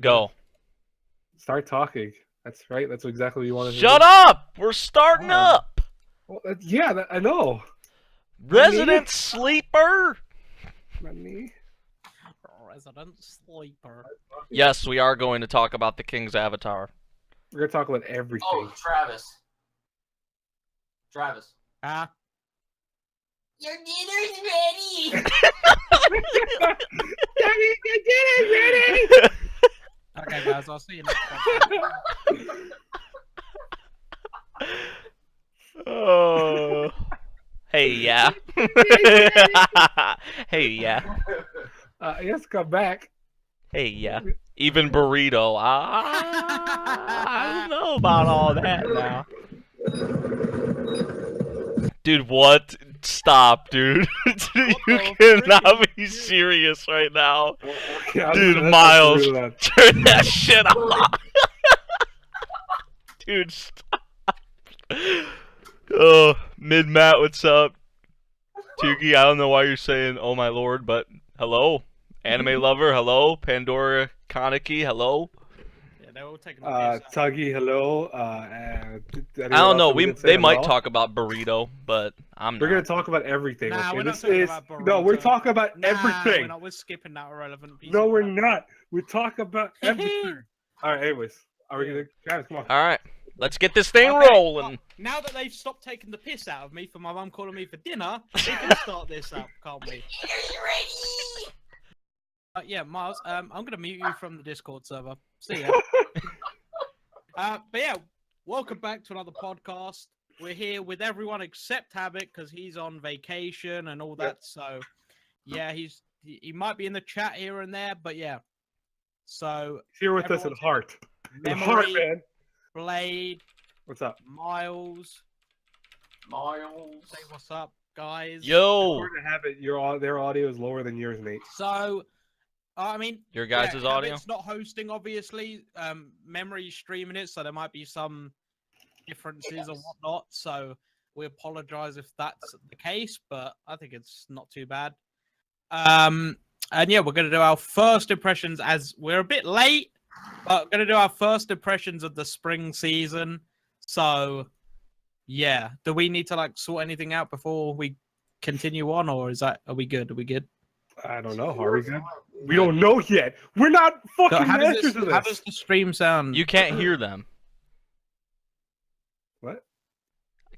Go. Start talking. That's right. That's exactly what you wanted to do. Shut up! We're starting up! Well, yeah, I know. Resident sleeper! Money. Resident sleeper. Yes, we are going to talk about the King's Avatar. We're going to talk about everything. Oh, Travis. Travis. Your dinner's ready! Daddy, your dinner's ready! Okay, guys, I'll see you next time. Oh. Hey, yeah. Hey, yeah. Yes, come back. Hey, yeah. Even burrito. I don't know about all that now. Dude, what? Stop, dude. You cannot be serious right now. Yeah, Dude, Miles, turn that shit off. Dude, stop. Oh, Mid-Mat, what's up? Tsuki, I don't know why you're saying, oh my lord, but hello. Anime lover, hello. Pandora Kaneki, hello. Yeah, they're all taking a piss out. Tuggy, hello. I don't know. They might talk about burrito, but I'm We're not. gonna talk about everything. Nah, okay? we're not This talking is about burrito. no. We're talking about Nah, everything. We're skipping that irrelevant piece. No, of we're crap. not. We talk about everything. All right. Anyways, are we gonna? Guys, come on. All right, let's get this thing Okay, rolling. well, now that they've stopped taking the piss out of me for my mum calling me for dinner, we can start this up, can't we? Dinner's ready! Yeah, Miles, I'm gonna mute you from the Discord server. See ya. But yeah, welcome back to another podcast. We're here with everyone except Habit because he's on vacation and all that. So yeah, he might be in the chat here and there, but yeah. So Here with us in everyone's heart. In heart, Memory, man. Blade, What's up? Miles. Miles. Say what's up, guys. Yo, According to Habit, their audio is lower than yours, mate. So, I mean, your guys' yeah, audio. Habit's not hosting, obviously. Memory's streaming it, so there might be some differences or whatnot. So we apologize if that's the case, but I think it's not too bad. And yeah, we're gonna do our first impressions as we're a bit late, but we're gonna do our first impressions of the spring season. So yeah, do we need to like sort anything out before we continue on, or are we good? Are we good? I don't know. Are we good? We don't know yet. We're not fucking So masters of how this. does the stream sound? You can't hear them. What?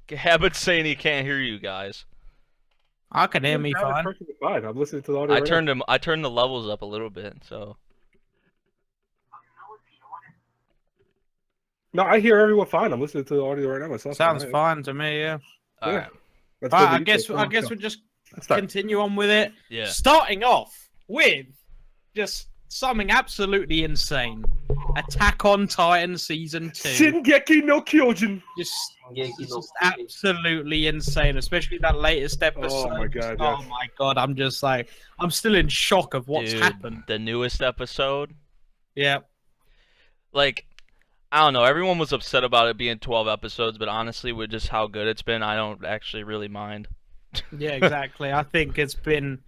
Habit's saying he can't hear you guys. I can hear me Sound fine. perfectly fine. I'm listening to the audio. I right turned him. I turned the levels up a little bit, so. No, I hear everyone fine. I'm listening to the audio right now myself. Sounds Alright. fine to me. Yeah. All Yeah. right. That's All what right, I we guess do. I guess we'll just Let's start. continue on with it. Yeah. Starting off with just something absolutely insane. Attack on Titan season 2. Shingeki no Kyojin. Just, Shingeki it's no just Kyojin. absolutely insane, especially that latest episode. my God, Oh yes. my god, I'm just like, I'm still in shock of what's Dude, happened. the newest episode. Yeah. Like, I don't know. Everyone was upset about it being 12 episodes, but honestly, with just how good it's been, I don't actually really mind. Yeah, exactly. I think it's been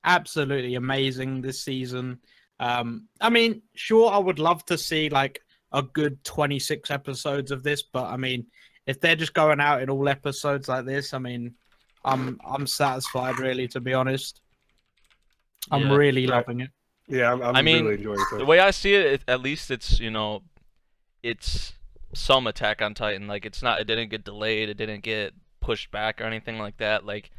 absolutely amazing this season. I mean, sure, I would love to see like a good 26 episodes of this, but I mean, if they're just going out in all episodes like this, I mean, I'm satisfied, really, to be honest. I'm Yeah. really Right. loving it. Yeah, I'm I mean, really enjoying it. The way I see it, at least it's, it's some Attack on Titan. Like, it didn't get delayed, it didn't get pushed back or anything like that. Like,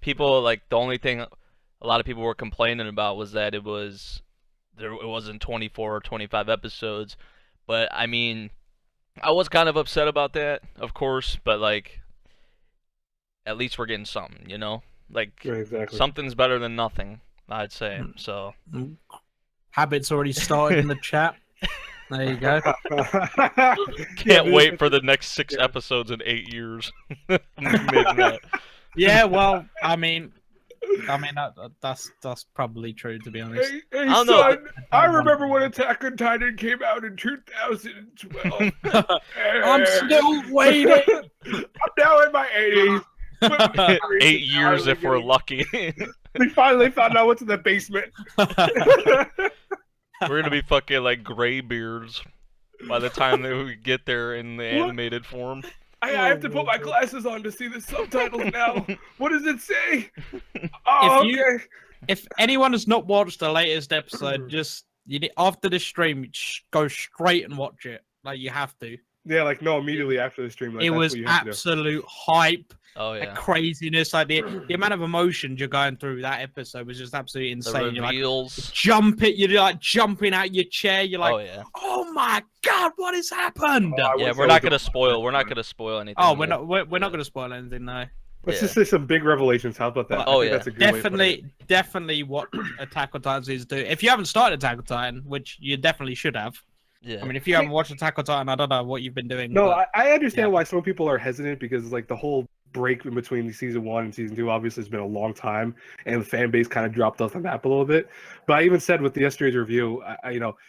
people, like, the only thing a lot of people were complaining about was that it wasn't 24 or 25 episodes. But, I mean, I was kind of upset about that, of course, but, like, at least we're getting something, Like, Yeah, exactly. something's better than nothing, I'd say, so. Habit's already started in the chat. There you go. Can't wait for the next 6 episodes in 8 years. Mid-Mat. Yeah, well, I mean, that's probably true, to be honest. Hey, I don't know. son, I remember when Attack on Titan came out in 2012. I'm still waiting. I'm now in my 80s. 8 years if we're lucky. We finally found out what's in the basement. We're gonna be fucking like gray beards by the time that we get there in the animated form. I have to put my glasses on to see the subtitles now. What does it say? Oh, okay. If anyone has not watched the latest episode, just after the stream, go straight and watch it. Like you have to. Yeah, like no, immediately after the stream. Like, It that's was what you have to do. absolute hype. Oh Like yeah. craziness. Like the amount of emotions you're going through that episode was just absolutely The insane. You're like reveals. you're like jumping out your chair. You're like, Oh yeah. oh my god, what has happened? Oh, I Yeah, would we're say not we gonna don't- spoil. We're not gonna spoil anything. Oh, we're yet. not gonna spoil anything now. Let's Yeah. just say some big revelations. How about that? Oh, I think yeah. that's a good way of putting it. Definitely what Attack on Titan is doing. If you haven't started Attack on Titan, which you definitely should have. Yeah. I mean, if you haven't watched Attack on Titan, I don't know what you've been doing. No, but- I understand yeah. why some people are hesitant because like the whole break in between season 1 and season 2 obviously has been a long time, and the fan base kind of dropped off the map a little bit. But I even said with the yesterday's review,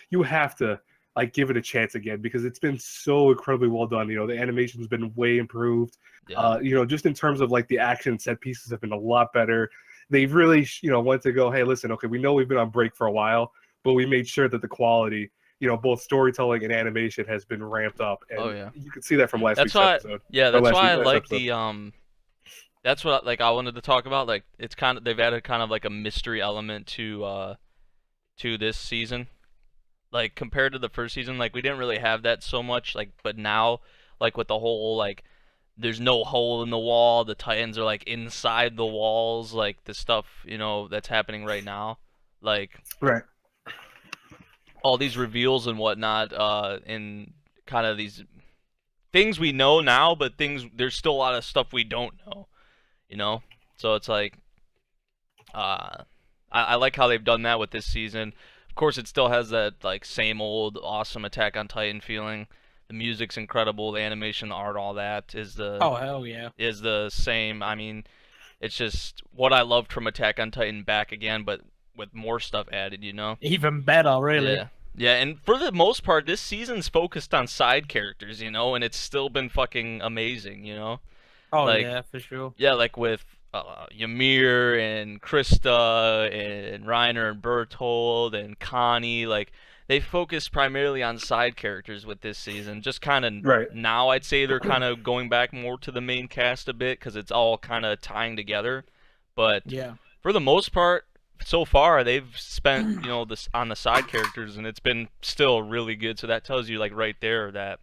you have to like give it a chance again because it's been so incredibly well done. You know, the animation's been way improved. Yeah. Just in terms of like the action set pieces have been a lot better. They've really, went to go, hey, listen, okay, we know we've been on break for a while, but we made sure that the quality, both storytelling and animation has been ramped up. And Oh, yeah. you could see that from last week's why, episode. Yeah, Or that's last why I week's like episode. that's what like I wanted to talk about. Like it's kind of they've added kind of like a mystery element to this season. Like compared to the first season, like we didn't really have that so much. Like but now, like with the whole like there's no hole in the wall, the Titans are like inside the walls, like the stuff, that's happening right now. Like Right. all these reveals and whatnot, in kind of these things we know now, but there's still a lot of stuff we don't know, So it's like, I like how they've done that with this season. Of course, it still has that like same old awesome Attack on Titan feeling. The music's incredible, the animation, the art, all that is Oh hell yeah! is the same. I mean, it's just what I loved from Attack on Titan back again, but with more stuff added, Even better, really. Yeah. Yeah, and for the most part, this season's focused on side characters, and it's still been fucking amazing, Oh Like- yeah, for sure. Yeah, like with Ymir and Krista and Reiner and Berthold and Connie, like they focus primarily on side characters with this season. Just kind of Right. now, I'd say they're kind of going back more to the main cast a bit because it's all kind of tying together. But Yeah. for the most part, so far they've spent this on the side characters, and it's been still really good. So that tells you like right there that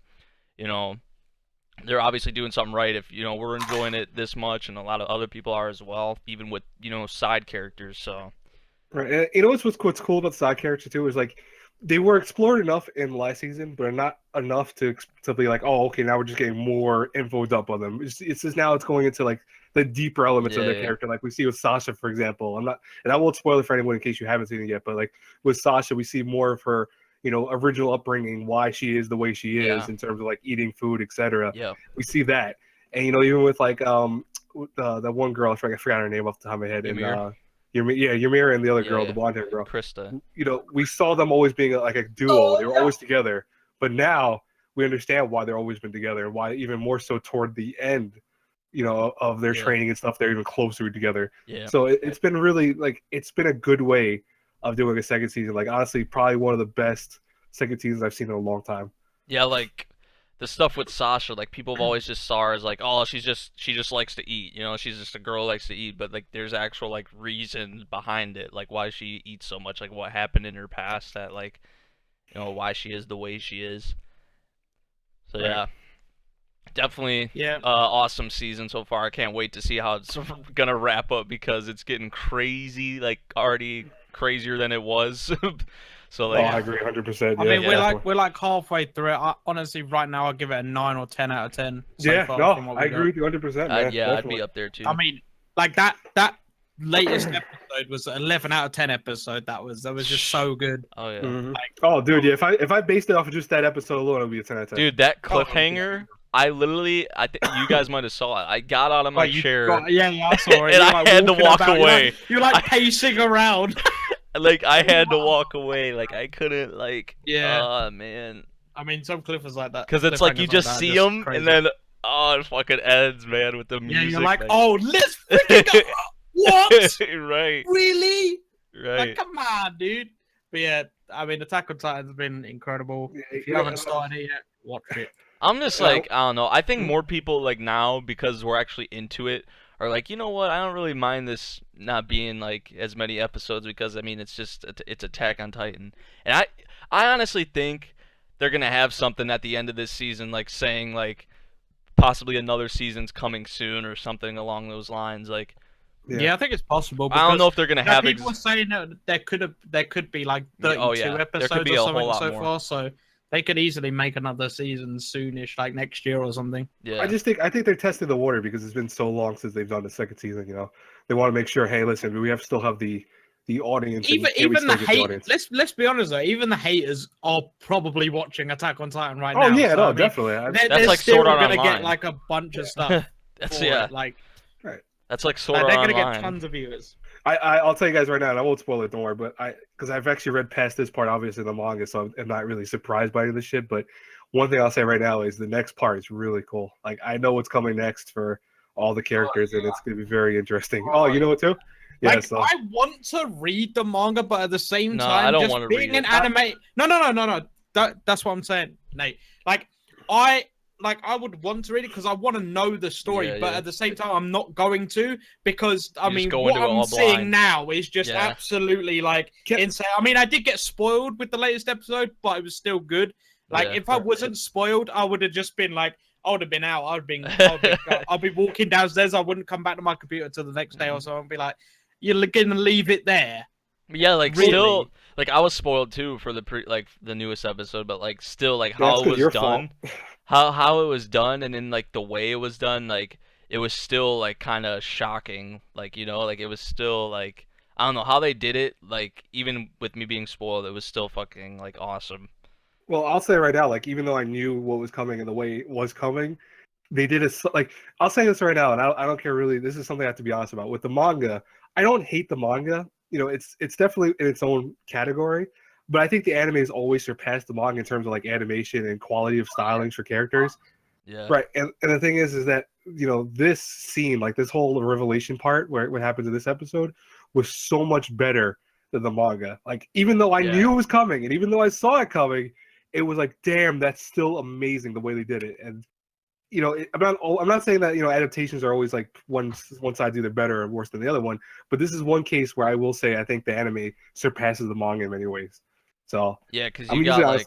they're obviously doing something right if we're enjoying it this much, and a lot of other people are as well, even with side characters. So Right. And what's cool about the side character too is like they were explored enough in last season, but not enough to be like, oh, okay, now we're just getting more info dump on them. It's just now it's going into like the deeper elements of their Yeah. character, like we see with Sasha, for example. And I won't spoil it for anyone in case you haven't seen it yet, but like with Sasha, we see more of her, original upbringing, why she is the way she is Yeah. in terms of like eating food, etc. yeah, We see that, and even with like the one girl, I forgot her name off the top of my head, Ymir. Ymir and the other girl, Yeah. the blonde haired girl. Krista. We saw them always being like a duo. They were always together. But now we understand why they've always been together, and why even more so toward the end, of their Yeah. training and stuff, they're even closer together. Yeah. So it's been really it's been a good way of doing a second season. Like honestly, probably one of the best second seasons I've seen in a long time. Yeah, like the stuff with Sasha, like people have always just saw her as like, oh, she just likes to eat, she's just a girl who likes to eat, but like there's actual like reasons behind it, like why she eats so much, like what happened in her past that like, why she is the way she is. So Right. yeah, definitely Yeah. awesome season so far. I can't wait to see how it's gonna wrap up because it's getting crazy, like already crazier than it was. So like, I agree 100%. I mean, yeah. we're like halfway through it. Honestly, right now, I'll give it a 9 or 10 out of 10. So Yeah, far no, from what I we agree with you 100%, man. I'd be definitely. up there too. got. I mean, like that latest episode was 11 out of 10 episode. That was just so good. Oh yeah. Mhm. Oh, dude, yeah. If I based it off of just that episode alone, it would be a 10 out of 10. Dude, that Oh, cliffhanger, I think you guys might have saw it. I got out of my Like, you chair, got- yeah, I saw it. and You're, I like, had to walking walk about, away. You're like pacing around. Like I had to walk away. Like I couldn't. Like, Yeah. oh man, I mean, some cliffers like that. because it's like you cliffhangers just that, see just them, crazy. and then it fucking ends, man, with the yeah, music. you're like, oh, let's freaking go. What? right, Really? right. Like, come on, dude. But yeah, I mean, Attack on Titan's been incredible. If you Yeah, haven't started it yet, watch it. I'm just Yeah. like, I don't know. I think more people like now because we're actually into it are like, you know what? I don't really mind this not being like as many episodes because I mean it's just it's Attack on Titan, and I honestly think they're gonna have something at the end of this season like saying like possibly another season's coming soon or something along those lines. Like Yeah, I think it's possible. I don't know if they're gonna have people were saying that there could be like 32 Oh, yeah. There could episodes be or a something whole lot so more. far, so they could easily make another season soonish, like next year or something. yeah. I think they're testing the water because it's been so long since they've done the second season. You know, they want to make sure. Hey, listen, we still have the audience. and can we Even still the get hate. audience? Let's be honest though. Even the haters are probably watching Attack on Titan right now. Oh yeah, so, no, I mean, definitely. They're like still Sword Art gonna Online. get like a bunch of stuff. That's for yeah. it. Like That's like Sword they're Art gonna Online. get tons of viewers. I'll tell you guys right now, and I won't spoil it. Don't worry. But because I've actually read past this part, obviously in the manga, so I'm not really surprised by any of this shit. But one thing I'll say right now is the next part is really cool. Like I know what's coming next for all the characters, and it's gonna be very interesting. Oh, you know what too? Yeah. Like, So I want to read the manga, but at the same No, time, I don't just wanna being read an it. anime. No. That's what I'm saying, Nate. I would want to read it because I want to know the story, Yeah, but yeah. at the same time, I'm not going to because I You just mean, go what into it I'm all seeing blind. now is just Yeah. absolutely like insane. I mean, I did get spoiled with the latest episode, but it was still good. Like, Yeah. if I wasn't spoiled, I would have just been like, I would have been out. I'll be walking downstairs. I wouldn't come back to my computer until the next day or so. I'd be like, you're gonna leave it there. Yeah, like Really? still, like I was spoiled too for the newest episode, but like still, like That's how it 'cause was your done, how it was done, and then like the way it was done, like it was still like kind of shocking, like you know, like it was still like I don't know how they did it, like even with me being spoiled, it was still fucking like awesome. Well, I'll say right now, like even though I knew what was coming and the way it was coming, they did it like I'll say this right now, and I don't care really. This is something I have to be honest about with the manga. I don't hate the manga. You know, it's definitely in its own category, but I think the anime has always surpassed the manga in terms of like animation and quality of stylings for characters. Yeah. Right, and the thing is that you know this scene, like this whole revelation part where what happens in this episode, was so much better than the manga. Like even though I Yeah. knew it was coming, and even though I saw it coming, it was like, damn, that's still amazing the way they did it. And you know, I'm not saying that you know adaptations are always like one side's either better or worse than the other one, but this is one case where I will say I think the anime surpasses the manga in many ways. So Yeah, because I'm you got usually like,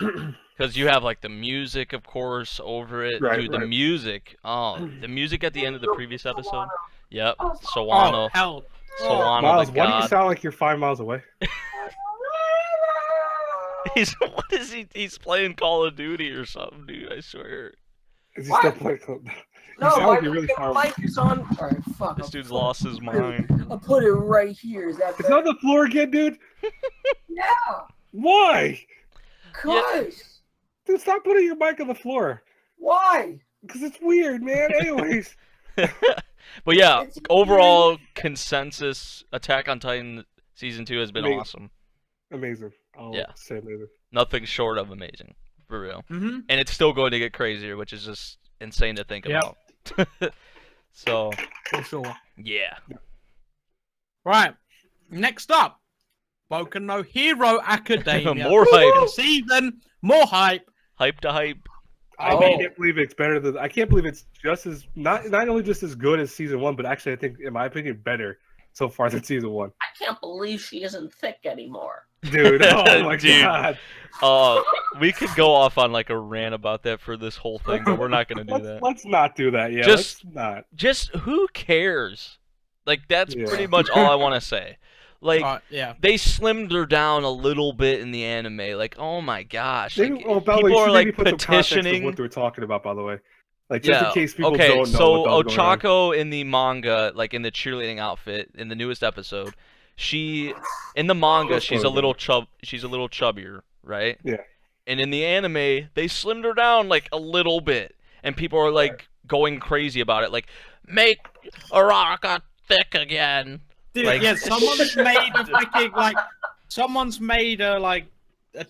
honest because you have like the music, of course, over it. Right, Dude, the right. music. Oh, the music at the end of the previous episode. Yep, Oh Sawano. hell! Sawano Miles, the why do you god. sound like you're 5 miles away? What is he? He's playing Call of Duty or something, dude. I swear. Is he What? still playing? You No, sound my like you're really far away. mic is on. All right, fuck. This dude's lost his mind. I'll put it right here. Is that It's on the floor again, dude. Yeah, Why? cause Dude, stop putting your mic on the floor. why? Because it's weird, man. Anyways. But yeah, It's overall consensus: Attack on Titan season 2 has been Amazing. awesome. Amazing. I'll Yeah. say amazing. Nothing short of amazing, for real. Mm-hmm. And it's still going to get crazier, which is just insane to think Yep. about. So For sure. yeah. Right. Next up, Boku no Hero Academia. More hype. Second season, more hype. Hype to hype. I Oh. can't believe it's better than. I can't believe it's just as not only just as good as season 1, but actually I think, in my opinion, better so far than season 1. I can't believe she isn't thick anymore. Dude, oh my Dude. god. We could go off on like a rant about that for this whole thing, but we're not gonna do that. Let's not do that. Yeah, Just- let's not. Just who cares? Like that's Yeah. pretty much all I want to say. Like Yeah. they slimmed her down a little bit in the anime. Like, oh my gosh. Maybe, Like, oh, by the way, people you are should like maybe put some context of petitioning. what they were talking about. By the way, like just Yeah. in case people Okay, don't know so what the hell's going on. Ochako in the manga, like in the cheerleading outfit in the newest episode, she in the manga she's a little chubbier, right? Yeah. And in the anime, they slimmed her down like a little bit, and people are like going crazy about it, like make Araka thick again. Dude, Like- yeah, someone's made a freaking someone's made a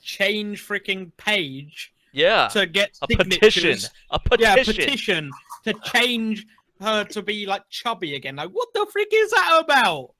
change freaking page Yeah, to get a signatures. petition, a Yeah, petition. petition to change her to be like chubby again. Like, what the frick is that about?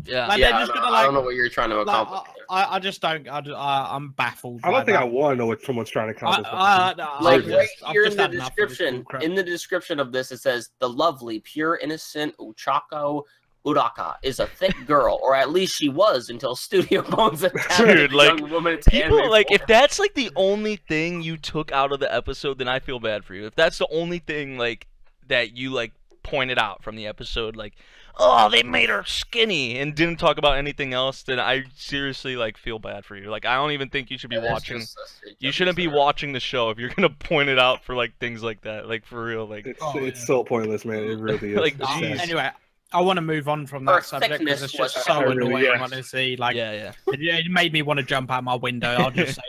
Yeah. Like, Yeah, they're just gonna I like. don't know what you're trying to Like, accomplish. there. I just don't. I'm baffled. I don't by think I that. want to know what someone's trying to accomplish. Like I've right I've here in just the had enough of this description, bullcrap. in the description of this, it says the lovely, pure, innocent Uchako Uraka is a thick girl, or at least she was until Studio Bones adapted Dude, the like, young woman to People anime like if form. that's like the only thing you took out of the episode, then I feel bad for you. If that's the only thing like that you like pointed out from the episode, like, oh, they made her skinny and didn't talk about anything else, then I seriously like feel bad for you. Like, I don't even think you should be Yeah, that's watching. just a straight You up shouldn't be absurd. watching the show if you're gonna point it out for like things like that. Like for real, like It's so pointless, man. It really is. Like, It's sad. jeez. Anyway, I want to move on from Her that subject because thickness it's just was so really, annoying. yeah. Honestly, like yeah. it made me want to jump out my window. I'll just say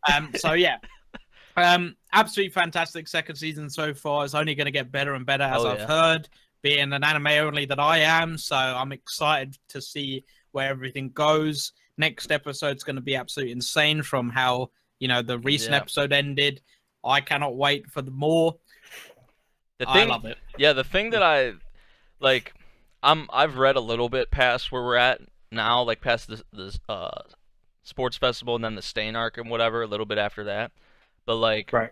that. So yeah, absolutely fantastic second season so far. It's only going to get better and better as Oh, I've yeah. heard. Being an anime only that I am, so I'm excited to see where everything goes. Next episode's going to be absolutely insane from how the recent Yeah. episode ended. I cannot wait for the more. The I thing, love it. yeah, the thing that I like, I've read a little bit past where we're at now, like past the sports festival and then the Stain arc and whatever, a little bit after that. But like, Right.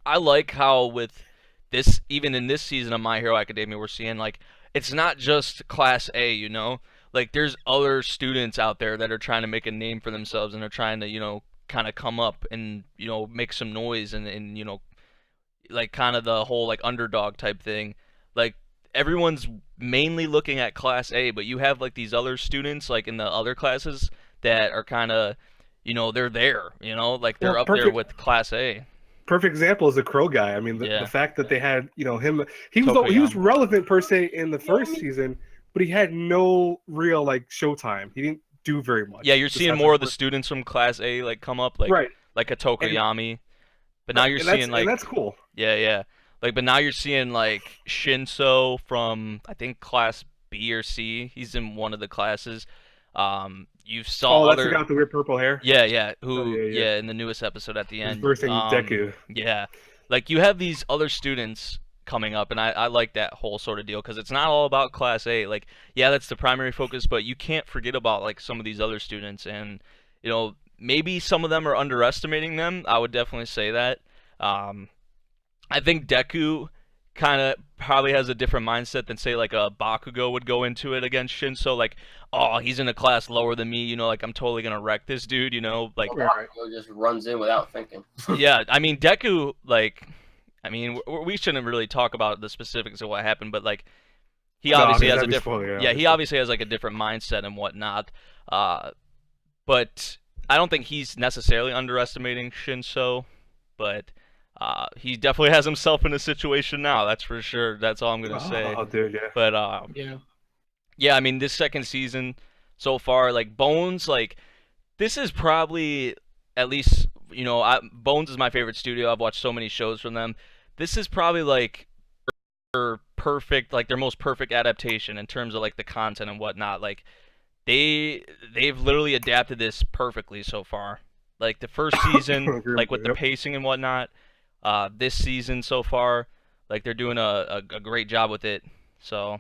I like how with this, even in this season of My Hero Academia, we're seeing like it's not just Class A, like there's other students out there that are trying to make a name for themselves and are trying to kind of come up and make some noise and like kind of the whole like underdog type thing. Like everyone's mainly looking at Class A, but you have like these other students like in the other classes that are kind of they're there, like they're Well, up there perfect. with Class A. Perfect example is the Crow guy. I mean, the Yeah. fact that they had him. He was relevant per se in the first season, but he had no real like showtime. He didn't do very much. Yeah, you're seeing besides, more like, of the students from Class A like come up, like right. like a Tokoyami. But now you're And that's- seeing like and that's cool. yeah. Like, but now you're seeing like Shinso from I think Class B or C. He's in one of the classes. You saw That's other the guy with the weird purple hair. yeah, Oh, who yeah. in the newest episode at the He's end. versing Deku. Yeah, like you have these other students coming up, and I like that whole sort of deal because it's not all about Class A. Like, yeah, that's the primary focus, but you can't forget about like some of these other students, and maybe some of them are underestimating them. I would definitely say that. I think Deku kind of probably has a different mindset than say like a Bakugo would go into it against Shinso. Like, oh, he's in a class lower than me. Like I'm totally gonna wreck this dude. Like. Right. Bakugo just runs in without thinking. Yeah, I mean Deku, like, I mean we shouldn't really talk about the specifics of what happened, but like he No, obviously because has a that'd be different, spoiler, yeah, he obviously. obviously has like a different mindset and whatnot. But I don't think he's necessarily underestimating Shinso, but he definitely has himself in a situation now. That's for sure. That's all I'm gonna say. Oh, dude, yeah. But Yeah. yeah, I mean this second season so far, like Bones, like this is probably at least Bones is my favorite studio. I've watched so many shows from them. This is probably like their perfect, like their most perfect adaptation in terms of like the content and whatnot. Like they've literally adapted this perfectly so far. Like the first season, Agree like with with you, the yep. pacing and whatnot. This season so far, like they're doing a great job with it. So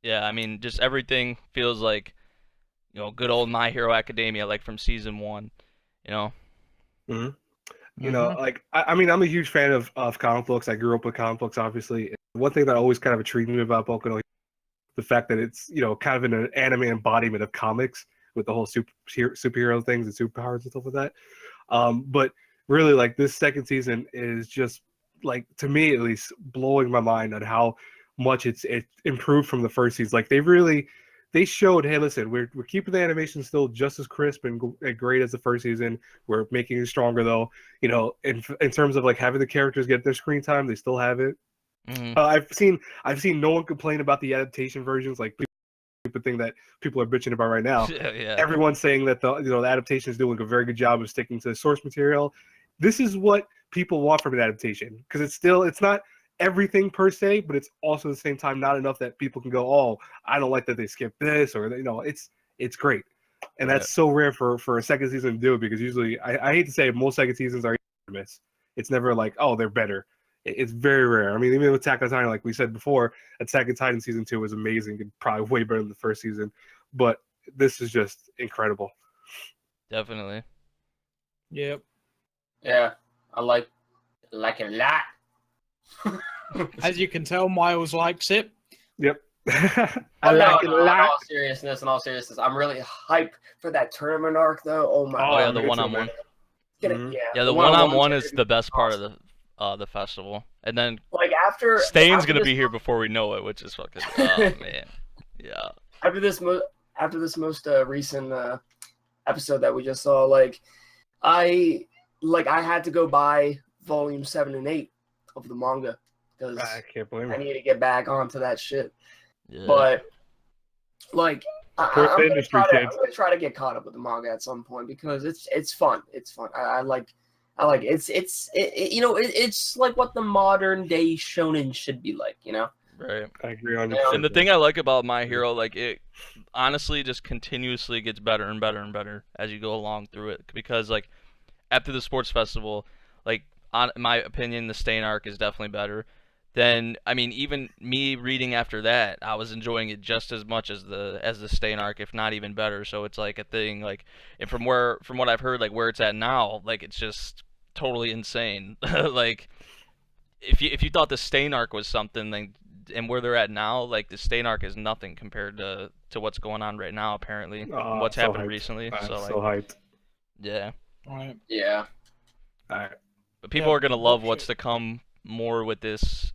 yeah, I mean just everything feels like good old My Hero Academia, like from season 1. Like I mean, I'm a huge fan of comic books. I grew up with comic books, obviously. One thing that always kind of intrigued me about Boku no Hero, the fact that it's kind of an anime embodiment of comics with the whole superhero things and superpowers and stuff like that. But really, like this second season is just like, to me at least, blowing my mind on how much it improved from the first season. Like they showed, hey, listen, we're keeping the animation still just as crisp and great as the first season. We're making it stronger though. In terms of like having the characters get their screen time, they still have it. Mhm. I've seen no one complain about the adaptation versions, like the thing that people are bitching about right now. Yeah. Everyone's saying that the adaptation is doing a very good job of sticking to the source material. This is what people want from an adaptation, because it's not everything per se, but it's also at the same time not enough that people can go, oh, I don't like that they skipped this, or it's great. And that's so rare for a second season to do, because usually I hate to say it, most second seasons are hit or miss. It's never like, oh, they're better. It's very rare. I mean, even with Attack on Titan, like we said before, Attack on Titan season 2 was amazing and probably way better than the first season. but this is just incredible. Definitely. Yep. Yeah, I like it a lot. As you can tell, Miles likes it. Yep. In all seriousness, I'm really hyped for that tournament arc, though. Oh my! Oh yeah, God. the one-on-one. Mhm. Yeah, the one-on-one is the best part of the festival, and then Like after Stain's gonna be here before we know it, which is fucking oh man, yeah. After this most recent episode that we just saw, like I had to go buy volume 7 and 8 of the manga because I can't believe I it. need to get back onto that shit. Yeah. But like Support the industry, I'm kids. gonna try to get caught up with the manga at some point because it's fun. It's fun. I like it. It's like what the modern day shonen should be like, you know. Right. I agree on And the thing I like about My Hero, like it honestly just continuously gets better and better and better as you go along through it. Because like after the sports festival, like in my opinion, the Stain arc is definitely better. Then I mean, even me reading after that, I was enjoying it just as much as the Stain arc, if not even better. So it's like a thing like, and from what I've heard, like where it's at now, like it's just totally insane. Like if you thought the Stain arc was something, then and where they're at now, like the Stain arc is nothing compared to what's going on right now. Apparently, what's so happened hyped. recently. I'm So like, so hyped. yeah. Right. Yeah. All right. But people Yeah, are gonna love watch what's it. to come more with this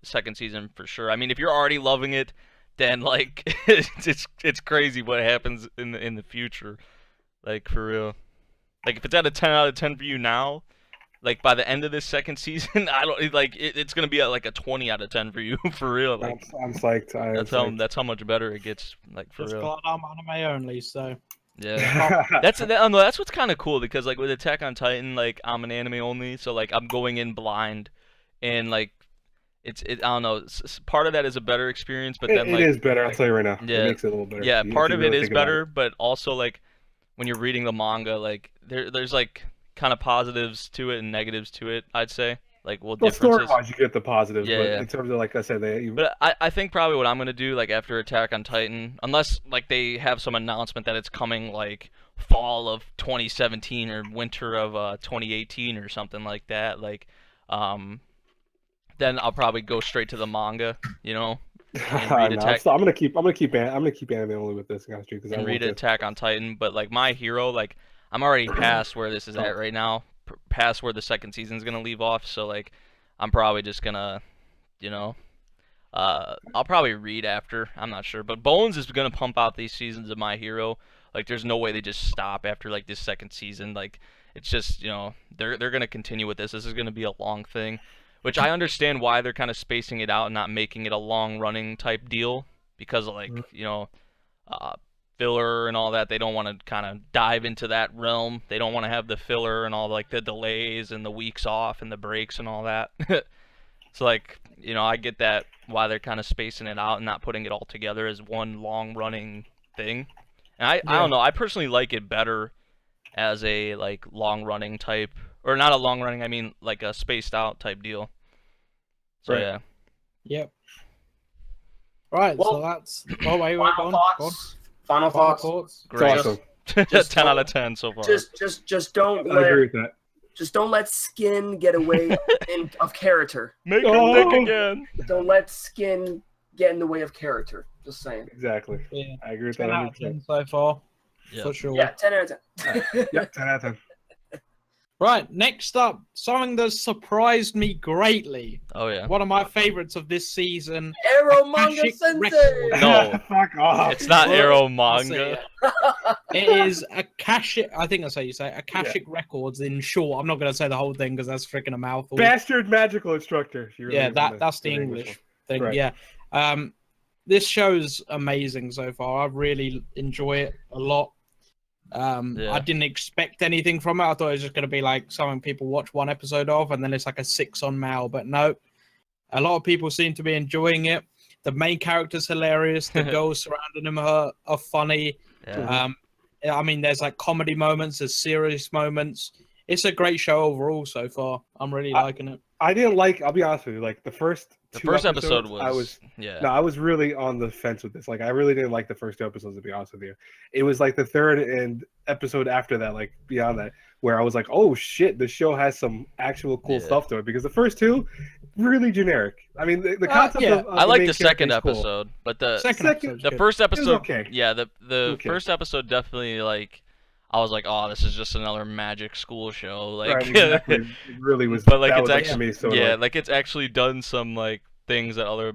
second season for sure. I mean, if you're already loving it, then like it's crazy what happens in the future. Like for real. Like if it's at a 10 out of 10 for you now, like by the end of this second season, I don't like it's gonna be at like a 20 out of 10 for you for real. Like I'm psyched. I am psyched. that's how much better it gets. Like for Just real. glad I'm anime only, so Yeah. That's what's kind of cool because like with Attack on Titan, like I'm an anime only, so like I'm going in blind, and like I don't know. Part of that is a better experience, but then it like is better. I'll tell you right now. Yeah. It makes it a little better. yeah, if part you of it really is think about better, but also like when you're reading the manga, like there's like kind of positives to it and negatives to it. I'd say like Well, differences. story-wise, you get the positives, Yeah, but yeah. in terms of like I said, But I think probably what I'm gonna do like after Attack on Titan, unless like they have some announcement that it's coming like fall of 2017 or winter of 2018 or something like that, like then I'll probably go straight to the manga, you know, and read Attack. I'm gonna keep anime only with this because I And want read to. Attack on Titan, but like My Hero, like I'm already past where this is at right now, past where the second season's gonna leave off. So like I'm probably just gonna, you know, I'll probably read after. I'm not sure, but Bones is gonna pump out these seasons of My Hero. Like there's no way they just stop after like this second season. Like it's just, you know, they're gonna continue with this. This is gonna be a long thing. Which I understand why they're kind of spacing it out and not making it a long-running type deal, because like you know, filler and all that. They don't want to kind of dive into that realm. They don't want to have the filler and all like the delays and the weeks off and the breaks and all that. So like you know, I get that why they're kind of spacing it out and not putting it all together as one long-running thing. And I don't know. I personally like it better as a like long-running type. Or not a long running, I mean like a spaced out type deal. So Right. yeah. yep. Right, Well, so that's oh wait, go Final on. thoughts. Final Final thoughts. thoughts. Great. Awesome. Just 10 out don't- of 10 so far. Just don't I agree let with that. skin get away of character. Make her Oh. think again. Don't let skin get in the way of character. Just saying. Exactly. Yeah, I agree with 10 that. out of 100%. 10 so far, Yeah. for sure. Yeah, 10 out of 10. Yep, 10 out of 10. Right, next up, something that surprised me greatly. Oh yeah. One of my favorites of this season. Eromanga Akashic Sensei! Records. No. Fuck off. It's not Well, Arrow I'll manga. say it is Akashic, I think that's how you say it, Akashic Records in short. I'm not going to say the whole thing because that's freaking a mouthful. Bastard magical instructor. If you really Yeah, want that's the good English thing. Right. Yeah. This show's amazing so far. I really enjoy it a lot. Yeah. I didn't expect anything from it. I thought it was just going to be like something people watch one episode of and then it's like a 6 on Mal, but no. A lot of people seem to be enjoying it. The main character's hilarious. The girls surrounding him are funny. Yeah. I mean, there's like comedy moments, there's serious moments. It's a great show overall so far. I'm really liking it. I didn't like. I'll be honest with you. Like the first The two first episodes, episode I was yeah. no, I was really on the fence with this. Like I really didn't like the first two episodes. To be honest with you, it was like the third and episode after that, like beyond that, where I was like, oh shit, the show has some actual cool Yeah. stuff to it. Because the first two, really generic. I mean, the concept yeah. of I like main the second character is cool. episode, but the Second second- episode's the good. first episode, okay. yeah, the Okay. first episode definitely like I was like, oh, this is just another magic school show, like, Right, exactly. It really was. but like that it's was, actually to me, so, yeah, like, like it's actually done some like things that other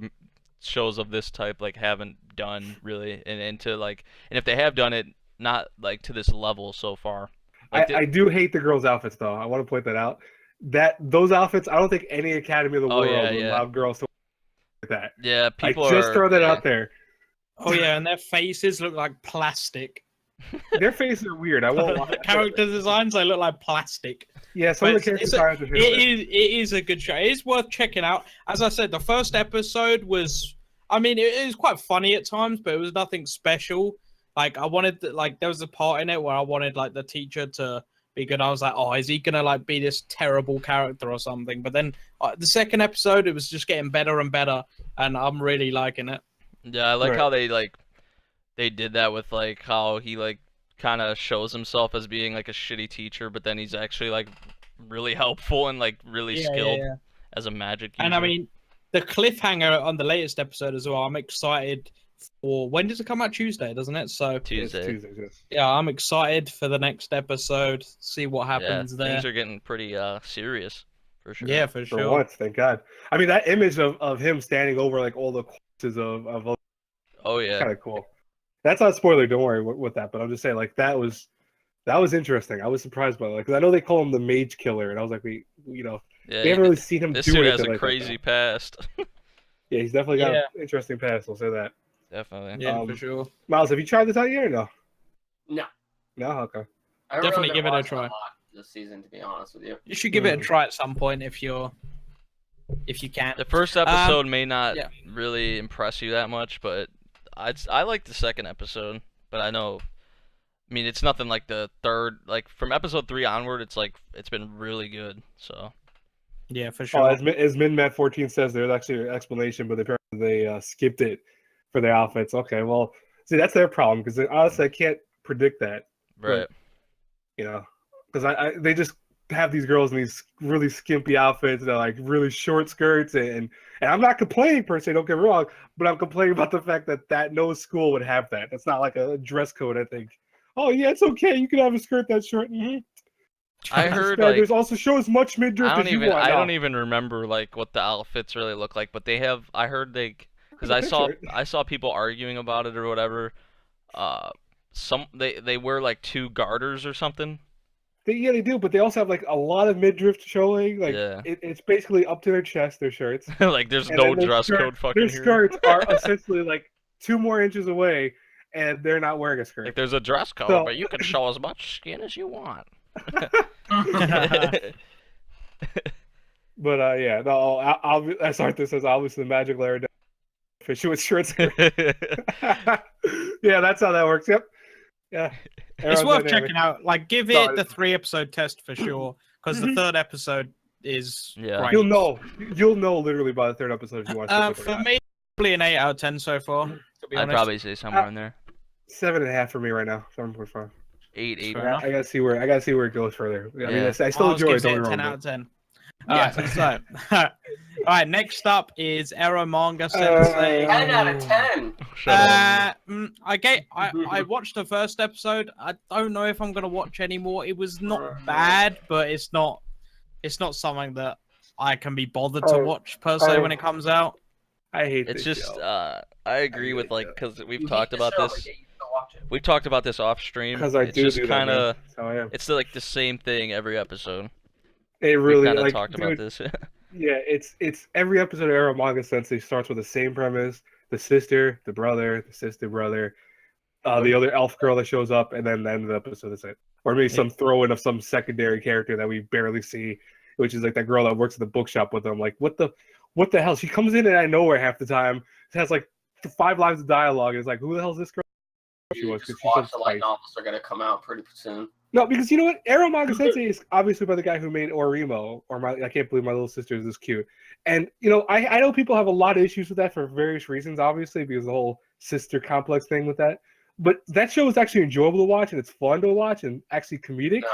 shows of this type like haven't done really, and to like, and if they have done it, not like to this level so far. Like I do hate the girls' outfits though. I want to point that out. That those outfits, I don't think any academy in the Oh, world yeah, would yeah. allow girls to wear that. yeah, people I just are, throw that yeah. out there. Oh yeah, and their faces look like plastic. Their faces are weird. I won't lie. The character designs, they look like plastic. Yeah, some of the But character it's designs are It is a good show. It is worth checking out. As I said, the first episode was, I mean, it was quite funny at times, but it was nothing special. Like I wanted, like there was a part in it where I wanted like the teacher to be good. I was like, oh, is he gonna like be this terrible character or something? But then the second episode, it was just getting better and better, and I'm really liking it. Yeah, I like Right. how they did that with like how he like kind of shows himself as being like a shitty teacher, but then he's actually like really helpful and like really skilled as a magic user. And I mean, the cliffhanger on the latest episode as well. I'm excited for. When does it come out? Tuesday, doesn't it? So It's Tuesday. Tuesdays, yes. yeah, I'm excited for the next episode. See what happens there. Things are getting pretty serious for sure. Yeah, for For sure. once, thank God. I mean, that image of him standing over like all the corpses of Oh yeah. kind of cool. That's not a spoiler. Don't worry with that. But I'm just saying, like that was interesting. I was surprised by that because I know they call him the Mage Killer, and I was like, we Yeah, haven't really seen him this do dude anything has a like that, crazy though. past. Yeah, he's definitely got Yeah. an interesting past. I'll say that. Definitely. Yeah, Um, for sure. Miles, have you tried this out yet or no? No. No, okay. I really Definitely been give it a watching try. lot this season, to be honest with you. You should give it a Mm. try at some point if you can. The first episode may not yeah. really impress you that much, but I like the second episode. But I know, I mean, it's nothing like the third. Like from episode 3 onward, it's like it's been really good. So Yeah, for Oh, sure. as MinMat14 says, there's actually an explanation, but apparently they skipped it for their outfits. Okay, well, see, that's their problem because honestly, I can't predict that. right. You know, because they just have these girls in these really skimpy outfits that are like really short skirts, and I'm not complaining per se, don't get me wrong, but I'm complaining about the fact that no school would have that. That's not like a dress code, I think. Oh yeah, it's okay. You can have a skirt that's short. Mm-hmm. I heard like there's also shows much midriff as you want. I now. don't even remember like what the outfits really look like, but they have. I heard they because Picture it. I saw people arguing about it or whatever. They wear like 2 garters or something. Yeah, they do, but they also have like a lot of midriff showing. Like Yeah. it's basically up to their chest, their shirts. Like there's And no then their dress skirt- code fucking Their here. skirts are essentially like 2 more inches away, and they're not wearing a skirt. Like there's a dress code, So- but you can show as much skin as you want. But yeah, no, as Arthur says, obviously the magic layer fish with short skirt. Yeah, that's how that works. Yep. Yeah. It's worth Aerodynamic. checking out. Like, give No, it the 3-episode test for sure, because the third episode is Yeah. great. You'll know literally by the 3rd episode if you want to. For me, probably an 8 out of 10 so far. To be I'd honest. probably say somewhere in there. 7.5 for me right now. 7.5. 8. Fair enough. I gotta see where it goes further. I mean, Yeah. I still I was enjoy it. giving Don't it get me 10 wrong, out of 10. Alright, so alright, next up is Eromanga Sensei. 10 out of 10. Shut up. I watched the first episode. I don't know if I'm gonna watch anymore. It was not bad, but it's not something that I can be bothered to Oh, watch per se I- when it comes out. I hate It's this just show. I agree with like because we've talked about this. You don't watch it. We've talked about this off stream. Because I It's do just do that. kind of man. That's how I am. it's like the same thing every episode. It We really kind of like talked about dude, this. Yeah, it's every episode of Eromanga Sensei starts with the same premise: the sister, the brother, the sister, brother, the other elf girl that shows up, and then the end of the episode is it. Or maybe some throw in of some secondary character that we barely see, which is like that girl that works at the bookshop with them. Like, what the hell? She comes in and out of nowhere half the time. It has like 5 lines of dialogue. It's like, who the hell is this girl? She You was just because she's watch so the light spicy. novels are gonna come out pretty soon. No, because you know what? Eromanga Sensei is obviously by the guy who made Orimo, or I can't believe my little sister is this cute. And you know, I know people have a lot of issues with that for various reasons, obviously, because the whole sister complex thing with that. But that show is actually enjoyable to watch, and it's fun to watch, and actually comedic. No,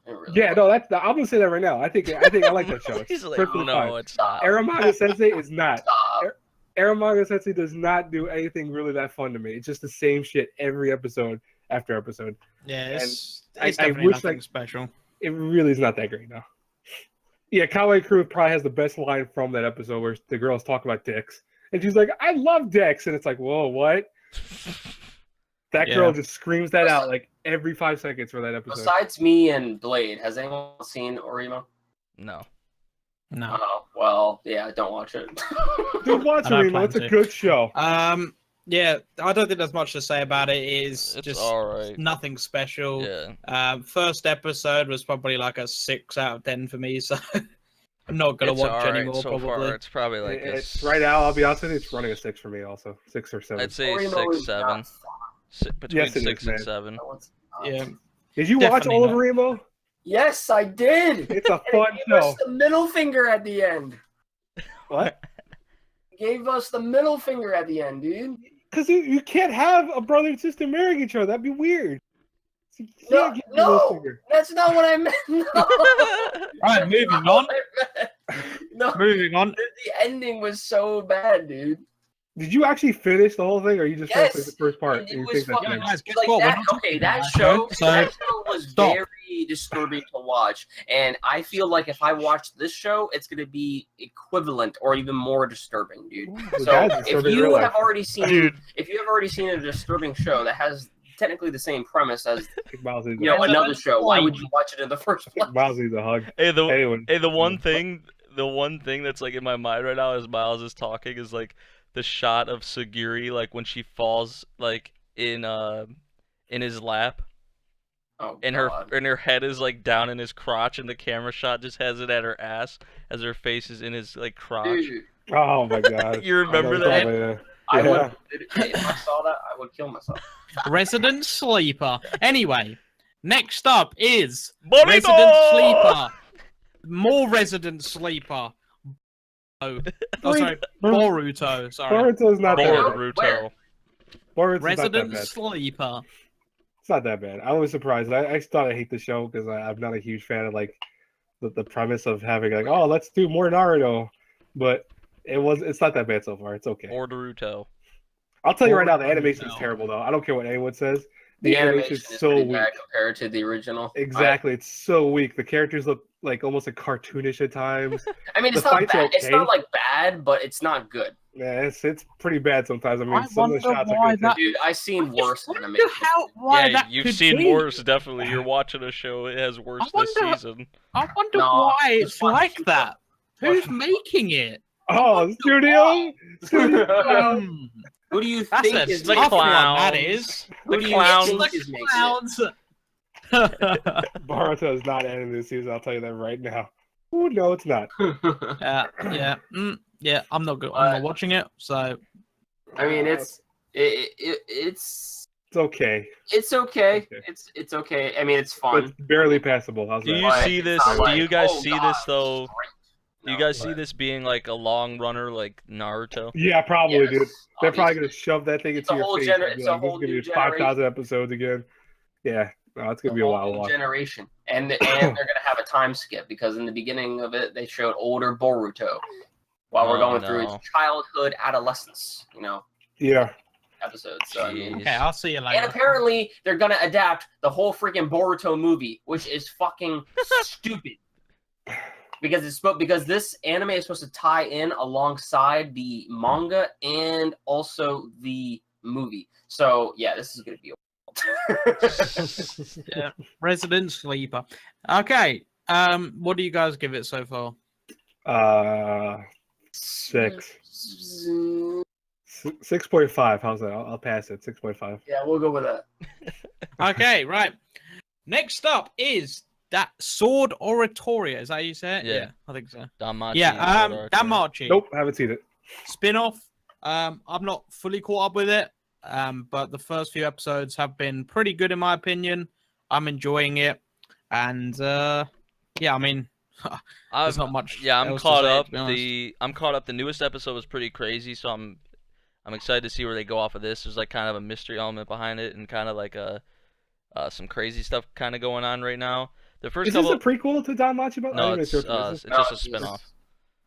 it really Yeah, no, that's I'm gonna say that right now. I think I like that show. He's It's like, perfectly no, fine. it's not. Eromanga Sensei is not. Stop. Eromanga Sensei does not do anything really that fun to me. It's just the same shit every episode after episode. Yeah, it's I definitely wish, nothing like, special. It really is not that great now. Yeah, Kawaii Crew probably has the best line from that episode where the girls talk about dicks. And she's like, I love dicks. And it's like, whoa, what? That girl just screams that out like every 5 seconds for that episode. Besides me and Blade, has anyone seen Orimo? No. No. Oh, well, yeah, don't watch it. Dude, watch I don't Remo. plan It's a to. good show. Yeah, I don't think there's much to say about it. It's just alright. nothing special. Yeah. First episode was probably like a 6 out of 10 for me, so I'm not gonna It's watch alright anymore. so probably. far. It's probably like It's right now, I'll be honest with you, it's running a 6 for me also. 6 or 7. I'd say Orimo 6, is 7. not Between Yes, it is, 6 and man. 7. No, it's not. Yeah. Did you watch Definitely all of not. Remo? Yes, I did. It's a And fun it gave us show. the middle finger at the end. What? It gave us the middle finger at the end, dude. Because you can't have a brother and sister marrying each other. That'd be weird. You can't No, give the middle no, finger. that's not what I meant. No. Right, moving That's not on. what I meant. No, Moving on. the ending was so bad, dude. Did you actually finish the whole thing, or you just finished like, Yes, the first part? it and you was think that's fucking- nice? Guys, guess Like what? We're that, not okay, talking that about show, it, so that show was stop. very disturbing to watch, and I feel like if I watch this show, it's gonna be equivalent or even more disturbing, dude. Well, So that's if disturbing you real have life. already seen, Dude. if you have already seen a disturbing show that has technically the same premise as Kick Miles needs you know a hug. another show, why would you watch it in the first place? Kick Miles needs a hug. Hey, Anyway, the one thing that's like in my mind right now as Miles is talking is like the shot of Sagiri like when she falls like in his lap Oh, and God. her head is like down in his crotch and the camera shot just has it at her ass as her face is in his like crotch. Dude, oh my god. You remember I know that? it's I Yeah. would if I saw that, I would kill myself. Resident Sleeper. Anyway, next up is Boruto! Resident Sleeper. More Resident Sleeper. Oh, sorry, Boruto. Sorry, Boruto's not that bad. Boruto. Where? Boruto's not that Resident bad. Sleeper. It's not that bad. I was surprised. I thought I hate the show because I'm not a huge fan of like the premise of having like, oh, let's do more Naruto, but it's not that bad so far. It's okay. Boruto. I'll tell you right now, the Boruto. animation is terrible though. I don't care what anyone says. The animation animation is is so pretty weak. bad compared to the original. Exactly, it's so weak. The characters look like almost like cartoonish at times. I mean, it's The not fights are bad. It's okay. not like bad, but it's not good. Yeah, it's pretty bad sometimes. I mean, I some of the wonder shots why are good. that- too. Dude, I've seen worse I wonder animation. why Yeah, that you've could seen be. worse, definitely. You're watching a show, it has worse I this wonder- season. I wonder No, why just it's watch like Suka. that. Watch Who's Suka. making it? Oh, studio. Who do you That's think a is the tough making one, clown. that is. Who The do you clowns. think It's is the making clowns. Boruto is not ending this season. I'll tell you that right now. Oh no, it's not. it? Yeah. I'm not good. I'm not watching it. So I mean, it's It's okay. it's okay. Okay. It's okay. I mean, it's But fun. it's barely passable. How's Do that? you But see it's this? not Do like, you guys oh, see God, this though? it's great. Do you No, guys see but- this being like a long runner like Naruto? Yeah, probably, Yes, dude. They're probably obviously. gonna shove that thing It's into a your whole face. gener- and be it's a like, this is whole gonna new be 5,000 episodes again. Yeah, no, it's gonna be a whole while. new Watch. generation, and they're gonna have a time skip because in the beginning of it they showed older Boruto while we're Oh, going through no. his childhood, adolescence, Yeah, episodes. So I mean, Jeez. okay, I'll see you later. and apparently they're gonna adapt the whole freaking Boruto movie, which is fucking stupid. Because this anime is supposed to tie in alongside the manga and also the movie. So yeah, this is gonna be. Yeah, Resident Sleeper. Okay. What do you guys give it so far? 6. 6.5. How's that? I'll pass it. 6.5. Yeah, we'll go with that. Okay, right. Next up is that Sword Oratoria. Is that how you say it? Yeah. I think so. Danmachi. Yeah, Sword Art. Danmachi. Nope, haven't seen it. Spin-off. I'm not fully caught up with it, but the first few episodes have been pretty good in my opinion. I'm enjoying it. And yeah, I mean, there's not much. Yeah, I'm else caught to say, up. to be honest. I'm caught up. The newest episode was pretty crazy, so I'm excited to see where they go off of this. There's like kind of a mystery element behind it, and kind of like some crazy stuff kind of going on right now. The first Is couple. this a prequel to Don Machi? No, it's just a spin-off.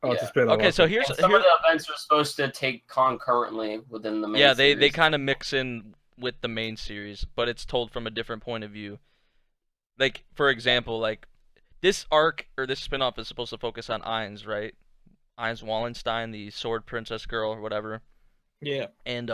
Oh, it's a Yeah. spin-off. Okay, so here's And some of the events are supposed to take concurrently within the main yeah, they series. kind of mix in with the main series, but it's told from a different point of view. Like for example, like this arc or this spin-off is supposed to focus on Ainz, right? Ainz Wallenstein, the sword princess girl or whatever. Yeah. And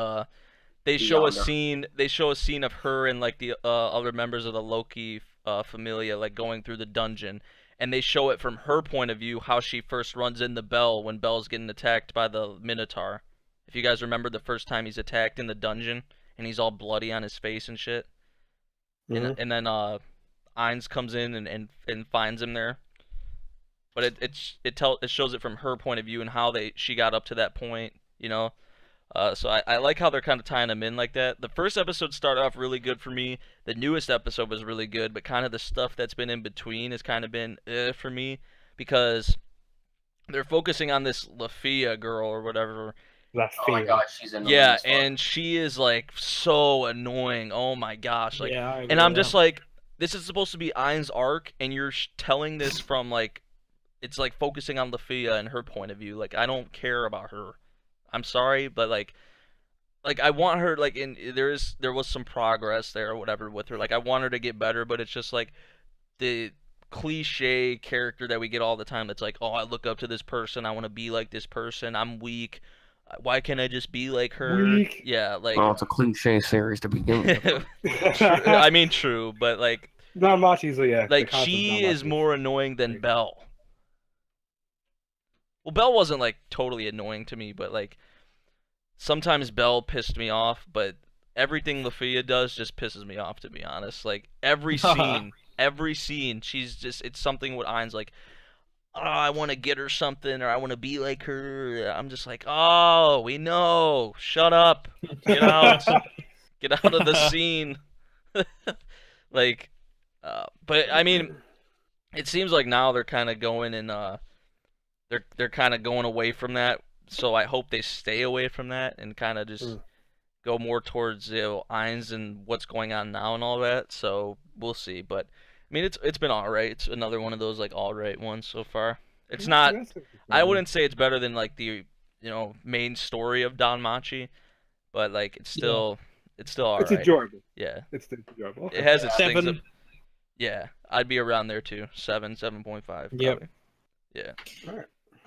they show a Yonder. scene. They show a scene of her and like the other members of the Loki familia like going through the dungeon, and they show it from her point of view how she first runs into Bell when Bell's getting attacked by the Minotaur. If you guys remember the first time he's attacked in the dungeon and he's all bloody on his face and shit, and then Ainz comes in and finds him there. But it shows it from her point of view and how she got up to that point, you know. So I like how they're kind of tying them in like that. The first episode started off really good for me. The newest episode was really good, but kind of the stuff that's been in between has kind of been for me, because they're focusing on this Lafia girl or whatever. Oh my god, she's annoying. Yeah, as fuck. and she is like so annoying. Oh my gosh, like, Yeah, I and agree I'm with just that. like, this is supposed to be Ain's arc, and you're telling this from like, it's like focusing on Lafia and her point of view. Like, I don't care about her. I'm sorry, but like I want her, like, there was some progress there or whatever with her. Like, I want her to get better, but it's just like the cliche character that we get all the time. That's like, oh, I look up to this person. I want to be like this person. I'm weak. Why can't I just be like her? Weak. Yeah, like. Well, it's a cliche series to begin with. True, I mean, true, but like Don Machi's, yeah. the like concept of she Don is Machi. more annoying than Belle. Well, Belle wasn't like totally annoying to me, but like sometimes Belle pissed me off, but everything Lafia does just pisses me off, to be honest. Like every scene, she's just, it's something with Ain's like, oh, I want to get her something, or I want to be like her. I'm just like, oh, we know. Shut up. Get out. Get out of the scene. Like, but I mean, it seems like now they're kind of going and they're kind of going away from that. So I hope they stay away from that and kind of just go more towards, you know, Ainz and what's going on now and all that. So we'll see. But I mean, it's been all right. It's another one of those like all right ones so far. It's not. I wouldn't say it's better than like the, you know, main story of Don Machi, but like it's still all It's right. enjoyable. Yeah. It's enjoyable. Okay. It has its things. 7. Yeah, I'd be around there too. 7.5. Yep. Probably. Yeah.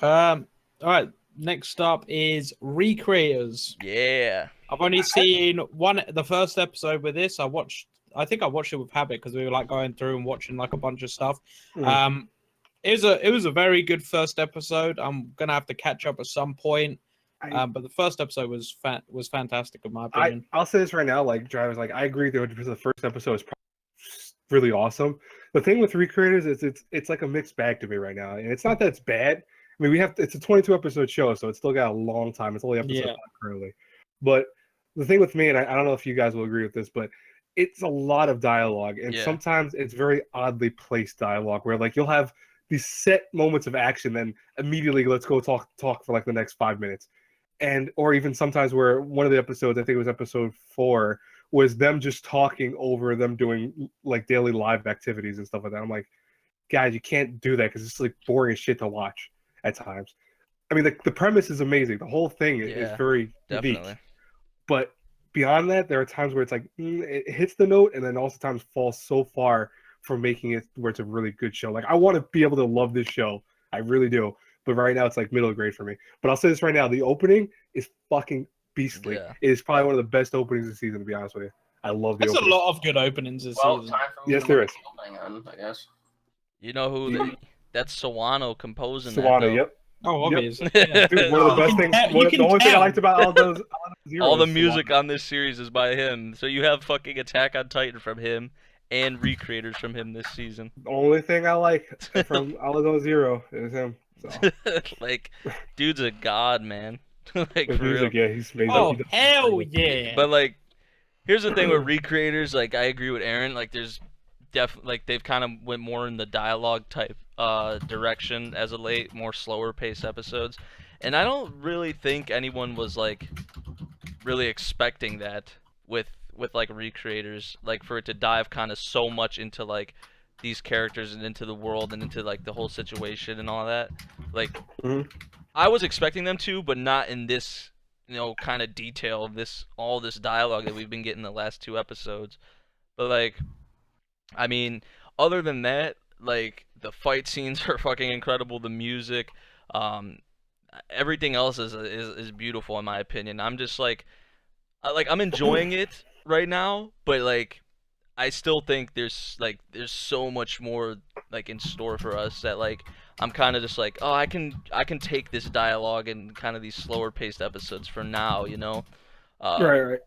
All right. Next up is Recreators. Yeah. I've only seen the first episode with this. I think I watched it with Habit because we were like going through and watching like a bunch of stuff. It was a very good first episode. I'm gonna have to catch up at some point. But the first episode was fantastic in my opinion. I'll say this right now, like drivers, like I agree with you. The first episode is really awesome. The thing with Recreators is it's like a mixed bag to me right now, and it's not that it's bad. I mean, it's a 22 episode show, so it's still got a long time. It's only episode 5 currently. But the thing with me, and I don't know if you guys will agree with this, but it's a lot of dialogue, and sometimes it's very oddly placed dialogue where like you'll have these set moments of action, then immediately let's go talk for like the next 5 minutes. And or even sometimes where one of the episodes, I think it was episode 4, was them just talking over them doing like daily live activities and stuff like that. I'm like, guys, you can't do that because it's like boring as shit to watch at times. I mean, the premise is amazing. The whole thing is very unique. But beyond that, there are times where it's like it hits the note, and then also times falls so far from making it where it's a really good show. Like I want to be able to love this show, I really do. But right now, it's like middle grade for me. But I'll say this right now: the opening is fucking beastly. Yeah. It is probably one of the best openings of the season, to be honest with you. I love the There's opening. a lot of good openings this Well, season. time for me Yes, to there look is. the opening on, I guess. You know who? That's Sawano composing that. Sawano, Though. yep. Oh, Yep. obviously. Dude, one of the best things. The only thing I liked about all those Zero All the was music Sawano. on this series is by him. So you have fucking Attack on Titan from him and Recreators from him this season. The only thing I like from Alamo Zero is him. So. Like, dude's a god, man. Like, His for real. music, yeah, he's amazing. Oh, He does- hell yeah. But like, here's the thing with Recreators. Like, I agree with Aaron. Like, there's like they've kind of went more in the dialogue type direction as of late, more slower paced episodes, and I don't really think anyone was like really expecting that with like recreators, like for it to dive kind of so much into like these characters and into the world and into like the whole situation and all that. Like I was expecting them to, but not in this, you know, kind of detail of all this dialogue that we've been getting the last 2 episodes. But like, I mean, other than that, like the fight scenes are fucking incredible. The music, everything else is beautiful in my opinion. I'm just like I'm enjoying it right now, but like I still think there's so much more like in store for us that like I'm kind of just like, oh, I can take this dialogue and kind of these slower paced episodes for now, you know. Right.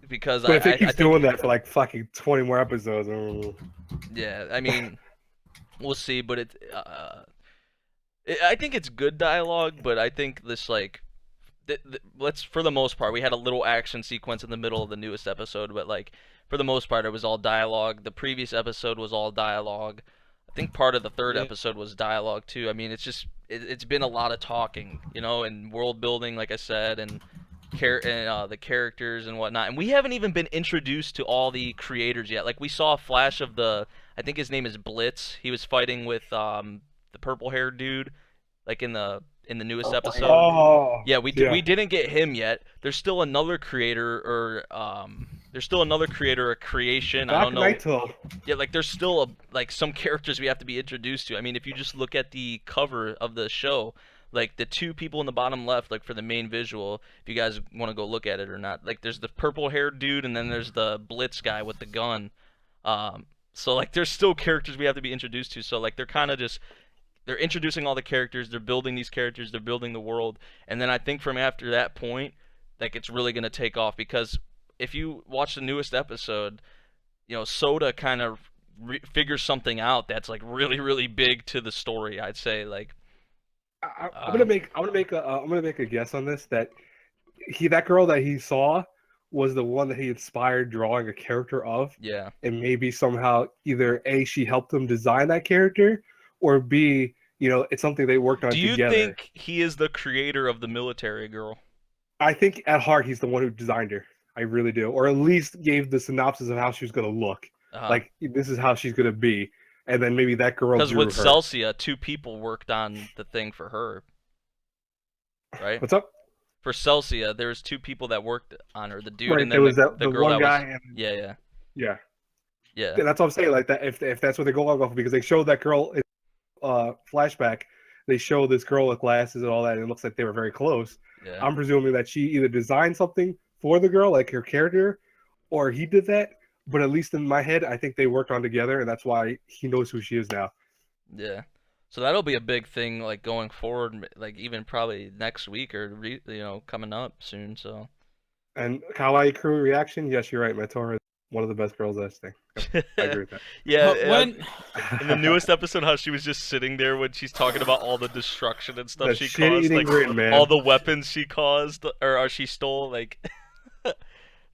Because But if it keeps think, doing that for like fucking 20 more episodes, yeah, I mean, we'll see. But I think it's good dialogue, but I think this like, let's for the most part, we had a little action sequence in the middle of the newest episode, but like for the most part, it was all dialogue. The previous episode was all dialogue. I think part of the 3rd episode was dialogue too. I mean, it's been a lot of talking, you know, and world building, like I said, and the characters and whatnot. And we haven't even been introduced to all the creators yet. Like we saw a flash of I think his name is Blitz. He was fighting with the purple-haired dude, like in the newest episode. Oh, yeah, we didn't get him yet. There's still another creator, or a creation. I don't know. Yeah, like there's still like some characters we have to be introduced to. I mean, if you just look at the cover of the show, like the 2 people in the bottom left, like for the main visual, if you guys want to go look at it or not, like there's the purple-haired dude, and then there's the Blitz guy with the gun. So like there's still characters we have to be introduced to. So like they're kind of just introducing all the characters, they're building these characters, they're building the world, and then I think from after that point, like it's really gonna take off, because if you watch the newest episode, you know, Soda kind of figures something out that's like really, really big to the story. I'd say like. I'm gonna make a guess on this, that that girl that he saw was the one that he inspired drawing a character of. Yeah. And maybe somehow either A, she helped him design that character, or B, you know, it's something they worked on together. Do you think he is the creator of the military girl? I think at heart he's the one who designed her. I really do. Or at least gave the synopsis of how she was gonna look. Like, this is how she's gonna be. And then maybe that girl. Because with Celsia, 2 people worked on the thing for her. Right? What's up? For Celsia, there was 2 people that worked on her. The dude right, and then the girl one that guy was. And... Yeah. Yeah, that's what I'm saying. Like that, if that's what they're going off of, because they showed that girl in flashback, they show this girl with glasses and all that, and it looks like they were very close. Yeah. I'm presuming that she either designed something for the girl, like her character, or he did that. But at least in my head, I think they worked on together, and that's why he knows who she is now. Yeah. So that'll be a big thing, like going forward, like even probably next week or coming up soon. So. And Kawaii crew reaction? Yes, you're right. Matora is one of the best girls I've seen. I agree with that. Yeah. In the newest episode, how she was just sitting there when she's talking about all the destruction and stuff she caused, like all the weapons she caused or she stole, like.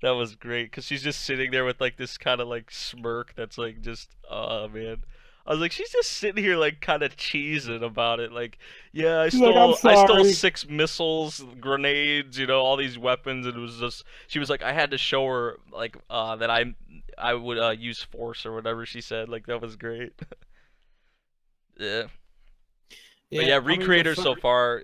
That was great, because she's just sitting there with like this kind of like smirk that's like just, oh man. I was like, she's just sitting here like kind of cheesing about it, like, yeah, I stole 6 missiles, grenades, you know, all these weapons, and it was just, she was like, I had to show her like that I would use force or whatever she said. Like, that was great. Yeah. But yeah, recreators so far,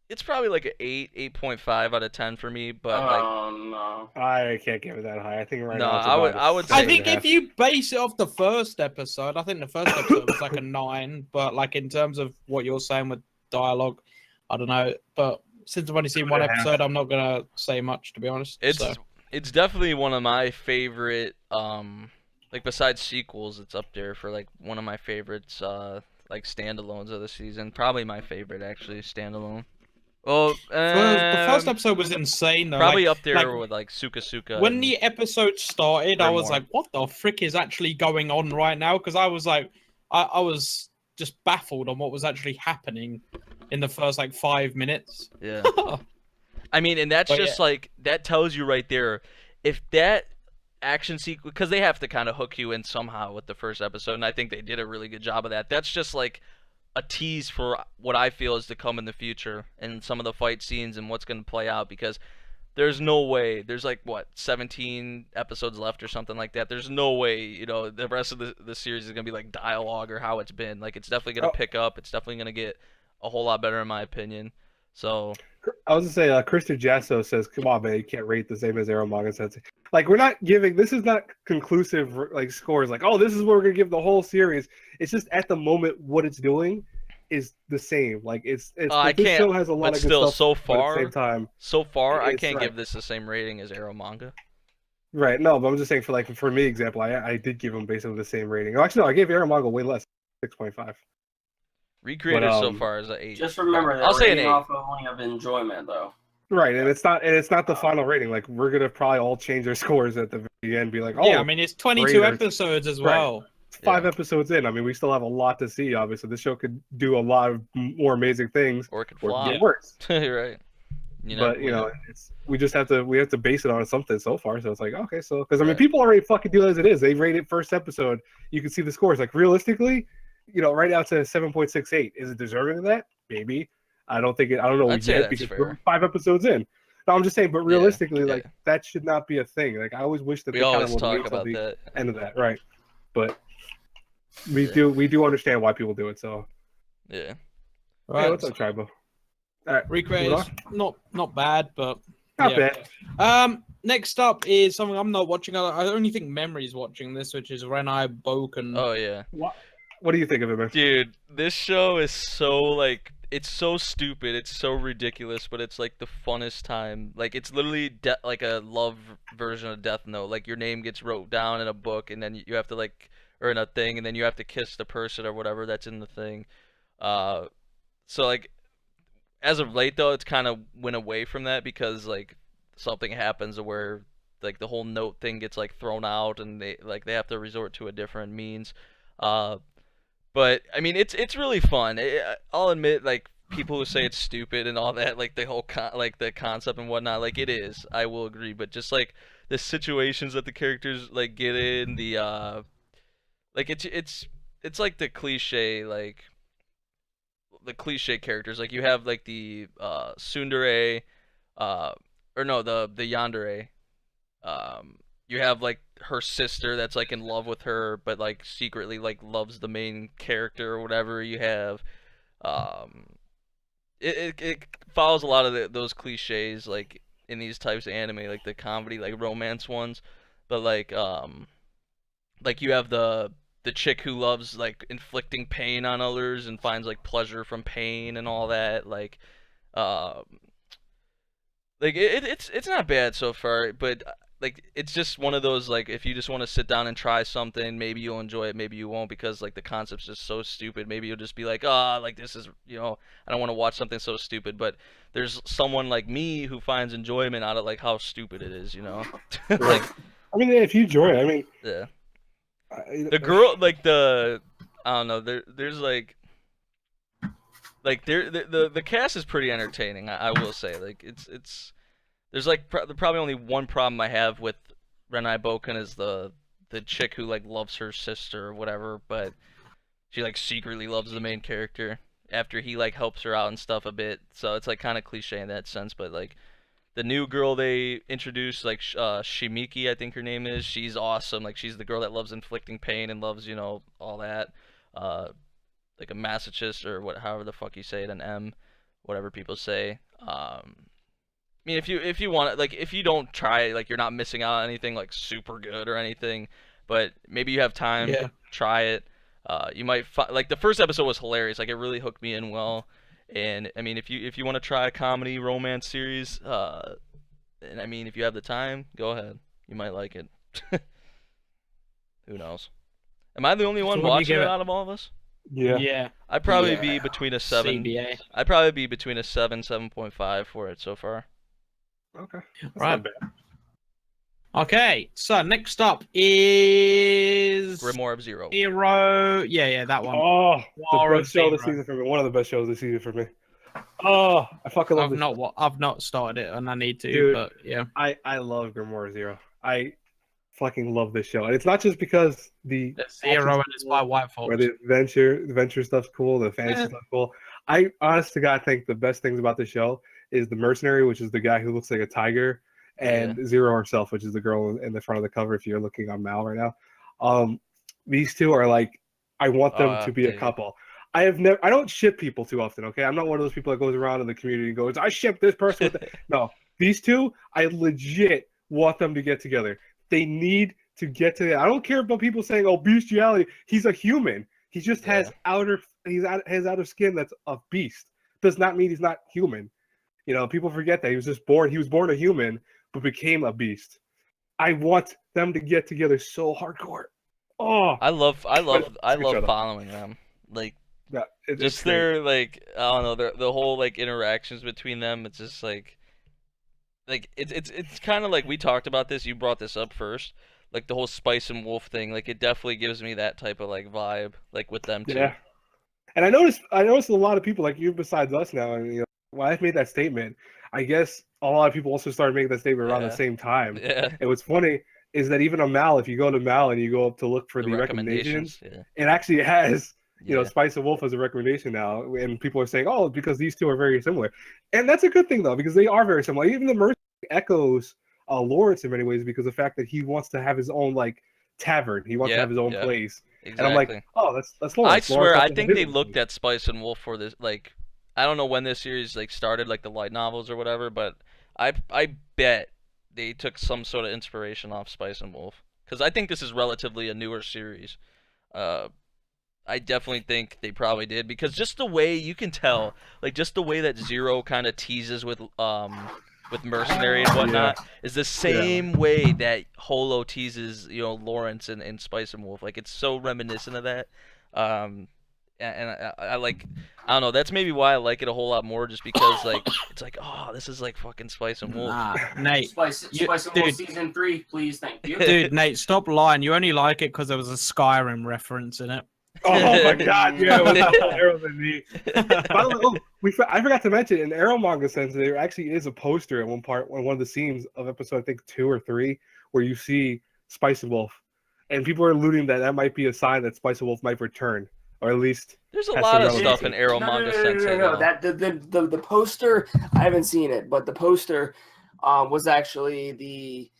it's probably like an 8.5 out of 10 for me, but like. Oh no, I can't give it that high. I think right no, now. I would. I think if you base it off the first episode, I think the first episode was like a 9. But like in terms of what you're saying with dialogue, I don't know. But since I've only seen 1 episode, I'm not gonna say much, to be honest. It's definitely one of my favorite. Like besides sequels, it's up there for like one of my favorites. Like standalones of the season. Probably my favorite actually, standalone. Well, the first episode was insane though. Probably up there with like Suka. When the episode started, I was like, "What the frick is actually going on right now?" Because I was like, I was just baffled on what was actually happening in the first like 5 minutes. Yeah. I mean, and that's like that tells you right there, if that action sequence, because they have to kind of hook you in somehow with the first episode, and I think they did a really good job of that. That's just like a tease for what I feel is to come in the future and some of the fight scenes and what's going to play out, because there's no way, there's like, what, 17 episodes left or something like that. There's no way, you know, the rest of the series is going to be like dialogue or how it's been. Like, it's definitely going to pick up. It's definitely going to get a whole lot better in my opinion. So I was gonna say, Krista Jasso says, "Come on, man, you can't rate the same as Eromanga Sensei." Like, we're not giving. This is not conclusive like scores. Like, oh, this is what we're gonna give the whole series. It's just at the moment what it's doing is the same. Like, it's I this can't, show has a lot but of good still, stuff. so but at far, the same time, I it's can't right. give this the same rating as Eromanga. Right? No, but I'm just saying for me example, I did give them basically the same rating. Oh, actually, no, I gave Eromanga way less, 6.5. Recreators so But, far is an 8. Just remember, I'll they're say an rating 8. off only of enjoyment, though. Right, and it's not the final rating. Like, we're gonna probably all change our scores at the very end, be like, oh, Yeah, I mean, it's 22 graders. episodes as Right. well. It's 5 episodes in. I mean, we still have a lot to see. Obviously, this show could do a lot of more amazing things, Or it could or flop. get worse. Right. But you know, we just have to base it on something so far. So it's like, okay, so because I mean, Right. people already fucking do it as it is. They rate it first episode. You can see the scores. Like, realistically, you know, right now it's a 7.68. Is it deserving of that? Maybe. I don't think it. I don't know I'd say yet that's because fair. we're 5 episodes in. No, I'm just saying, but realistically, yeah. like, that should not be a thing. Like, I always wish that We they kind always of would talk wait till about the that. end of that, right? But we do understand why people do it. So, Yeah. Right. hey, what's up, Tribo? All right, Recreators, not bad, but not yeah. bad. Next up is something I'm not watching. I only think Memory's watching this, which is Renai Boukun. Oh yeah. What do you think of it, man? Dude, this show is so like, it's so stupid, it's so ridiculous, but it's like the funnest time. Like, it's literally like a love version of Death Note. Like, your name gets wrote down in a book, and then you have to like, or in a thing, and then you have to kiss the person or whatever that's in the thing. So like, as of late though, it's kind of went away from that because like something happens where like the whole note thing gets like thrown out, and they have to resort to a different means. But I mean, it's really fun. I'll admit, like, people who say it's stupid and all that, like the whole like the concept and whatnot, like, it is. I will agree, but just like the situations that the characters like get in, the like it's like the cliche, like the cliche characters. Like, you have like the tsundere, or no, the yandere. You have like her sister that's like in love with her, but like secretly like loves the main character or whatever. You have, it follows a lot of those cliches like in these types of anime, like the comedy, like romance ones. But like you have the chick who loves like inflicting pain on others and finds like pleasure from pain and all that. Like it's not bad so far, but like, it's just one of those, like, if you just want to sit down and try something, maybe you'll enjoy it, maybe you won't, because like the concept's just so stupid. Maybe you'll just be like, like, this is, you know, I don't want to watch something so stupid. But there's someone like me who finds enjoyment out of like how stupid it is, you know. Like, I mean, if you enjoy it, I mean, yeah. The girl, like, I don't know. There's like the cast is pretty entertaining. I will say, like, it's. There's like probably only one problem I have with Renai Boukun is the chick who like loves her sister or whatever, but she like secretly loves the main character after he like helps her out and stuff a bit. So it's like kind of cliche in that sense. But like the new girl they introduced, like Shimiki, I think her name is, she's awesome. Like, she's the girl that loves inflicting pain and loves, you know, all that. Like a masochist, or however the fuck you say it, an M, whatever people say. I mean, if you want it, like, if you don't try it, like, you're not missing out on anything like super good or anything, but maybe you have time, try it. You might like, the first episode was hilarious. Like, it really hooked me in well. And I mean, if you want to try a comedy romance series, and I mean, if you have the time, go ahead. You might like it. Who knows? Am I the only one watching it out of all of us? Yeah. I'd probably be between a 7. CBA. I'd probably be between a 7.5 for it so far. Okay. That's Right. not bad. Okay, so next up is Grimoire of Zero. Hero. Yeah, that one. Oh, War the of best show this Zero. season for me. One of the best shows this season for me. Oh, I fucking love this. I've not started it, and I need to. Dude, but yeah, I love Grimoire Zero. fucking love this show, and it's not just because the There's Zero and it's by White or Fox. the adventure stuff's cool, the fantasy stuff's cool. I honest to God think the best things about the show is the mercenary, which is the guy who looks like a tiger, and Zero herself, which is the girl in the front of the cover. If you're looking on Mal right now, these two are like, I want them to be a couple. I don't ship people too often. Okay, I'm not one of those people that goes around in the community and goes, I ship this person with no. These two, I legit want them to get together. They need to get together. I don't care about people saying, "Oh, bestiality." He's a human. He just has outer skin that's a beast. Does not mean he's not human. You know, people forget that he was just born. He was born a human, but became a beast. I want them to get together so hardcore. Oh, I love following them. Like, yeah, just their like, I don't know, the whole like interactions between them. It's just like it's kind of like we talked about this. You brought this up first, like the whole Spice and Wolf thing. Like it definitely gives me that type of like vibe, like with them too. Yeah, and I noticed a lot of people like you besides us now, and you know, when I made that statement, I guess a lot of people also started making that statement around the same time. Yeah. And what's funny is that even on Mal, if you go to Mal and you go up to look for the recommendations, it actually has. You know, Spice and Wolf as a recommendation now, and people are saying, "Oh, because these two are very similar," and that's a good thing though, because they are very similar. Even the mercenary echoes Lawrence in many ways because of the fact that he wants to have his own like tavern, he wants to have his own place, exactly. And I'm like, "Oh, that's Lawrence." I swear, I think they looked at Spice and Wolf for this. Like, I don't know when this series like started, like the light novels or whatever, but I bet they took some sort of inspiration off Spice and Wolf because I think this is relatively a newer series. I definitely think they probably did because just the way you can tell, like just the way that Zero kind of teases with Mercenary and whatnot is the same way that Holo teases, you know, Lawrence and Spice and Wolf. Like it's so reminiscent of that. And I like, I don't know, that's maybe why I like it a whole lot more, just because like it's like, oh, this is like fucking Spice and Wolf. Nate, Spice and Wolf season 3, please, thank you. Dude, Nate, stop lying. You only like it because there was a Skyrim reference in it. Oh my God! Yeah, it was the whole arrows and me. By the way, I forgot to mention in Eromanga Sensei there actually is a poster in one of the scenes of episode I think 2 or 3 where you see Spice and Wolf, and people are alluding that might be a sign that Spice and Wolf might return, or at least there's a lot of stuff in Eromanga Sensei. No. That the poster, I haven't seen it, but the poster was actually the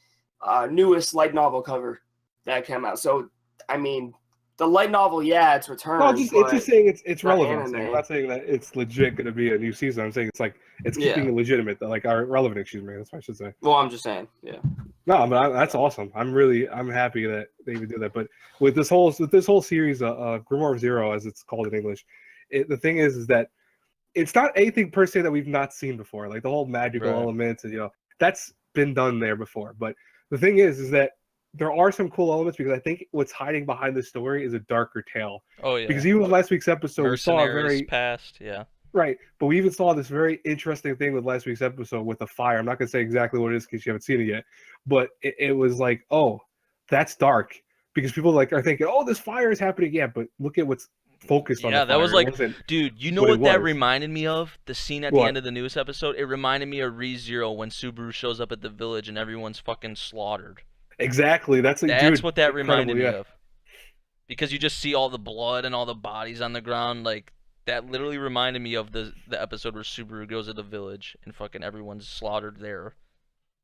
newest light novel cover that came out. So I mean. The light novel, it's returned. No, it's just saying it's relevant. I'm not saying that it's legit going to be a new season. I'm saying it's like it's keeping it legitimate, like relevant. Excuse me, that's what I should say. Well, I'm just saying, No, but that's awesome. I'm happy that they even do that. But with this whole series, Grimoire of Zero, as it's called in English, the thing is that it's not anything per se that we've not seen before. Like the whole magical elements, and that's been done there before. But the thing is that there are some cool elements because I think what's hiding behind the story is a darker tale. Oh yeah. Because even with last week's episode, we saw a very past, right. But we even saw this very interesting thing with last week's episode with the fire. I'm not gonna say exactly what it is because you haven't seen it yet, but it was like, oh, that's dark because people are thinking, oh, this fire is happening. Yeah, but look at what's focused on. Yeah, that was like, dude, you know what that reminded me of? The scene at the end of the newest episode. It reminded me of ReZero when Subaru shows up at the village and everyone's fucking slaughtered. Exactly. That's what that reminded me of. Because you just see all the blood and all the bodies on the ground. Like, that literally reminded me of the episode where Subaru goes to the village and fucking everyone's slaughtered there.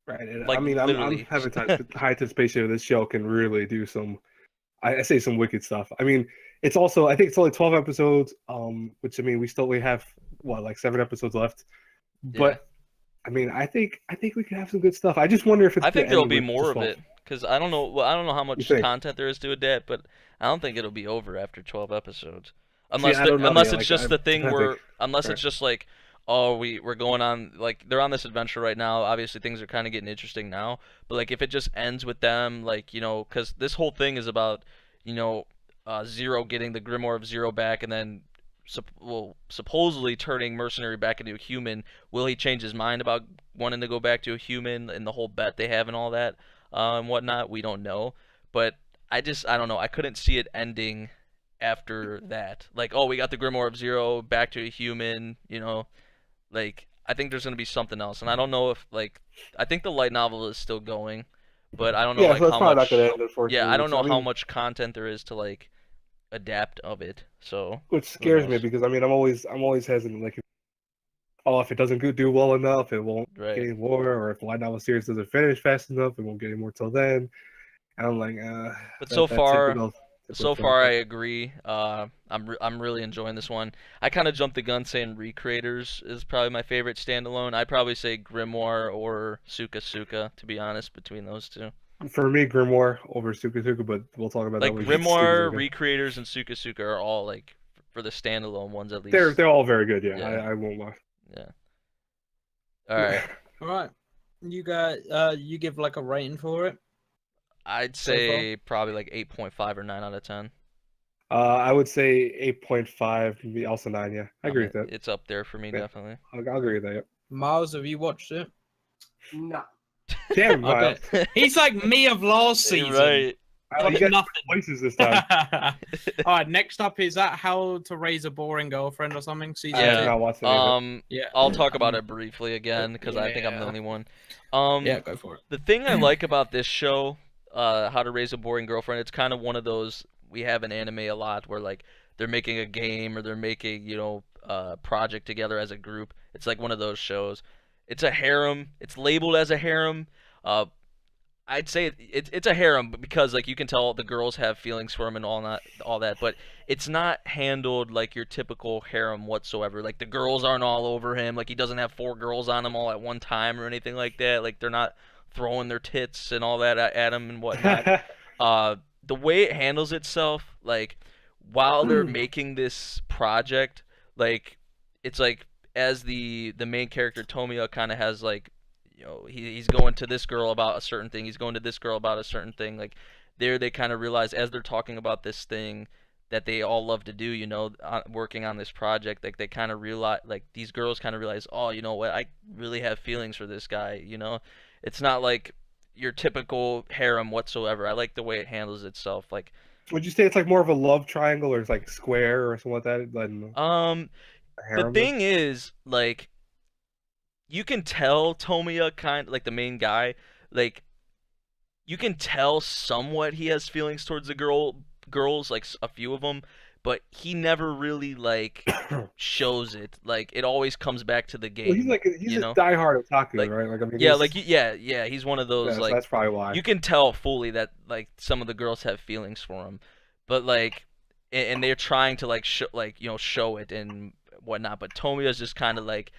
Right. And like, I mean, I'm having high anticipation of this show can really do some, I say some wicked stuff. I mean, it's also, I think it's only 12 episodes, which I mean, we have, like 7 episodes left. But, I mean, I think we can have some good stuff. I just wonder if it's. I think there'll be more of it. Because I don't know how much content there is to adapt, but I don't think it'll be over after 12 episodes. Unless it's just the thing where, it's just like, oh, we're going on, like, they're on this adventure right now. Obviously, things are kind of getting interesting now. But, like, if it just ends with them, like, because this whole thing is about, Zero getting the Grimoire of Zero back and then supposedly turning Mercenary back into a human. Will he change his mind about wanting to go back to a human and the whole bet they have and all that? And whatnot, we don't know, but I don't know, I couldn't see it ending after that, like, oh, we got the Grimoire of Zero back to a human, like, I think there's going to be something else, and I don't know if, like, I think the light novel is still going, but I don't know Yeah, like so it's how probably much. not gonna end unfortunately. Yeah, I don't know I how mean, much content there is to like adapt of it. So which who scares me knows? because I mean I'm always hesitant. Like, if it doesn't do well enough, it won't get Right. any more, or if the light novel series doesn't finish fast enough, it won't get any more till then. And I'm like, But so that far, typical so trope. far I agree. I'm really enjoying this one. I kind of jumped the gun saying Recreators is probably my favorite standalone. I'd probably say Grimoire or Suka, to be honest, between those two. For me, Grimoire over Suka, but we'll talk about that Like when we get to Grimoire, Suka. Recreators, and Suka are all like for the standalone ones at least. They're all very good. Yeah, Yeah. I won't lie. Yeah. All right. All right. You got you give like a rating for it. I'd So far? say probably like 8.5 or 9 out of 10. I would say 8.5, maybe also 9. Yeah, I agree mean, with that. It's up there for me, Yeah. definitely. I'll agree with that. Yep. Miles, have you watched it? No. Damn, Miles. Okay. He's like me of last season. Right. You Watched got nothing. places this time. All right. Next up is that How to Raise a Boring Girlfriend or something. Season I have Yeah. not watched any of it. Yeah. I'll talk about it briefly again because I think I'm the Yeah. only one. Yeah, go for it. The thing I like about this show, How to Raise a Boring Girlfriend, it's kind of one of those we have in anime a lot where like they're making a game or they're making, a project together as a group. It's like one of those shows. It's a harem. It's labeled as a harem. I'd say it's a harem because like you can tell the girls have feelings for him and all that, but it's not handled like your typical harem whatsoever. Like the girls aren't all over him. Like he doesn't have 4 girls on him all at one time or anything like that. Like they're not throwing their tits and all that at him and whatnot. The way it handles itself, like while they're making this project, like it's like as the main character Tomiya kind of has like he's going to this girl about a certain thing, he's going to this girl about a certain thing, like there they kind of realize as they're talking about this thing that they all love to do, working on this project, like they kind of realize, like these girls kind of realize, oh, you know what, I really have feelings for this guy. It's not like your typical harem whatsoever. I like the way it handles itself. Like Would you say it's like more of a love triangle or it's like square or something like that than a the harem? thing is, like, you can tell Tomiya kind like the main guy, like you can tell somewhat he has feelings towards the girls, like a few of them, but he never really like shows it. Like it always comes back to the game. Well, he's a diehard otaku, Like, right? Like I mean, yeah, like yeah, he's one of those so like that's probably why. you can tell fully that like some of the girls have feelings for him, but like and they're trying to like show it and whatnot. But Tomiya's just kind of like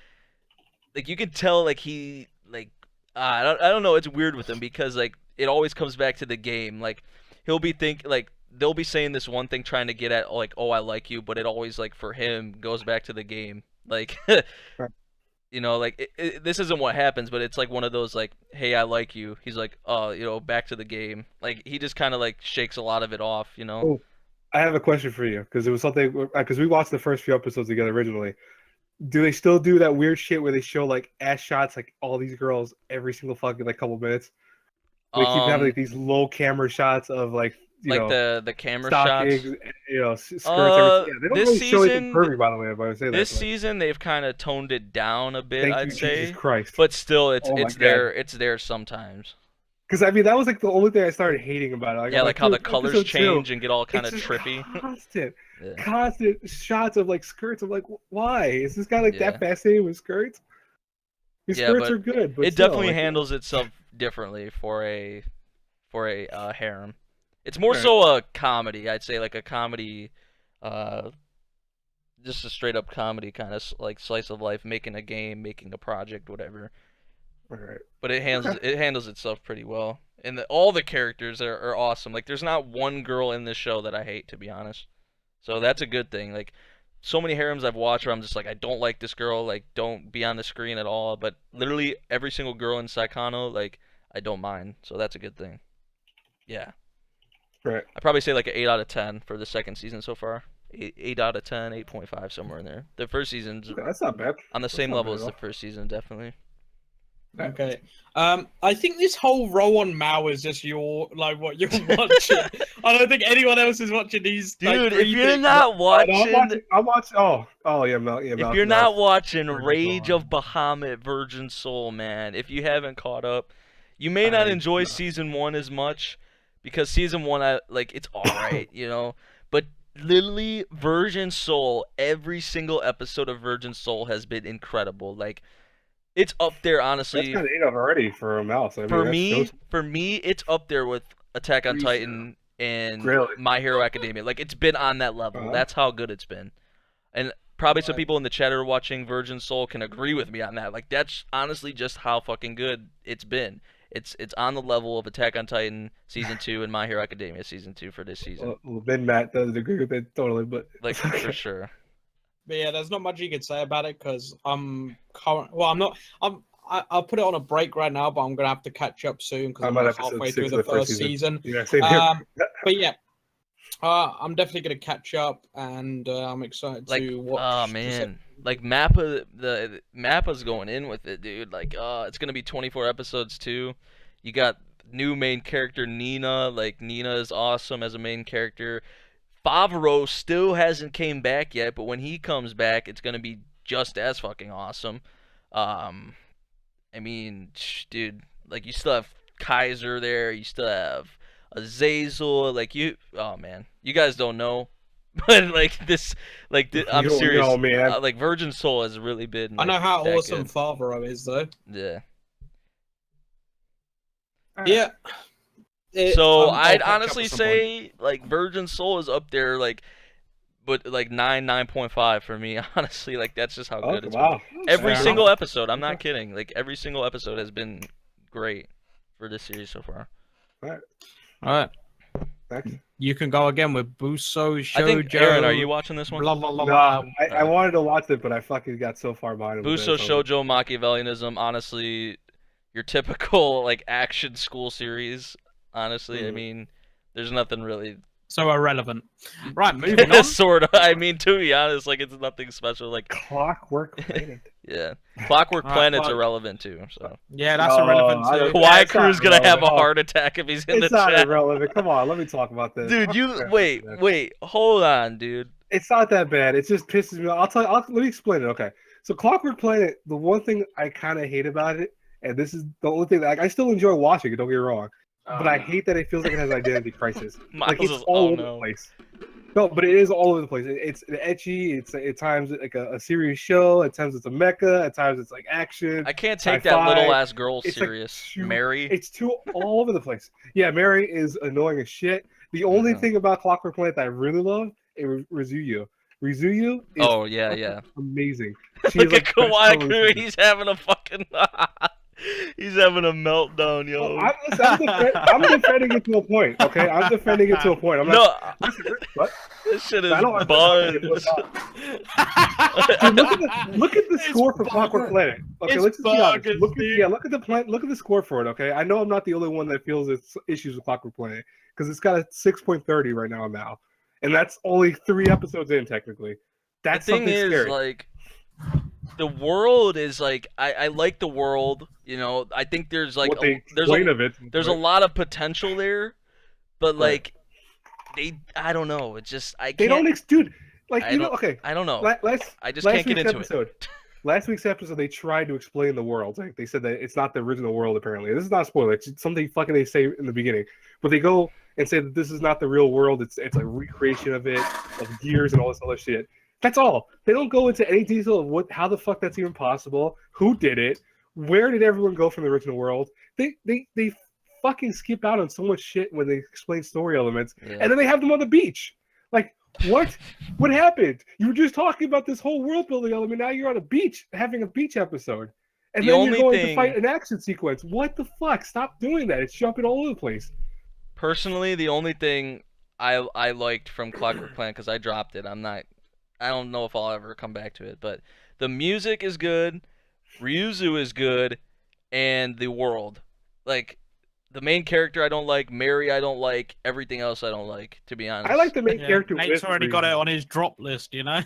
you can tell like he like I don't know, it's weird with him because like it always comes back to the game. Like he'll be like they'll be saying this one thing trying to get at like, oh, I like you, but it always like for him goes back to the game. Like Right. like this isn't what happens, but it's like one of those like, hey, I like you. He's like, oh, back to the game. Like he just kind of like shakes a lot of it off. Oh, I have a question for you because it was something because we watched the first few episodes together originally. Do they still do that weird shit where they show like ass shots, like all these girls every single fucking like couple minutes? They keep having like these low camera shots of like the camera stockings, shots. Skirts. Everything. Yeah, they don't This really show anything season- perfect, by the way. If I would say This that. season they've kind of toned it down a bit, Thank I'd you, say. Jesus Christ. But still, it's Oh my it's God. there. It's there sometimes. Because I mean, that was like the only thing I started hating about it. Yeah, I'm like how the dude, colors episode 2, change and get all kind of it's just trippy. Yeah. constant shots of like skirts. I'm like, why is this guy like Yeah. that fascinated with skirts? His Yeah, skirts but are good, but It still, definitely like, handles itself differently for a harem. It's more Right. so a comedy, I'd say, like a comedy, just a straight up comedy kind of like slice of life, making a game, making a project, whatever. Alright. But it handles itself pretty well, and all the characters are awesome. Like there's not one girl in this show that I hate, to be honest. So that's a good thing. Like so many harems I've watched where I'm just like, I don't like this girl, like don't be on the screen at all. But literally every single girl in Saekano, like I don't mind. So that's a good thing. Yeah. Right. I'd probably say like an 8 out of 10 for the second season so far. 8 out of 10, 8.5, somewhere in there. The first season's Yeah, that's not bad. on the That's same not level bad as at the all. first season, definitely. Okay. I think this whole row on Mao is just what you're watching. I don't think anyone else is watching these. Dude, like, if three you're things. not watching, I'm watching. Oh yeah, Mel. Yeah, if Mel, you're not watching Virgin Rage Soul. of Bahamut, Virgin Soul, man, if you haven't caught up, You may not I- enjoy season 1 as much because season 1, it's all right, but literally Virgin Soul, every single episode of Virgin Soul has been incredible. Like, it's up there, That's honestly. kind of enough already for a mouse. I mean, For me, it's up there with Attack on 3-0. Titan and Really? My Hero Academia. Like, it's been on that level. Uh-huh. That's how good it's been. And probably some people in the chat are watching Virgin Soul can agree with me on that. Like, that's honestly just how fucking good it's been. It's on the level of Attack on Titan season 2 and My Hero Academia season 2 for this season. Well, then Matt doesn't agree with it totally, but Like, for sure. But yeah, there's not much you could say about it because I'll put it on a break right now, but I'm gonna have to catch up soon because I'm I'm on like episode halfway 6 through of the the first first season. Yeah, same here. But yeah, I'm definitely gonna catch up, and I'm excited Like, to watch. oh man, like Mappa's going in with it, dude. Like, it's gonna be 24 episodes too. You got new main character Nina. Like, Nina is awesome as a main character. Favreau still hasn't came back yet, but when he comes back, it's gonna be just as fucking awesome. I mean, dude, like, you still have Kaiser there. You still have Azazel. Like, oh man, you guys don't know, but like this, I'm You don't serious. know, man. Like, Virgin Soul has really been. I know like, how that awesome good. Favreau is, though. Yeah. Yeah. So I'll I'd catch up honestly at some point. say like Virgin Soul is up there, like, but like 9.5 for me. Honestly, like, that's just how Oh, good it's wow. been. Every Fair single enough. episode. I'm not kidding. Like, every single episode has been great for this series so far. All right, Thanks. you can go again with Buso Shoujo. I think Aaron, are you watching this one? Blah blah blah. No, blah. I wanted to watch it, but I fucking got so far behind. it with Buso it, so- Shoujo Machiavellianism, honestly, your typical like action school series. Honestly, I Mhm. mean, there's nothing really So irrelevant. Right, moving on. sort of. I mean, to be honest, like, it's nothing special. Like, Clockwork Planet. yeah, Clockwork Alright, Planet's well- irrelevant too. So Yeah, that's No, irrelevant I too. don't- Kawaii it's not Crew's gonna have a irrelevant. heart attack if he's in It's the not chat. irrelevant. Come on, let me talk about this. Dude, wait, hold on, dude. It's not that bad. It just pisses me off. Let me explain it. Okay, so Clockwork Planet. The one thing I kind of hate about it, and this is the only thing that I still enjoy watching it. Don't get me wrong, but I hate that it feels like it has identity crisis. Like, Miles it's is, all oh over the no. place. No, but it is all over the place. It's ecchi. It's at times like a serious show. At times it's a mecha. At times it's like action. I can't take that sci-fi. little ass girl It's like serious. too- Mary. It's too all over the place. Yeah, Mary is annoying as shit. The only Yeah. thing about Clockwork Planet that I really love is Rizuyu. Rizuyu is Oh yeah. amazing. She's Look like at Kawaii the Crew. best He's having a fucking. He's having a meltdown, yo. I'm defending it to a point. Okay, I'm defending it to a point. I'm not. No, What? this shit is I don't buns. Dude, look at the score for Clockwork Planet. Okay, It's let's just be honest. bogus, Look at dude. look at the score for it. Okay, I know I'm not the only one that feels its issues with Clockwork Planet because it's got a 6.30 right now, and that's only 3 episodes in technically. That's The thing something is, scary. like, the world is like I like the world. You know, I think there's like what they there's explain a of it. there's a lot of potential there, but Right. like I don't know. It's just I They can't. don't, dude. Like I you know, don't- okay. I don't know. Last I just last can't get week's into it. episode. Last week's episode, they tried to explain the world. Like they said that it's not the original world. Apparently, this is not a spoiler. It's something fucking they say in the beginning. But they go and say that this is not the real world. It's a recreation of it, of gears and all this other shit. That's all. They don't go into any detail of how the fuck that's even possible. Who did it? Where did everyone go from the original world? They fucking skip out on so much shit when they explain story elements, Yeah. and then they have them on the beach. Like, what? What happened? You were just talking about this whole world building element. Now you're on a beach having a beach episode, and The then only you're going to thing- fight an action sequence. What the fuck? Stop doing that. It's jumping all over the place. Personally, the only thing I liked from Clockwork Planet, because I dropped it, I don't know if I'll ever come back to it, but the music is good, Ryuzu is good, and the world. Like, the main character I don't like, Mary I don't like, everything else I don't like, to be honest. I like the main Yeah, character. Nate's with already got it reason. on his drop list, you know.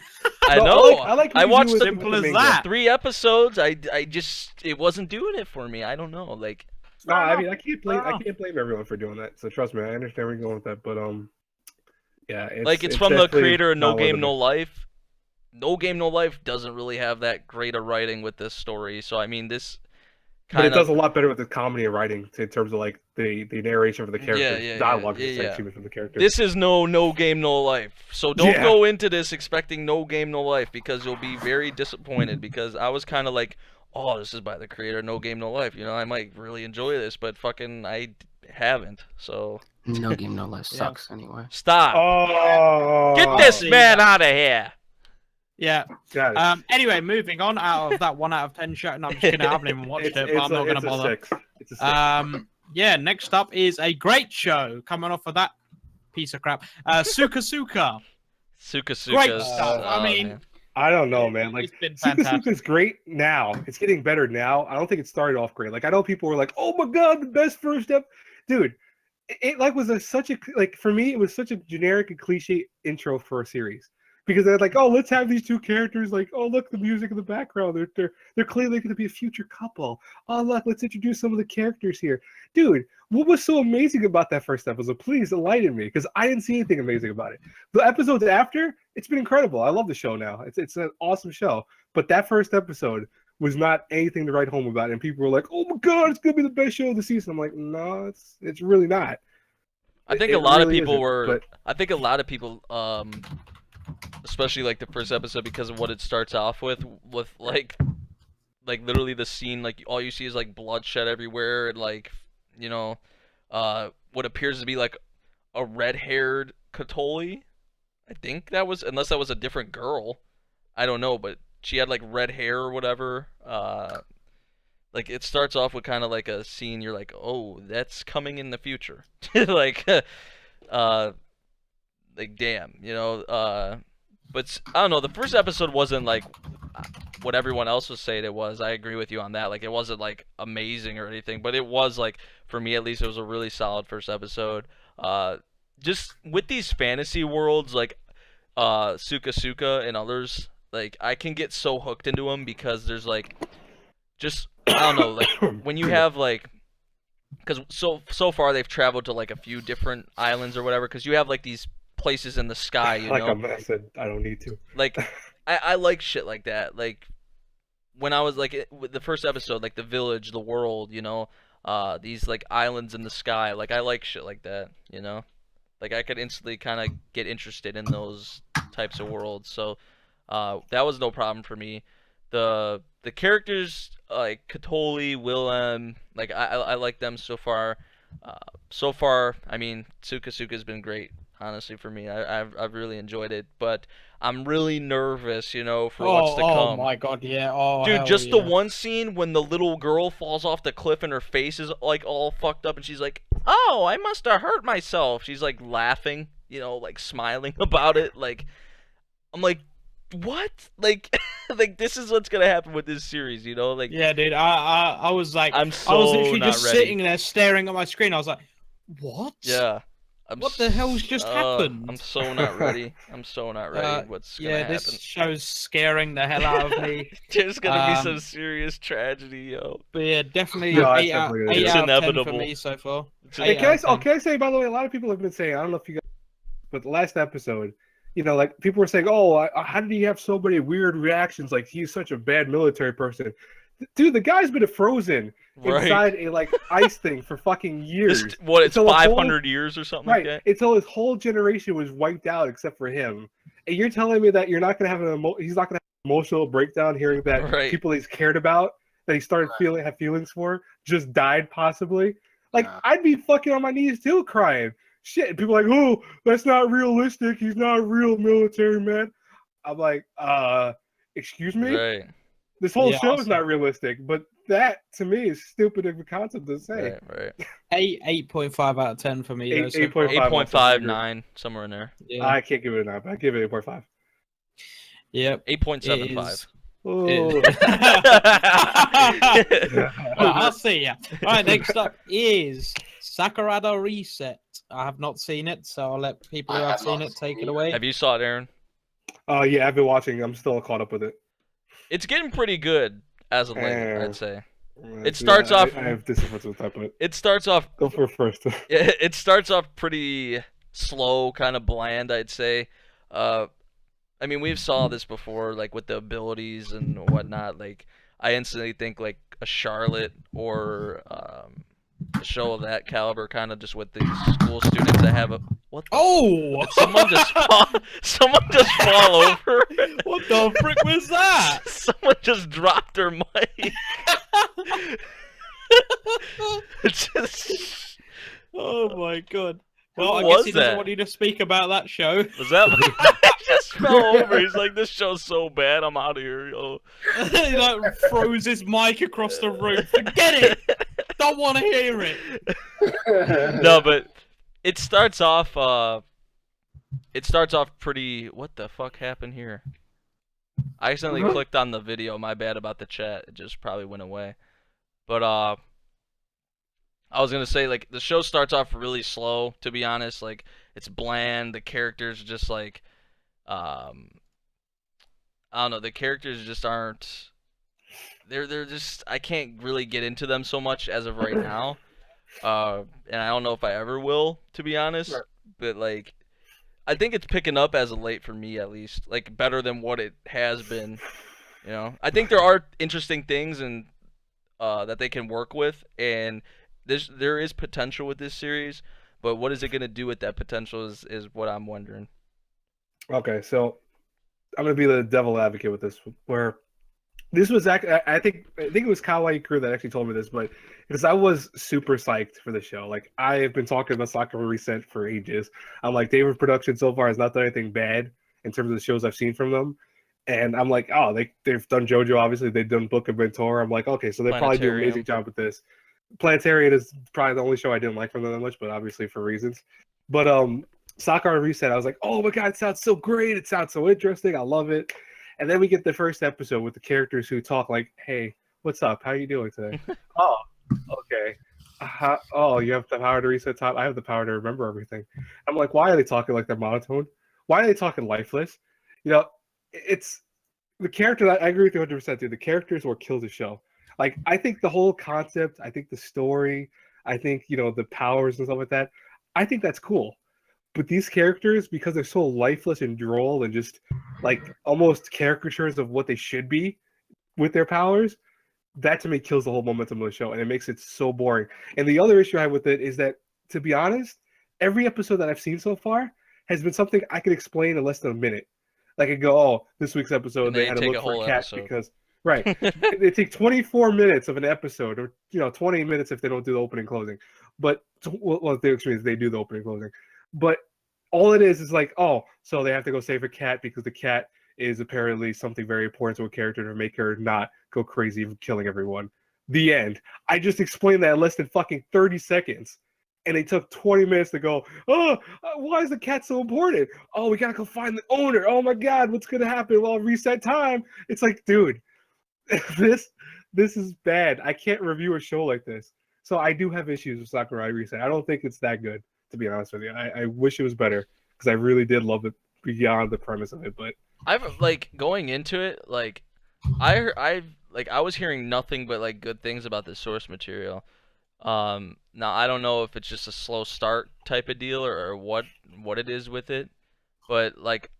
I No, know. I like I Ryuzu watched as the Simple the as main that. 3 episodes. I just it wasn't doing it for me. I don't know. Like, No, I mean I can't blame everyone for doing that. So trust me, I understand where you're going with that. But yeah, it's from the definitely creator of No not one Game of No the- Life. No Game No Life doesn't really have that great a writing with this story. So I mean, this But it kind does of a lot better with the comedy and writing in terms of like the narration for the characters, dialogue yeah. from the characters. This is no game, no life. So don't Yeah. go into this expecting no game, no life, because you'll be very disappointed. Because I was kind of like, oh, this is by the creator, No Game, No Life. You know, I might really enjoy this, but fucking I haven't. So No Game No Life Yeah. sucks anyway. stop. Oh, Get this see man that. out of here. Yeah. Got it. Anyway, moving on out of that 1 out of 10 show. No, I'm just kidding. I haven't even watched it, but I'm not gonna bother. It's a 6. Yeah. Next up is a great show coming off of that piece of crap. Suka. Suka. Great stuff. I mean, man. I don't know, man. Like, it's been Suka fantastic. is great now. It's getting better now. I don't think it started off great. Like, I know people were like, "Oh my god, the best first step," dude. It like was such a like for me. It was such a generic and cliche intro for a series because they're like, "Oh, let's have these two characters. Like, oh look, the music in the background. They're clearly going to be a future couple. Oh look, let's introduce some of the characters here, dude." What was so amazing about that first episode? Please enlighten me, because I didn't see anything amazing about it. The episodes after, it's been incredible. I love the show now. It's an awesome show. But that first episode was not anything to write home about. And people were like, "Oh my god, it's gonna be the best show of the season." I'm like, no, it's really not. I think It a lot of really people isn't, were. but- I think a lot of people, especially like the first episode, because of what it starts off with like literally the scene, like all you see is like bloodshed everywhere, and like, you know, what appears to be like a red-haired Katoli. I think that was, unless that was a different girl, I don't know, but she had like red hair or whatever. Like it starts off with kind of like a scene. You're like, oh, that's coming in the future. like damn, you know. But I don't know. The first episode wasn't like what everyone else was saying it was. I agree with you on that. Like it wasn't like amazing or anything, but it was like, for me at least, it was a really solid first episode. Just with these fantasy worlds like Suka and others, like I can get so hooked into them because there's like, just I don't know, like when you have like, because so far they've traveled to like a few different islands or whatever, because you have like these places in the sky, you like know. I said, I don't need to. Like I like shit like that. Like when I was like with the first episode, like the village, the world, you know, these like islands in the sky. Like I like shit like that, you know. Like I could instantly kind of get interested in those types of worlds. So that was no problem for me. The characters like Katoli, Willem, like I like them so far. So far, I mean, Suka's been great, honestly, for me. I've really enjoyed it, but I'm really nervous, you know, for what's to Oh come. my god, yeah. Oh, Dude, hell just the yeah. one scene when the little girl falls off the cliff and her face is like all fucked up and she's like, "Oh, I must have hurt myself." She's like laughing, you know, like smiling about it. Like, I'm like, what? Like, like this is what's gonna happen with this series, you know? Like, Yeah, dude. I was like, I'm I was so literally not just ready. sitting there staring at my screen. I was like, what? Yeah. What the hell's just happened? I'm so not ready. I'm so not ready. What's gonna yeah, happen? this show's scaring the hell out of me. There's gonna be some Um, serious tragedy, yo. But yeah, definitely No, it's 8 out, definitely gonna 8 be. out of It's 10 for inevitable. me so far. It's Hey, 8 out of 10. can I say, by the way, a lot of people have been saying, I don't know if you guys, but the last episode, you know, like people were saying, "Oh, how did he have so many weird reactions? Like he's such a bad military person." Dude, the guy's been frozen Right. inside a like ice thing for fucking years. What? It's Until a whole- 500 years or something Right, like that. until his whole generation was wiped out except for him. And you're telling me that you're not gonna have he's not gonna have an emotional breakdown hearing that Right. people he's cared about, that he started have feelings for, just died possibly. Like Yeah. I'd be fucking on my knees too, crying. Shit, people are like, "Oh, that's not realistic. He's not a real military man." I'm like, excuse me. Right. This whole Yeah, show is awesome. not realistic, but that to me is stupid of a concept to say. Right. 8.5 out of 10 for me. Though, so 8.5. far. 8.59, somewhere in there. Yeah. I can't give it a 9, but I give it 8.5. Yep. 8.75. Oh. Well, I'll see ya. All right, next up is Sakurada Reset. I have not seen it, so I'll let people who I have have seen not it take seen it it. away. Have you saw it, Aaron? Yeah, I've been watching. I'm still caught up with it. It's getting pretty good as of late, Yeah. I'd say. It starts off- I have difference with that, but It starts off go for it first. it starts off pretty slow, kind of bland, I'd say. I mean, we've saw this before, like with the abilities and whatnot. Like, I instantly think like a Charlotte or a show of that caliber, kind of just with these school students that have a what? The, Oh! did someone just someone just fall over? What the frick was that? Someone just dropped their mic. It's just... Oh my god. Well, I Who guess was he doesn't that? want you to speak about that show. Was that? He just fell over. He's like, "This show's so bad. I'm out of here, yo." He like throws his mic across the room. Forget it. Don't want to hear it. No, but it starts off. It starts off pretty. What the fuck happened here? I accidentally clicked on the video. My bad about the chat. It just probably went away. But I was gonna say, like, the show starts off really slow, to be honest. Like, it's bland. The characters just like, I don't know. The characters just aren't. They're just. I can't really get into them so much as of right now. And I don't know if I ever will, to be honest. Right. But like, I think it's picking up as of late for me, at least. Like, better than what it has been. You know, I think there are interesting things and that they can work with, and there is potential with this series, but what is it going to do with that potential is what I'm wondering. Okay, so I'm gonna be the devil advocate with this, where this was I think it was Kawaii Crew that actually told me this, but because I was super psyched for the show. Like, I've been talking about Sakura Reset for ages. I'm like, David Production so far has not done anything bad in terms of the shows I've seen from them. And I'm like, oh, they've done JoJo, obviously. They've done Book of Ventura. I'm like, okay, so they probably do an amazing job with this. Planetarian is probably the only show I didn't like from them that much, but obviously for reasons. But Sakura Reset, I was like, oh my god, it sounds so great. It sounds so interesting. I love it. And then we get the first episode with the characters who talk like, hey, what's up? How are you doing today? Oh, okay. Oh, you have the power to reset time? I have the power to remember everything. I'm like, why are they talking like they're monotone? Why are they talking lifeless? You know, it's the character. I agree with you 100%, dude. The characters what kills the show. Like, I think the whole concept, I think the story, I think, you know, the powers and stuff like that, I think that's cool. But these characters, because they're so lifeless and droll and just like almost caricatures of what they should be with their powers, that to me kills the whole momentum of the show, and it makes it so boring. And the other issue I have with it is that, to be honest, every episode that I've seen so far has been something I could explain in less than a minute. Like, I go, oh, this week's episode, they had to look for a cat because... Right. They take 24 minutes of an episode, or 20 minutes if they don't do the opening closing. But well, they do the opening closing. But all it is like, oh, so they have to go save a cat because the cat is apparently something very important to a character to make her not go crazy of killing everyone. The end. I just explained that in less than fucking 30 seconds. And they took 20 minutes to go, oh, why is the cat so important? Oh, we gotta go find the owner. Oh my god, what's gonna happen? Well, reset time. It's like, dude, this is bad. I can't review a show like this. So I do have issues with Sakurai Reset. I don't think it's that good, to be honest with you. I wish it was better because I really did love it beyond the premise of it. But I've like going into it, like I was hearing nothing but like good things about the source material. Now I don't know if it's just a slow start type of deal or what it is with it, but like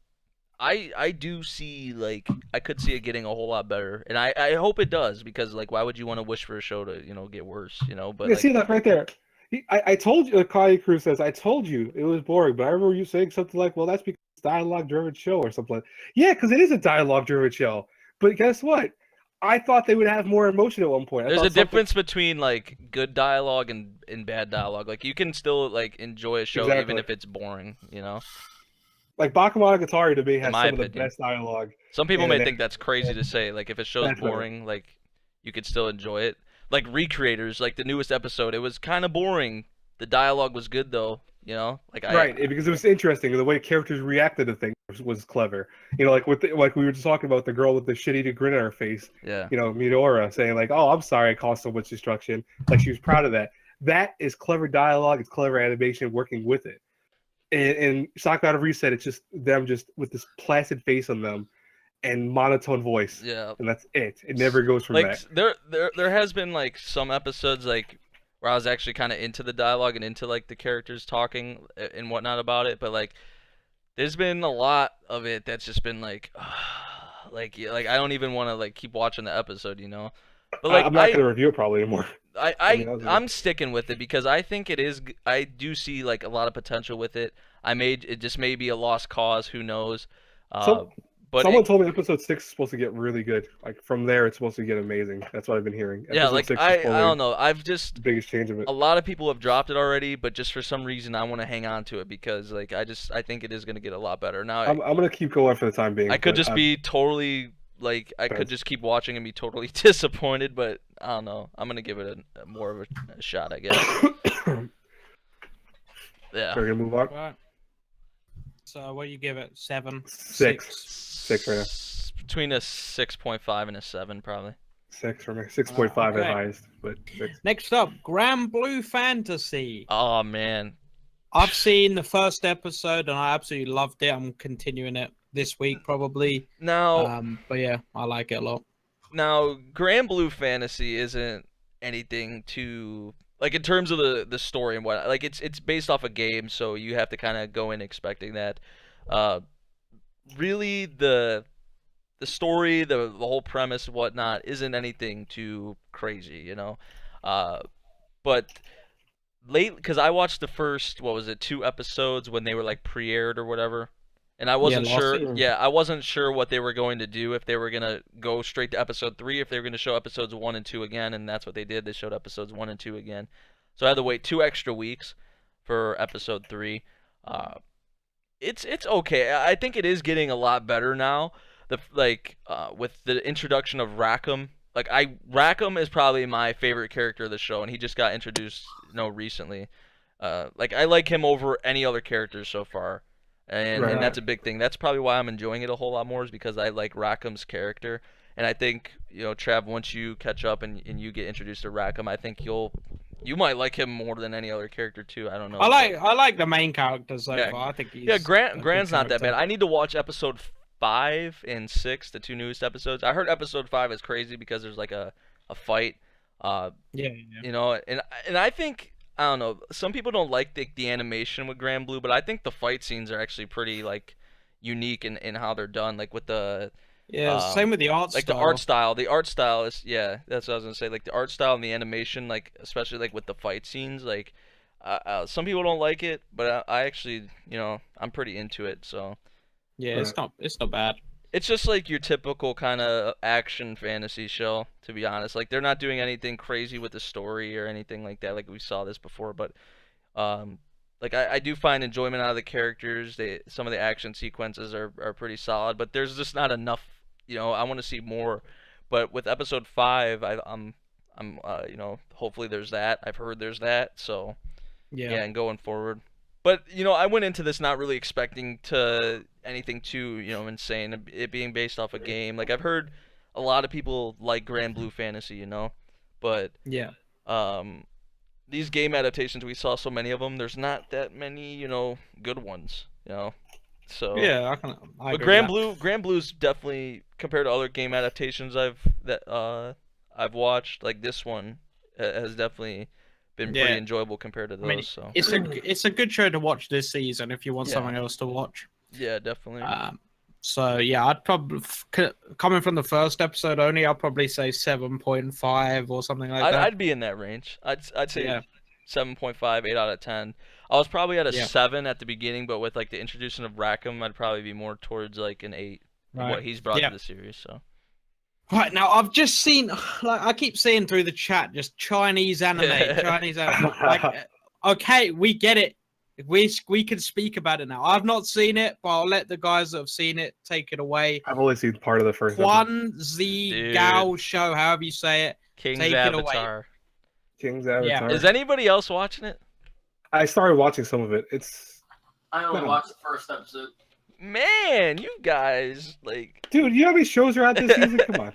I do see, like, I could see it getting a whole lot better, and I hope it does, because like why would you want to wish for a show to get worse, But you like, see that right there. I told you, Kai Cruz says, I told you it was boring, but I remember you saying something like, well, that's because it's a dialogue-driven show or something. Yeah, because it is a dialogue-driven show. But guess what? I thought they would have more emotion at one point. there's a difference between like good dialogue and bad dialogue. Like, you can still like enjoy a show even if it's boring, Like, Bakemonogatari to me has my some of the opinion. best dialogue. Some people And may it- think that's crazy to say. Like, if a show's That's right. boring, like, you could still enjoy it. Like Recreators, like the newest episode, it was kind of boring. The dialogue was good though, Like Right, because it was interesting. The way characters reacted to things was clever. Like like we were just talking about the girl with the shitty grin on her face. Yeah. Midora saying like, "Oh, I'm sorry, I caused so much destruction." Like, she was proud of that. That is clever dialogue. It's clever animation working with it. And Sakura Reset, it's just them just with this placid face on them and monotone voice. Yeah. And that's it. It never goes from Like that. there has been like some episodes like where I was actually kind of into the dialogue and into like the characters talking and whatnot about it, but like there's been a lot of it that's just been like like I don't even want to like keep watching the episode, But like I'm not gonna review it probably anymore. I'm sticking with it because I think it is. I do see like a lot of potential with it. It just may be a lost cause. Who knows? But Someone told me episode 6 is supposed to get really good. Like from there, it's supposed to get amazing. That's what I've been hearing. Yeah, Episode like 6 is I probably don't know. I've just the biggest change of it. a lot of people have dropped it already, but just for some reason I want to hang on to it because like I think it is gonna get a lot better. Now I'm gonna keep going for the time being. I could but just be totally like I could just keep watching and be totally disappointed, but I don't know. I'm gonna give it a more of a shot, I guess. Yeah. We're gonna move on. Right. So what do you give it? 7? 6 right now. Between a 6.5 and a 7, probably. 6 for me. 6.5 okay. at highest, but 6. Next up, Granblue Fantasy. Oh man, I've seen the first episode and I absolutely loved it. I'm continuing it this week probably. now But yeah, I like it a lot. now Granblue Fantasy isn't anything too like in terms of the story and what like it's based off a game, so you have to kind of go in expecting that. Really the story, the whole premise and whatnot isn't anything too crazy, you know. But late, because I watched the first, what was it, 2 episodes when they were like pre-aired or whatever, and I wasn't last sure. season. Yeah, I wasn't sure what they were going to do, if they were gonna go straight to episode 3, if they were gonna show episodes 1 and 2 again, and that's what they did. They showed episodes 1 and 2 again, so I had to wait 2 extra weeks for episode 3. It's okay. I think it is getting a lot better now. With the introduction of Rackham, Rackham is probably my favorite character of the show, and he just got introduced, recently. I like him over any other characters so far, and that's a big thing. That's probably why I'm enjoying it a whole lot more, is because I like Rackham's character, and I think Trav, once you catch up and you get introduced to Rackham, I think you might like him more than any other character too. I don't know. I like the main character so far. I think he's Grant's not that character. bad. I need to watch episode 5 and 6, the 2 newest episodes. I heard episode 5 is crazy because there's like a fight. Yeah. And I think, I don't know, some people don't like the animation with Granblue, but I think the fight scenes are actually pretty like unique in how they're done. Like with the same with the art like style. the art style. The art style is that's what I was gonna say. Like the art style and the animation, like especially like with the fight scenes, like some people don't like it, but I actually I'm pretty into it. So. Yeah, it's not bad. It's just like your typical kind of action fantasy show, to be honest. Like they're not doing anything crazy with the story or anything like that. Like we saw this before, but like I do find enjoyment out of the characters. Some of the action sequences are pretty solid, but there's just not enough. I want to see more. But with episode 5, I'm hopefully there's that. I've heard there's that. So yeah, and going forward. But I went into this not really expecting anything too insane. It being based off a game. Like I've heard a lot of people like Granblue Fantasy, but these game adaptations, we saw so many of them. There's not that many good ones, So yeah, I but agree with Granblue's definitely, compared to other game adaptations I've watched, like this one has definitely been pretty enjoyable compared to those. I mean, so it's a good show to watch this season if you want something else to watch. Yeah, definitely. So yeah, I'd probably coming from the first episode only, I'd probably say 7.5 or something like that. I'd be in that range. I'd say 7.5, 8 out of 10. I was probably at a 7 at the beginning, but with like the introduction of Rackham, I'd probably be more towards like an 8. What he's brought to the series. So. Right, now I've just seen, like I keep seeing through the chat, just Chinese anime. Like, okay, we get it. We can speak about it now. I've not seen it, but I'll let the guys that have seen it take it away. I've only seen part of the first Quan Z Gao show, however you say it. King's take Avatar. It away. King's Avatar. Is anybody else watching it? I started watching some of it. I only watched the first episode. Man, you guys dude, you know how many shows are out this season? Come on.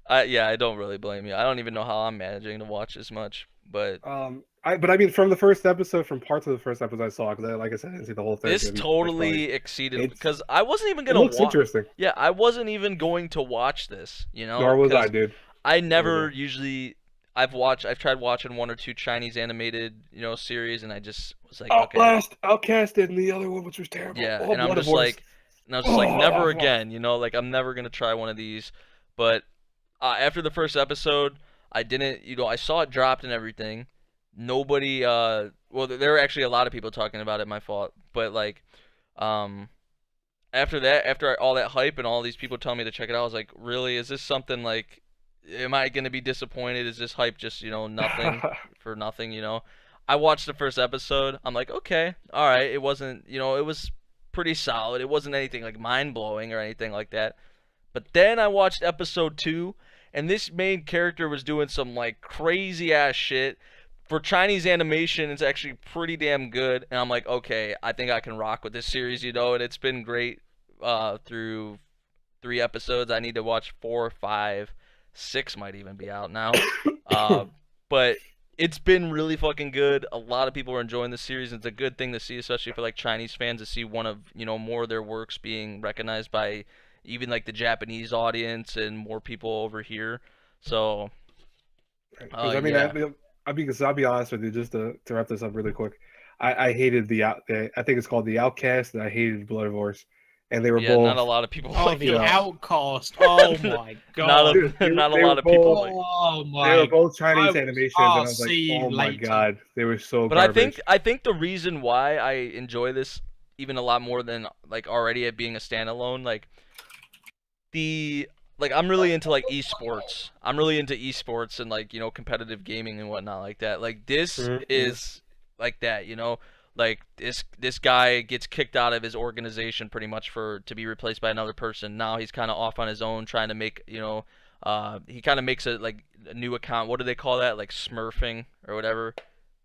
I don't really blame you. I don't even know how I'm managing to watch this much, but I mean, from the first episode, from parts of the first episode I saw, because like I said, I didn't see the whole thing. This totally exceeded, because I wasn't even It gonna looks interesting. Yeah, I wasn't even going to watch this. Nor was I, dude. I never usually. I've tried watching 1 or 2 Chinese animated, series, and I just was like, Outlast, Outcasted, and the other one, which was terrible. Yeah, and I was just like, never again, like I'm never gonna try one of these. But after the first episode, I didn't, I saw it dropped and everything. Nobody, well, there were actually a lot of people talking about it, my fault. But, like, after that, after all that hype and all these people telling me to check it out, I was like, really? Is this something, like, am I going to be disappointed? Is this hype just, nothing for nothing, I watched the first episode. I'm like, okay, all right. It wasn't, it was pretty solid. It wasn't anything, like, mind-blowing or anything like that. But then I watched episode 2, and this main character was doing some, like, crazy-ass shit. For Chinese animation, it's actually pretty damn good. And I'm like, okay, I think I can rock with this series, and it's been great through 3 episodes. I need to watch 4, 5, 6 might even be out now. But it's been really fucking good. A lot of people are enjoying the series, and it's a good thing to see, especially for, like, Chinese fans, to see one of, more of their works being recognized by even, like, the Japanese audience and more people over here. So, yeah. Because I'll be honest with you, just to wrap this up really quick, I hated I think it's called The Outcast, and I hated Blood Divorce, and they were both. Not a lot of people. Oh, the Outcast! Oh my god! Not a lot of people. Oh my! They were both Chinese animations, and I was like, oh my god, they were so. But garbage. I think the reason why I enjoy this even a lot more than, like, already it being a standalone, like, I'm really into, like, esports. I'm really into esports and, like, competitive gaming and whatnot like that. Like, this is like that, like, this guy gets kicked out of his organization pretty much to be replaced by another person. Now he's kind of off on his own trying to make, he kind of makes a new account. What do they call that? Like smurfing or whatever.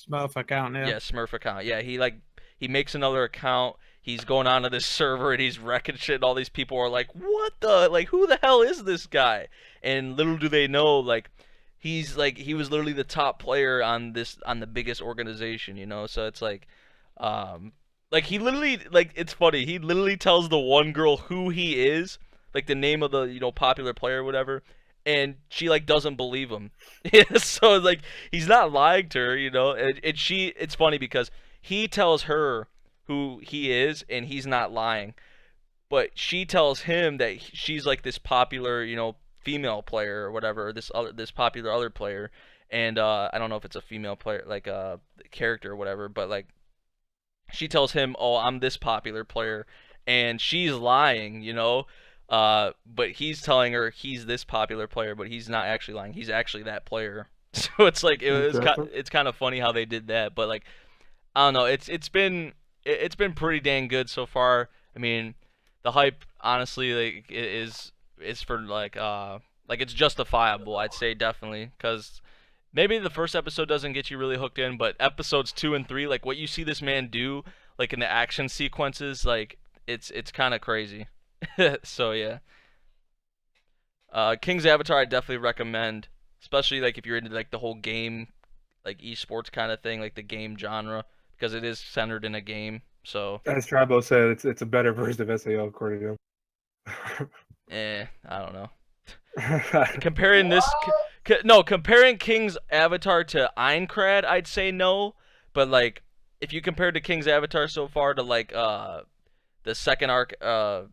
Smurf account, yeah. Yeah, Smurf account. Yeah, he makes another account. He's going onto this server and he's wrecking shit. And all these people are like, "What the? Like, who the hell is this guy?" And little do they know, like, he was literally the top player on the biggest organization, So it's like he literally, like, it's funny. He literally tells the one girl who he is, like the name of the popular player or whatever, and she, like, doesn't believe him. So, like, he's not lying to her, and it's funny because he tells her who he is, and he's not lying. But she tells him that she's, like, this popular, female player or whatever, this popular other player. And I don't know if it's a female player, like a character or whatever, but, like, she tells him, "Oh, I'm this popular player," and she's lying, but he's telling her he's this popular player, but he's not actually lying. He's actually that player. So it's like it's kind of funny how they did that, but, like, I don't know. It's been pretty dang good so far. I mean, the hype, honestly, like, is for, like it's justifiable. I'd say definitely, because maybe the first episode doesn't get you really hooked in, but episodes 2 and 3, like, what you see this man do, like, in the action sequences, like, it's kind of crazy. So yeah, King's Avatar I definitely recommend, especially, like, if you're into, like, the whole game, like, esports kind of thing, like the game genre, because it is centered in a game. So, as Tribo said, it's a better version of SAO according to him. I don't know. Comparing King's Avatar to Aincrad, I'd say no. But, like, if you compare to King's Avatar so far to, like, the second arc, ALO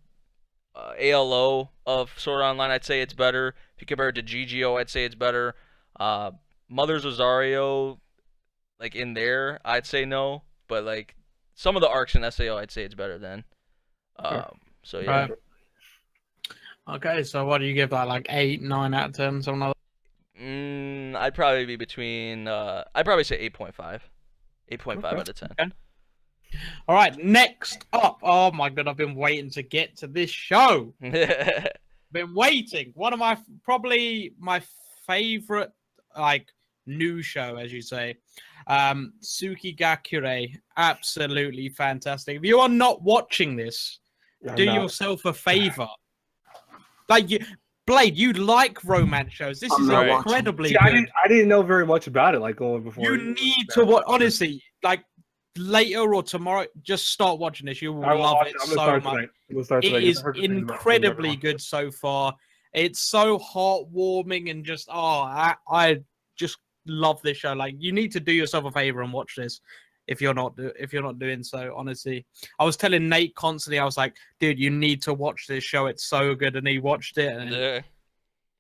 of Sword Art Online, I'd say it's better. If you compare it to GGO, I'd say it's better. Mother's Rosario, like, in there, I'd say no. But, like, some of the arcs in SAO, I'd say it's better than. So yeah. Right. Okay, so what do you give that? Like 8, 9 out of 10, something like that? I'd probably be between. I'd probably say 8.5. 8.5 out of 10. Okay. All right, next up. Oh my god, I've been waiting to get to this show. Been waiting. One of probably my favorite, like, new show, as you say. Tsuki ga Kirei. Absolutely fantastic. If you are not watching this, do yourself a favor. Like, Blade, you like romance shows. This is incredibly good. I didn't know very much about it, like, going before. You need to watch. Honestly, like, later or tomorrow, just start watching this. You will love it so much. It is incredibly good so far. It's so heartwarming and just I just love this show. Like, you need to do yourself a favor and watch this if you're not doing so. Honestly, I was telling Nate constantly, I was like, dude, you need to watch this show. It's so good, and he watched it, and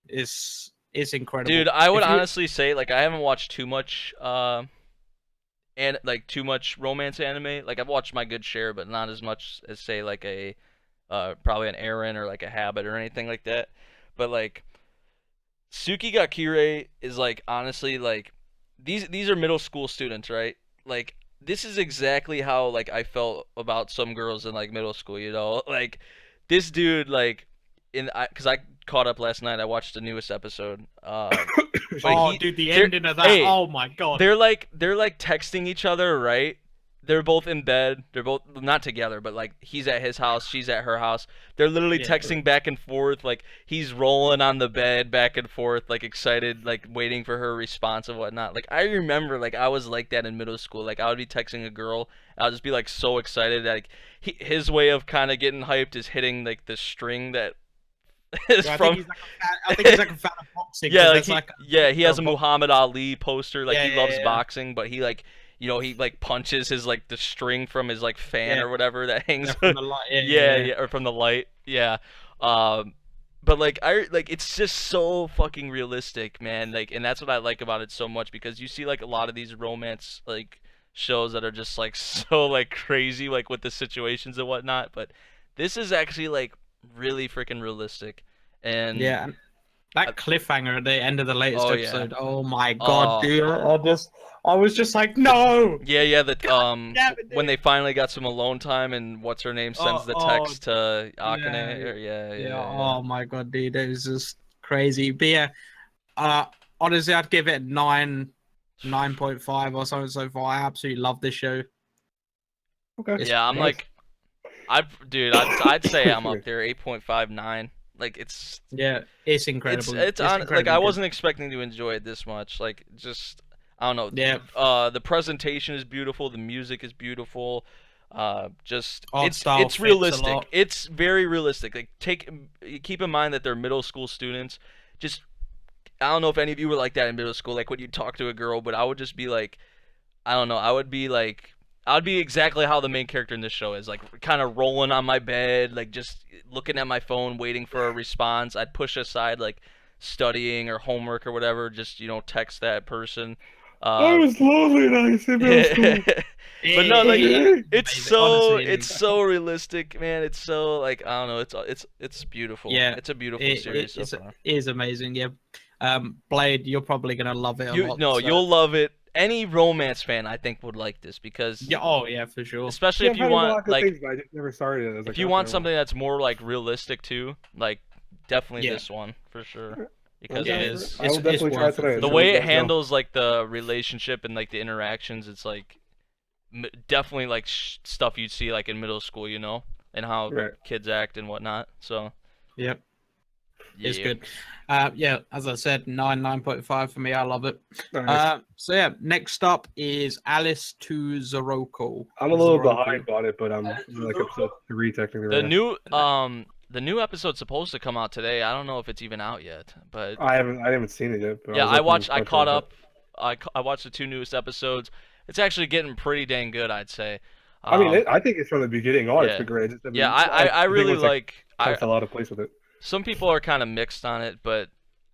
it's It's incredible. Dude, I would If you- honestly say like I haven't watched too much and like too much romance anime. Like I've watched my good share, but not as much as say like a probably an Aaron or like a Habit or anything like that. But like Tsuki ga Kirei is like honestly like these are middle school students, right? Like this is exactly how like I felt about some girls in like middle school, you know? Like this dude like cuz I caught up last night. I watched the newest episode. But dude, the they're- ending of that. hey, Oh my god. they're like texting each other, right? They're both in bed. They're both not together, but like he's at his house, she's at her house. They're literally Yeah, texting back and forth, like he's rolling on the bed back and forth, like excited, like waiting for her response and whatnot. Like I remember, like I was like that in middle school. Like I would be texting a girl, and I'll just be like so excited. Like his way of kind of getting hyped is hitting like the string that is Yeah, from. I think he's like a fan of boxing. Yeah, 'cause like there's he has a bo- Muhammad Ali poster. Like Yeah, he yeah, loves yeah. boxing, but he like he like punches his like the string from his like fan Yeah. or whatever that hangs. Yeah, from the light. Yeah, or from the light. Yeah. But like it's just so fucking realistic, man. Like, and that's what I like about it so much because you see like a lot of these romance like shows that are just like so like crazy like with the situations and whatnot. But this is actually like really freaking realistic. And Yeah, and that cliffhanger at the end of the latest Oh, yeah. episode. Oh my god, Oh. dude! I was just like, no. Yeah, that damn it, when dude. they finally got some alone time and what's her name sends the Oh, text to Akane yeah, or Yeah. Oh my god, dude, it was just crazy. But yeah, honestly, I'd give it 9.5 or something so far. I absolutely love this show. Okay. Yeah, I'm Nice. like I'd say I'm up there 8.59. Like it's It's incredible. it's on like incredibly I good. wasn't expecting to enjoy it this much. Like just I don't know. Yeah. The presentation is beautiful, the music is beautiful. Just Art style it's fits a realistic. lot. It's very realistic. Like keep in mind that they're middle school students. Just I don't know if any of you were like that in middle school, like when you talk to a girl, but I would just be like, I don't know, I would be exactly how the main character in this show is, like kind of rolling on my bed, like just looking at my phone, waiting for a response. I'd push aside like studying or homework or whatever, just text that person. I was lonely nice in middle school. But no, like it's Amazing. so Honestly, it's so realistic, man. It's so like I don't know, it's beautiful. Yeah, it's a beautiful It series so far. is amazing. Yeah. Blade, you're probably gonna love it a lot. You'll love it. Any romance fan, I think, would like this because, Yeah. Oh yeah, for sure. especially Yeah, if I've you heard a lot of want good like things, but I just never started it. I was if like, you okay, want well. something that's more like realistic too, like definitely Yeah. this one for sure because Yeah, it it is. is. I will It's definitely try worth it today. for The sure. way it Let's go. handles like the relationship and like the interactions, it's like definitely like stuff you'd see like in middle school, and how Right. kids act and whatnot. So Yep. It's yeah. good. Yeah, as I said, 9.5 for me. I love it. Nice. So yeah, next up is Alice to Zoroku. I'm a little Zoroku. behind on it, but I'm like episode 3 technically. The right now. new episode's supposed to come out today. I don't know if it's even out yet, but I haven't seen it yet. But yeah, was looking I to caught watch up. I watched the 2 newest episodes. It's actually getting pretty dang good, I'd say. it. I mean, Um, I think it's from the beginning on. yeah. It's been great. yeah, I think really once I like. kind of fell out of place with it. Some people are kind of mixed on it, but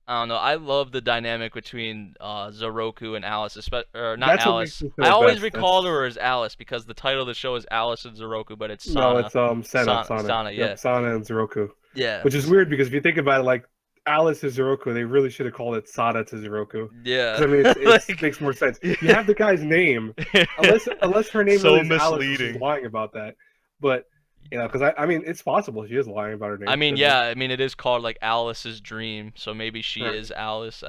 I don't know. I love the dynamic between Zoroku and Alice, or not That's what Alice. makes me feel I always best. recalled her as Alice because the title of the show is Alice and Zoroku, but it's Sana. No, it's Sana. Sana, Yep, yeah. Sana and Zoroku. Yeah. Which is weird because if you think about it, like Alice to Zoroku, they really should have called it Sada to Zoroku. Yeah. 'Cause, I mean, it Like- makes more sense. You have the guy's name, unless her name So really is Alice, and misleading. she's lying about that. But because I mean, it's possible she is lying about her name. I mean, But- yeah. I mean, it is called like Alice's Dream, so maybe she Right. is Alice,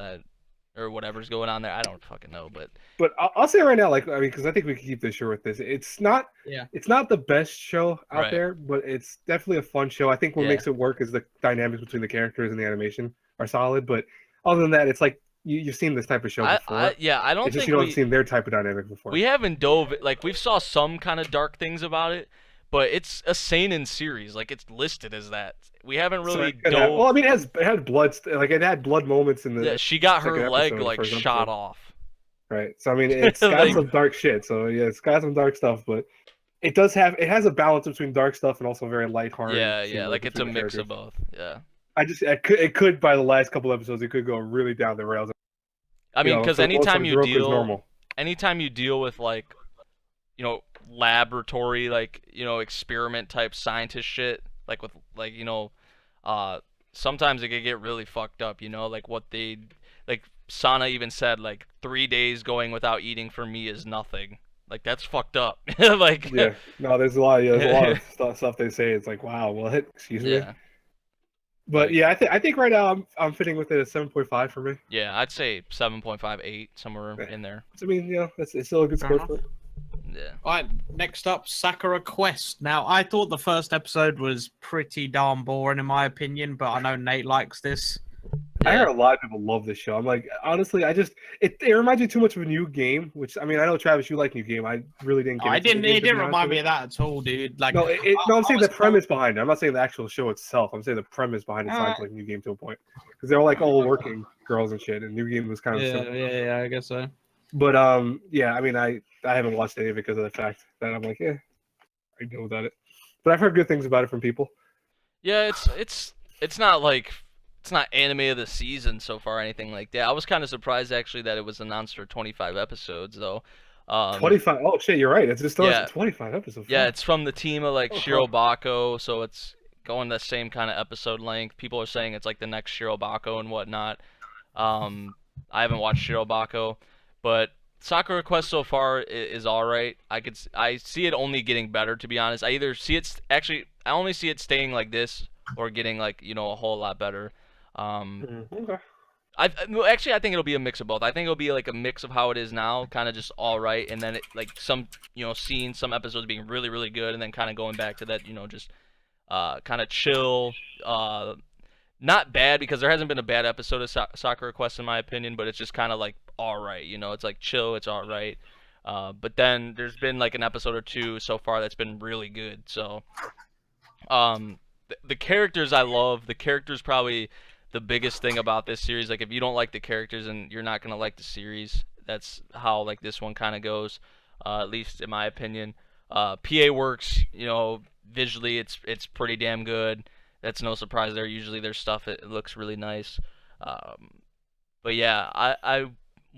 or whatever's going on there. I don't fucking know, but But I'll say right now, like I mean, because I think we can keep this short with this. It's not the best show out Right. there, but it's definitely a fun show. I think what Yeah. makes it work is the dynamics between the characters and the animation are solid. But other than that, it's like you've seen this type of show before. I don't It's just think you haven't seen their type of dynamic before. we haven't dove like we've saw some kind of dark things about it, but it's a seinen series. Like it's listed as that. We haven't So really it could have- dove. well, I mean, it had blood, like it had blood moments in the Yeah, she got her second leg episode, like first shot episode. off. right. So I mean, it's got Like- some dark shit. So yeah, it's got some dark stuff, but it has a balance between dark stuff and also very lighthearted. Yeah, scenes yeah, like it's a between the mix of characters. both. Yeah. it could by the last couple episodes, it could go really down the rails. I mean, because so anytime you Zoroku is normal. anytime you deal with like, laboratory, like, experiment type scientist shit, like with like, sometimes it can get really fucked up, like what they, like Sana even said, like 3 days going without eating for me is nothing. Like that's fucked up. Like Yeah, no, there's a lot of stuff they say. It's like, wow, what? Excuse me. yeah. But yeah, I think right now I'm fitting with it at 7.5 for me. Yeah, I'd say 7.58 somewhere in there. I mean, it's still a good score for it. Yeah. Alright, next up, Sakura Quest. Now, I thought the first episode was pretty darn boring in my opinion, but I know Nate likes this. I heard a lot of people love this show. I'm like, honestly, it reminds me too much of a new game. Which I mean, I know Travis, you like new game. I really didn't get. It didn't remind me of that at all, dude. Like, no, I'm saying the premise behind it. I'm not saying the actual show itself. I'm saying the premise behind it sounds like new game to a point, because they were like all working girls and shit, and new game was kind of similar. Yeah, I guess so. But yeah, I mean, I haven't watched any of it because of the fact that I'm like, I can deal without it. But I've heard good things about it from people. Yeah, it's not like. It's not anime of the season so far or anything like that. I was kind of surprised actually that it was announced for 25 episodes though. 25? Oh shit, you're right. It's just 25 episodes. Yeah, it's from the team of like Shirobako, so it's going the same kind of episode length. People are saying it's like the next Shirobako and whatnot. I haven't watched Shirobako, but Sakura Quest so far is all right. I see it only getting better, to be honest. I only see it staying like this or getting like a whole lot better. Okay. I think it'll be a mix of both. I think it'll be like a mix of how it is now, kind of just all right, and then it, like some seeing some episodes being really really good, and then kind of going back to that just kind of chill, not bad, because there hasn't been a bad episode of Sakura Quest in my opinion, but it's just kind of like all right, it's like chill, it's all right. But then there's been like an episode or two so far that's been really good. So the characters I love. The characters probably the biggest thing about this series. Like if you don't like the characters, and you're not gonna like the series. That's how like this one kind of goes, at least in my opinion. PA works, visually it's pretty damn good. That's no surprise there. Usually their stuff it looks really nice. But yeah, I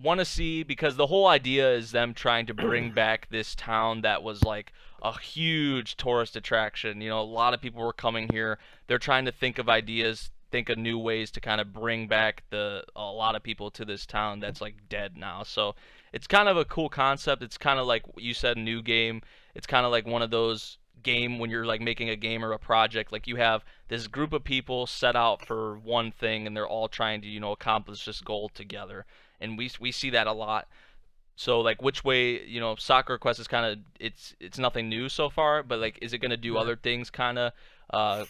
want to see, because the whole idea is them trying to bring back this town that was like a huge tourist attraction. A lot of people were coming here. They're trying to think of ideas, think of new ways to kind of bring back a lot of people to this town that's like dead now. So it's kind of a cool concept. It's kind of like what you said, new game. It's kind of like one of those game when you're like making a game or a project, like you have this group of people set out for one thing, and they're all trying to accomplish this goal together. And we see that a lot. So like which way, Sakura Quest is kind of, it's nothing new so far, but like is it going to do other things kind of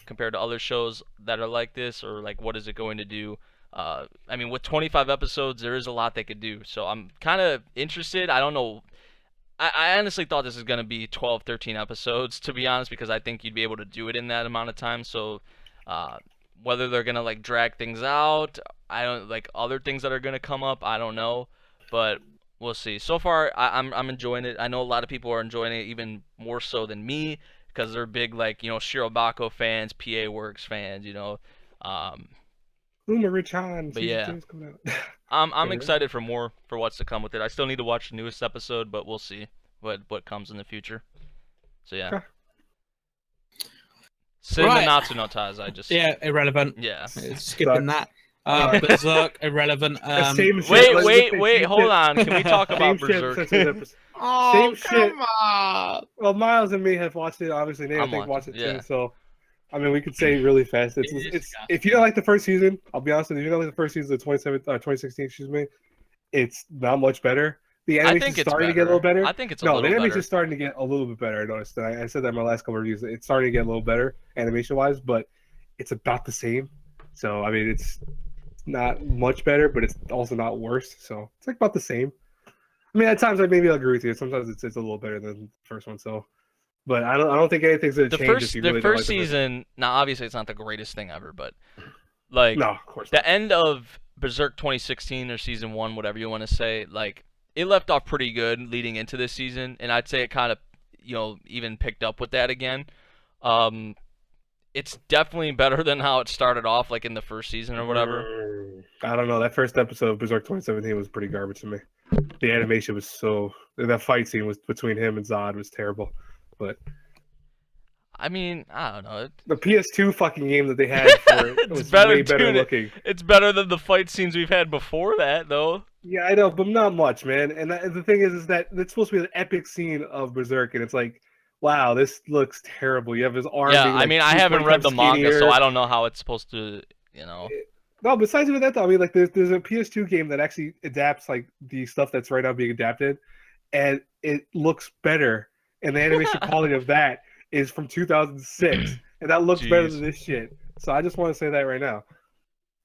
compared to other shows that are like this, or like what is it going to do? I mean, with 25 episodes there is a lot they could do, so I'm kind of interested. I don't know, I honestly thought this was going to be 12 13 episodes, to be honest, because I think you'd be able to do it in that amount of time. So whether they're going to like drag things out, I don't, like other things that are going to come up, I don't know, but we'll see. So far I'm enjoying it. I know a lot of people are enjoying it even more so than me, because they're big like Shirobako fans, PA Works fans, but yeah, I'm excited for what's to come with it. I still need to watch the newest episode, but we'll see what comes in the future. So yeah. Okay. Right. Natsu no Taizai, irrelevant. Yeah. Skipping that. Berserk, irrelevant. Wait, hold on. Can we talk about Berserk? Oh, come on. Well, Miles and me have watched it. Obviously, Nate, I think, watched it too. So, I mean, we could say really fast. It's if you don't like the first season, I'll be honest with you, if you don't like the first season of 2016, excuse me, it's not much better. The animation's starting to get a little better. I think it's a little better. No, the animation's starting to get a little bit better. I noticed. I said that in my last couple of reviews. It's starting to get a little better animation-wise, but it's about the same. So, I mean, it's not much better, but it's also not worse. So, it's like about the same. I mean, at times I maybe agree with you. Sometimes it's a little better than the first one. So, but I don't think anything's gonna change. The first season. Now, obviously, it's not the greatest thing ever, but like no, of course the not. end of Berserk 2016 or season 1, whatever you want to say, like it left off pretty good leading into this season, and I'd say it kind of even picked up with that again. it's definitely better than how it started off, like in the first season or whatever. I don't know. That first episode of Berserk 2017 was pretty garbage to me. The animation was that fight scene was between him and Zod was terrible. But I mean, I don't know. the PS2 fucking game that they had for it was way better looking. It's better than the fight scenes we've had before that, though. Yeah, I know, but not much, man. And the thing is that it's supposed to be an epic scene of Berserk, and it's like, wow, this looks terrible. You have his arm. Yeah, being, like, I mean, I haven't read the manga, so skinnier. I don't know how it's supposed to, you know. No, besides even that, though, I mean, like, there's a PS2 game that actually adapts like the stuff that's right now being adapted, and it looks better. And the animation quality of that is from 2006, and that looks better than this shit. So I just want to say that right now.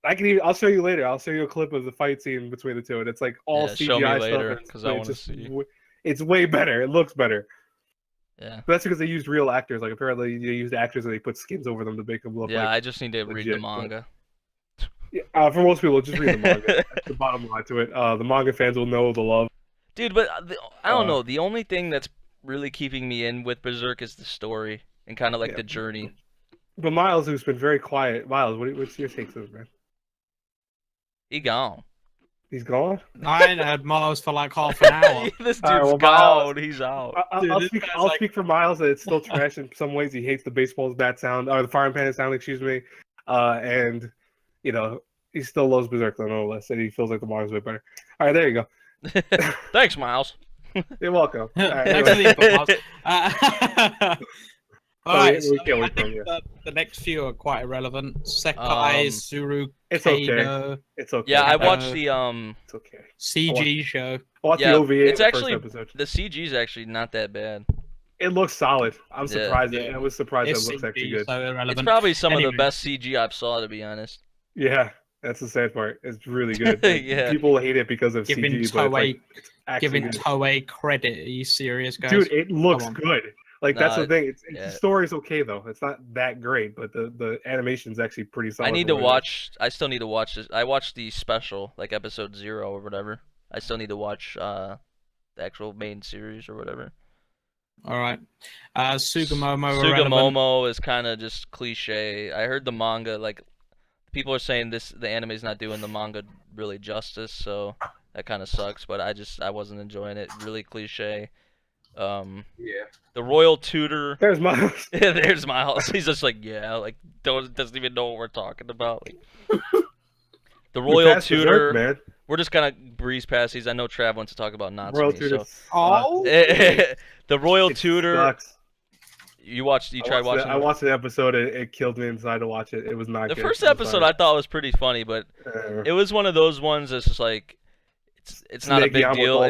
I'll show you later. I'll show you a clip of the fight scene between the two, and it's like all CGI show me later, stuff. because I want to see. It's way better. It looks better. Yeah. But that's because they used real actors. Like apparently they used actors and they put skins over them to make them look. Yeah, like I just need to read the manga. Yeah, for most people, just read the manga. That's the bottom line to it. The manga fans will know the love. Dude, but I don't know. The only thing that's really keeping me in with Berserk is the story and kind of like the journey. But Miles, who's been very quiet, Miles, what's your take to this, man? He gone. He's gone? I ain't had Miles for like half an hour. This dude's well, gone. He's out. I'll speak for Miles that it's still trash in some ways. He hates the baseball's bat sound, or the fire panda sound, excuse me. And, you know, he still loves Berserk, though, nonetheless, and he feels like the manga's way better. All right, there you go. Thanks, Miles. You're welcome. All right, Thanks for the input, Miles. Alright, so I think the next few are quite irrelevant. Sekai, Suru, it's Kaido, okay. It's okay. Yeah, I watched the It's okay. CG show. I watched yeah, the OVA. it's actually first episode. the CG's actually not that bad. It looks solid. I'm surprised. Yeah. I was surprised It's it looks CG, actually good. so irrelevant. It's probably some of Anyway. the best CG I've saw, to be honest. Yeah, that's the sad part. It's really good. Yeah. People hate it because of Giving CG, but Toei, it's actually giving good. Toei credit. Are you serious, guys? Dude, it looks Come on. good. Like No, that's the thing. yeah. The story's okay though. It's not that great, but the animation's actually pretty solid. I need for to what it is. watch. I still need to watch this. I watched the special, like episode 0 or whatever. I still need to watch the actual main series or whatever. All right. Sugamomo. irrelevant. Sugamomo is kind of just cliche. I heard the manga, like people are saying the anime's not doing the manga really justice, so that kind of sucks. But I wasn't enjoying it. Really cliche. Yeah. The royal tutor. There's Miles. Yeah, there's Miles. He's just like, yeah, like doesn't even know what we're talking about. Like, the We royal passed tutor. Berserk, man. We're just kind of breeze past these. I know Trav wants to talk about Natsume. Royal Tutor. Oh, The royal it tutor. sucks. You tried watching. I watched an episode. It killed me inside to watch it. It was not the good. first I'm episode. sorry. I thought was pretty funny, but it was one of those ones that's just like, it's not a big Negiyama with deal. all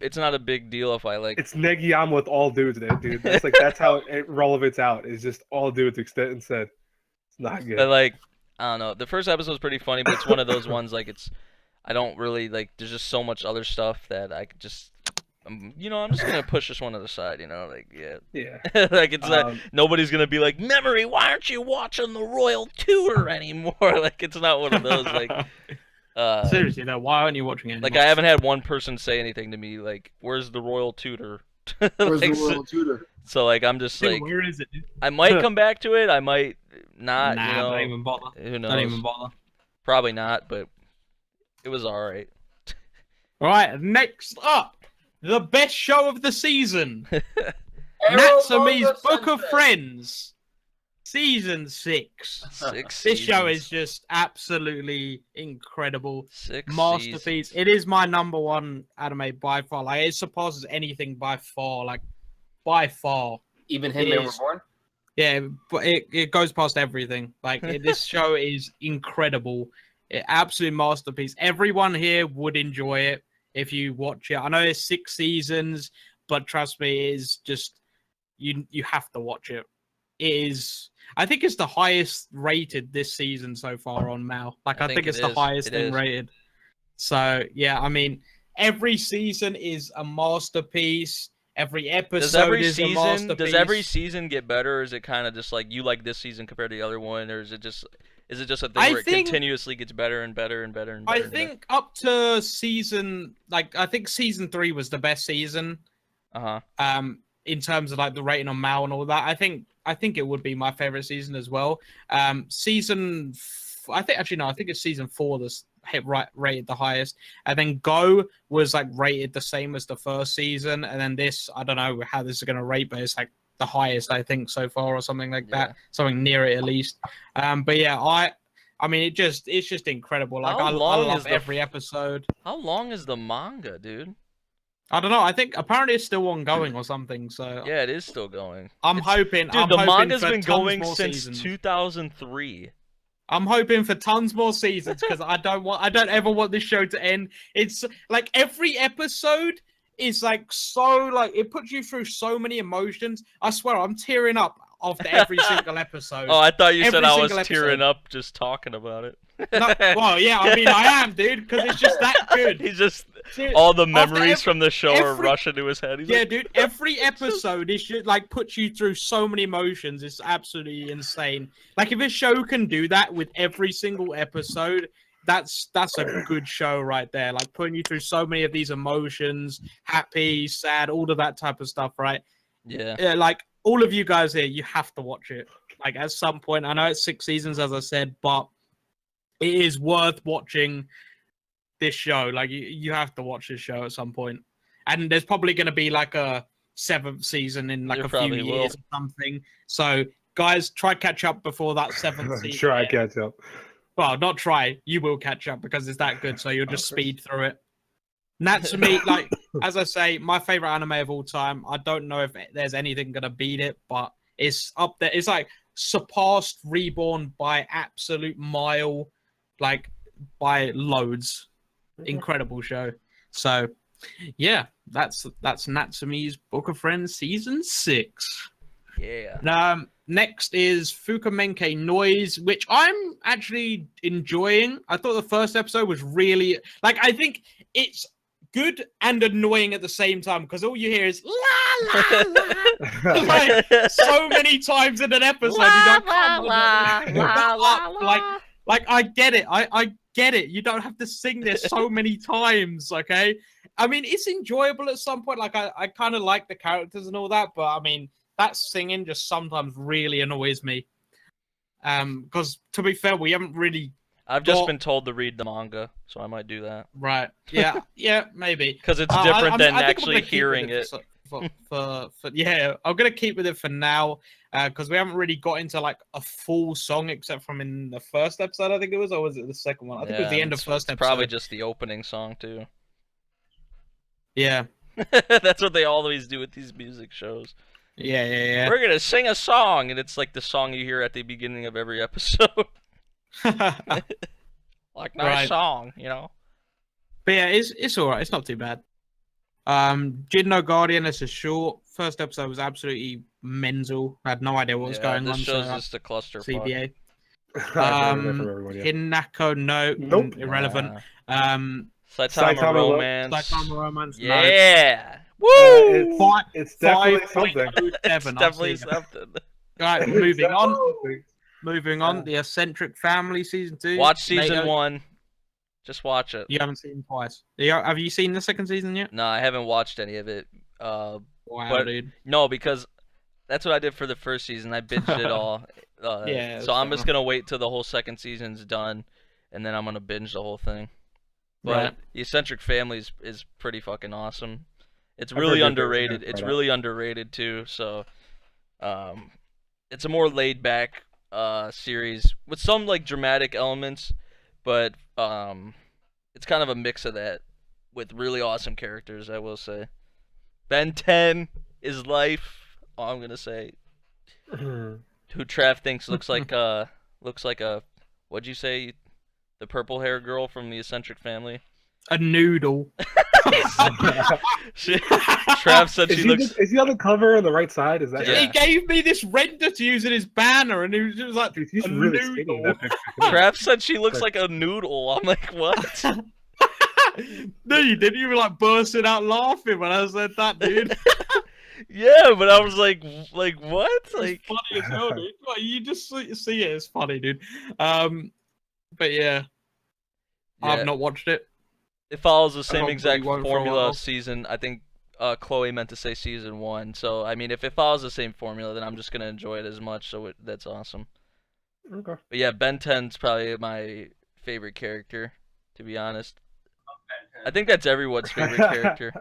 It's not a big deal if I like. It's Negiyama with all dudes, dude. That's how it relevance out. It's just all dudes instead. It's not good. But like, I don't know. The first episode was pretty funny, but it's one of those ones like I don't really like. There's just so much other stuff that I could just. I'm just gonna push this one to the side. Like Yeah. like it's not. Nobody's gonna be like, Memory, why aren't you watching the royal tutor anymore? Like it's not one of those like. seriously, though, why aren't you watching it? Like I haven't had one person say anything to me like, "Where's the royal tutor?" Where's Like, the royal tutor? So like I'm just like, Where is it? I might come back to it. I might not. Nah, don't even bother. Who knows? Don't even bother. Probably not, but it was all right. All right, next up, the best show of the season, Eromanga Natsume's Book of Sensei. Friends, season 6. This show is just absolutely incredible, masterpiece. Seasons. It is my number one anime by far. Like it surpasses anything by far. Like by far. Even It Hitman is. Reborn? Yeah, but it goes past everything. Like this show is incredible. Absolute masterpiece. Everyone here would enjoy it if you watch it. I know it's 6 seasons, but trust me, it is just you have to watch it. It is. I think it's the highest rated this season so far on Mal. Like I think it's the highest thing rated. So yeah, I mean, every season is a masterpiece. Every episode is a masterpiece. Does every season get better, or is it kind of just like you like this season compared to the other one, or is it just a thing where it continuously gets better and better and better and better? I think up to season, I think season 3 was the best season. Uh-huh. In terms of like the rating on Mal and all that. I think I think it would be my favorite season as well. I think it's season 4 that's rated the highest, and then Go was like rated the same as the first season, and then this, I don't know how this is going to rate, but it's like the highest I think so far, or something like that, something near it at least. But yeah, I mean, it's just incredible. Like I love every episode. How long is the manga, dude? I don't know. I think apparently it's still ongoing or something. So yeah, it is still going. I'm hoping. Dude, the manga's been going since 2003. I'm hoping for tons more seasons because I don't ever want this show to end. It's like every episode is like so like it puts you through so many emotions. I swear I'm tearing up after every single episode. Oh, I thought you said I was tearing up just talking about it. No, well, yeah, I mean I am, dude, because it's just that good. He's just all the memories from the show are rushing to his head. He's like, dude, every episode is just like puts you through so many emotions. It's absolutely insane. Like if a show can do that with every single episode, that's a good show right there. Like putting you through so many of these emotions, happy, sad, all of that type of stuff, right? Yeah. Like all of you guys here, you have to watch it. Like at some point, I know it's 6 seasons, as I said, but it is worth watching this show. Like you have to watch this show at some point. And there's probably going to be like a 7th season in like a few years or something. So guys, try catch up before that 7th season. Try catch up. Well, not try. You will catch up because it's that good. So you'll just speed through it. Natsume, like as I say, my favorite anime of all time. I don't know if there's anything going to beat it, but it's up there. It's like surpassed Reborn by absolute mile. Like by loads. Incredible show. So yeah, that's Natsume's Book of Friends season 6. Yeah. Next is Fukumenke Noise, which I'm actually enjoying. I thought the first episode was really like I think it's good and annoying at the same time because all you hear is la la la like so many times in an episode. You don't like I get it. I get it. You don't have to sing this so many times, okay? I mean, it's enjoyable at some point. Like, I kind of like the characters and all that, but I mean, that singing just sometimes really annoys me. Because, to be fair, we haven't really... I've just been told to read the manga, so I might do that. Right. Yeah, yeah, maybe. Because it's different than actually hearing it. Yeah, I'm going to keep with it for now. Because we haven't really got into like a full song except from in the first episode, I think it was, or was it the second one? I think it was the end of first episode. Probably just the opening song too. Yeah. That's what they always do with these music shows. Yeah. We're gonna sing a song, and it's like the song you hear at the beginning of every episode. Like nice song, you know. But yeah, it's alright. It's not too bad. Jin Guardian is a short. First episode was absolutely mental. I had no idea what was going on. This show's just a cluster. CBA. Hinako, no, irrelevant. Saitama Romance. Saitama Romance. Yeah. Woo! It's definitely something. It's definitely something. Right, moving on. Moving on. The Eccentric Family season 2. Watch season 1. Just watch it. You haven't seen it twice. Have you seen the second season yet? No, I haven't watched any of it. Wow, dude. No, because that's what I did for the first season. I binged it all. Yeah. So I'm just gonna wait till the whole second season's done, and then I'm gonna binge the whole thing. But the Eccentric Family is pretty fucking awesome. It's really underrated. It's really underrated too. So, it's a more laid back series with some like dramatic elements, but it's kind of a mix of that with really awesome characters, I will say. Ben 10 is life. All I'm gonna say. Who Trav thinks looks like a what'd you say? The purple hair girl from the Eccentric Family. A noodle. Trav said she looks. Is he on the cover on the right side? Is that? Yeah. He gave me this render to use in his banner, and he was just like, Dude, he's a really noodle. that picture. Trav said she looks like a noodle. I'm like, what? No, you didn't. You were like bursting out laughing when I said that, dude. Yeah, but I was like what? Like, it's funny as hell, dude. Like, you just see it. It's funny, dude. But yeah, I've not watched it. It follows the same exact formula season. I think Chloe meant to say season 1. So I mean, if it follows the same formula, then I'm just gonna enjoy it as much. So that's awesome. Okay. But yeah, Ben 10's probably my favorite character, to be honest. I think that's everyone's favorite character.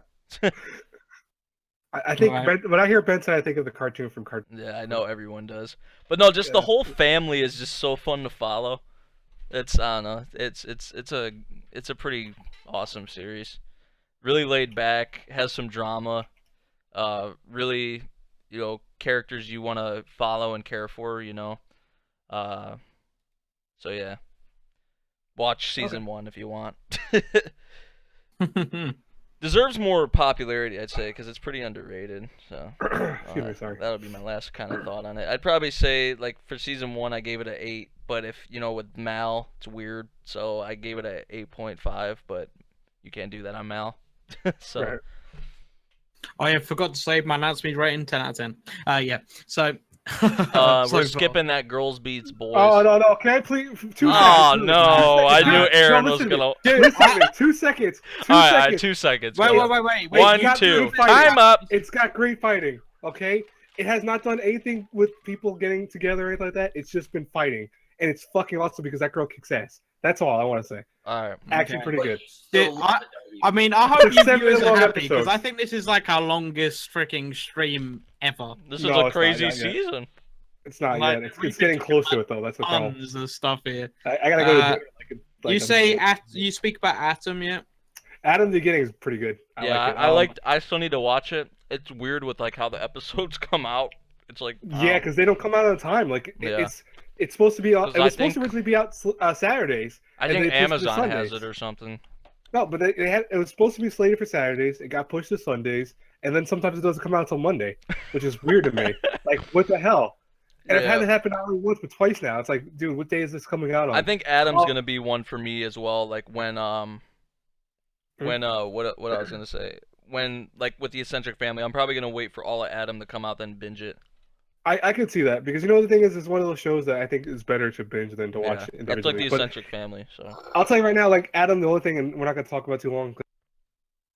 I think Right. when I hear Ben 10, I think of the cartoon from Cartoon. Yeah, I know everyone does. But no, just the Yeah. whole family is just so fun to follow. It's I don't know. It's a pretty awesome series. Really laid back, has some drama. Really, characters you want to follow and care for. So yeah, watch season 1 if you want. Deserves more popularity, I'd say, because it's pretty underrated. So Excuse me, sorry. that'll be my last kind of thought on it. I'd probably say, like, for season 1, I gave it an 8, but if with Mal, it's weird, so I gave it a 8.5. But you can't do that on Mal. So Right. Oh yeah, forgot to say my Natsume rating 10 out of 10. Yeah. So we're skipping that girls beats boys. Oh no! Can I please? 2 seconds. Oh, please. no, I knew Aaron was listen to me. gonna. Listen to me. 2 seconds. 2 All right, seconds. 2 seconds. Wait, go. wait. One, It's got 2. great fighting. Time up. It's got great fighting. Okay, it has not done anything with people getting together or anything like that. It's just been fighting, and it's fucking awesome because that girl kicks ass. That's all I want to say. All right. Action Okay. pretty good. Dude, I mean, I hope It's you 7 viewers are long happy because episodes. I think this is like our longest freaking stream ever. This is No, a it's not, crazy not yet. season. It's not Like, yet. It's getting close to it though. That's the problem. Tons of stuff here. I gotta go to Uh, dinner. You say you speak about Atom, yeah? Adam the beginning is pretty good. Yeah, I like it. I still need to watch it. It's weird with like how the episodes come out. It's like Yeah, because they don't come out on time. Like Yeah. it's supposed to be out. 'Cause It I was supposed to think- originally be out Saturdays. I and think they pushed it to Amazon has Sundays. it or something. No, but it was supposed to be slated for Saturdays. It got pushed to Sundays, and then sometimes it doesn't come out until Monday, which is weird to me. Like, what the hell? And I've had Yeah. it happen not only once but twice now. It's like, dude, what day is this coming out on? I think Adam's Oh. gonna be one for me as well. Like when what I was gonna say, when like with the Eccentric Family, I'm probably gonna wait for all of Adam to come out then binge it. I could see that because the thing is, it's one of those shows that I think is better to binge than to watch Yeah. individually. That's like the But Eccentric Family. So I'll tell you right now, like Adam, the only thing, and we're not gonna talk about too long.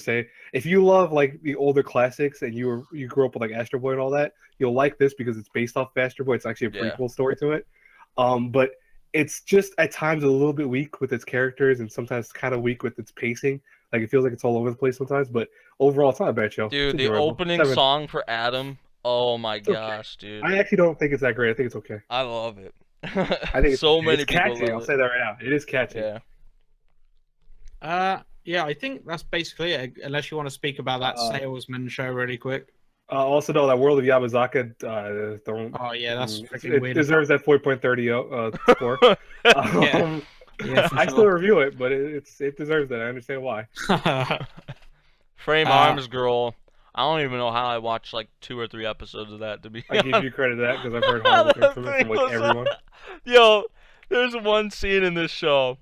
Say, if you love like the older classics and you grew up with like Astro Boy and all that, you'll like this because it's based off of Astro Boy. It's actually a Yeah. prequel story to it. But it's just at times a little bit weak with its characters and sometimes kind of weak with its pacing. Like it feels like it's all over the place sometimes. But overall, it's not a bad show. dude, It's the enjoyable. opening 7. song for Adam. Oh my okay. gosh, dude. I actually don't think it's that great. I think it's okay. I love it. I think so it's many people catchy. love I'll it. say that right now. It is catchy. Yeah. Yeah, I think that's basically it. Unless you want to speak about that salesman show really quick. Also, though, that World of Yamazaka, Oh yeah, that's it freaking weird. deserves that 4.30 score. Yeah. Yeah, for I sure. still review it, but it deserves that. I understand why. Frame Arms Girl. I don't even know how I watched like 2 or 3 episodes of that to be I give you credit to that because I've heard horrible things from it from like everyone. Yo, there's one scene in this show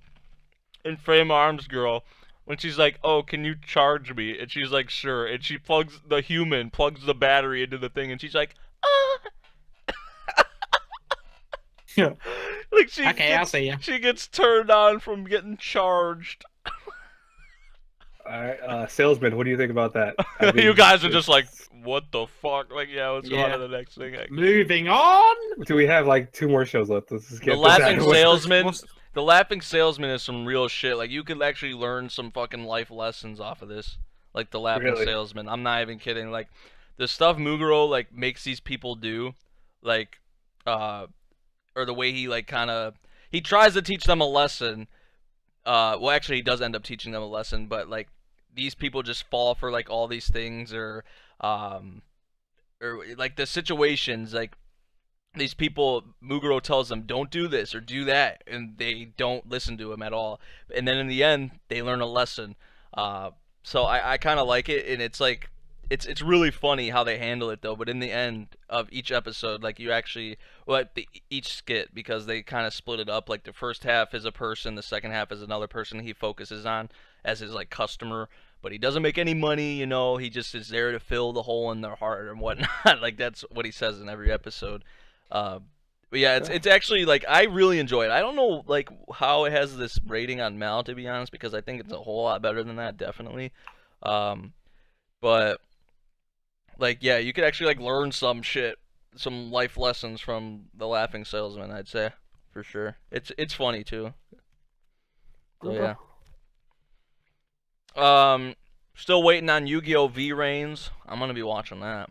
in Frame Arms Girl when she's like, "Oh, can you charge me?" And she's like, "Sure." And she plugs the battery into the thing, and she's like, "Ah." Yeah. Like she Okay, I'll gets, see ya. she gets turned on from getting charged. All right, Salesman, what do you think about that? I mean, You guys are just it's- like, "What the fuck?" Like, yeah, let's go on Yeah. to the next thing. Moving on. Do we have like 2 more shows left? Let's just get The this out Laughing of the way. Salesman. The Laughing Salesman is some real shit. Like, you could actually learn some fucking life lessons off of this. Like, The Laughing Really? Salesman. I'm not even kidding. Like, the stuff Muguro, like, makes these people do, like, or the way he, like, kind of, he tries to teach them a lesson. Well, actually, he does end up teaching them a lesson, but, like, these people just fall for, like, all these things, or like, the situations, like, these people, Muguro tells them, don't do this or do that, and they don't listen to him at all. And then in the end, they learn a lesson. So I kind of like it, and it's like, it's really funny how they handle it though. But in the end of each episode, like you actually, each skit, because they kind of split it up. Like the first half is a person, the second half is another person he focuses on as his like customer. But he doesn't make any money, he just is there to fill the hole in their heart and whatnot. Like that's what he says in every episode. But yeah, it's actually like I really enjoy it. I don't know like how it has this rating on Mal, to be honest, because I think it's a whole lot better than that, definitely. But Like, yeah, you could actually like learn some shit, some life lessons from the Laughing Salesman. I'd say for sure. It's funny too. So Okay. yeah. Still waiting on Yu-Gi-Oh! V-Reigns. I'm gonna be watching that.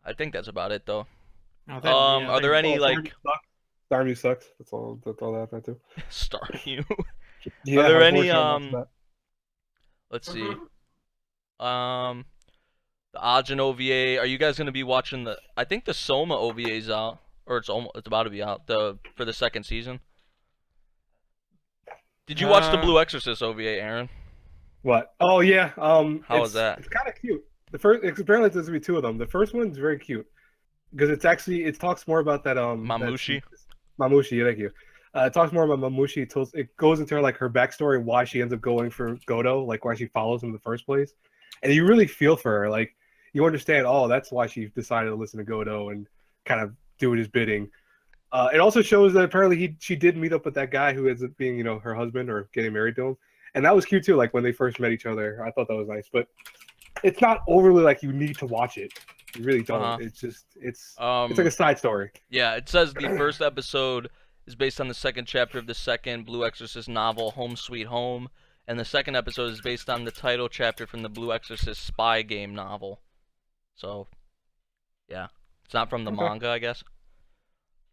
I think that's about it though. I think, yeah, I Are there think- any like Starmie sucks. That's all I have to do. Starmie? Yeah, Are there any unfortunately, that's let's see. The Ajin OVA. Are you guys gonna be watching the? I think the Soma OVA is out, or it's about to be out. For the second season. Did you watch the Blue Exorcist OVA, Aaron? What? Oh yeah. How was that? It's kind of cute. The first, apparently there's gonna be two of them. The first one's very cute because it talks more about that Mamushi. Mamushi, thank you. It talks more about Mamushi. It goes into like her backstory and why she ends up going for Goto, like why she follows him in the first place, and you really feel for her. Like you understand, oh, that's why she decided to listen to Goto and kind of do his bidding. It also shows that apparently she did meet up with that guy who ends up being, her husband or getting married to him, and that was cute too. Like when they first met each other, I thought that was nice. But it's not overly like you need to watch it. You really don't. It's just it's like a side story. Yeah, it says the first episode is based on the second chapter of the second Blue Exorcist novel, Home Sweet Home, and the second episode is based on the title chapter from the Blue Exorcist spy game novel. So, yeah, it's not from the manga, I guess.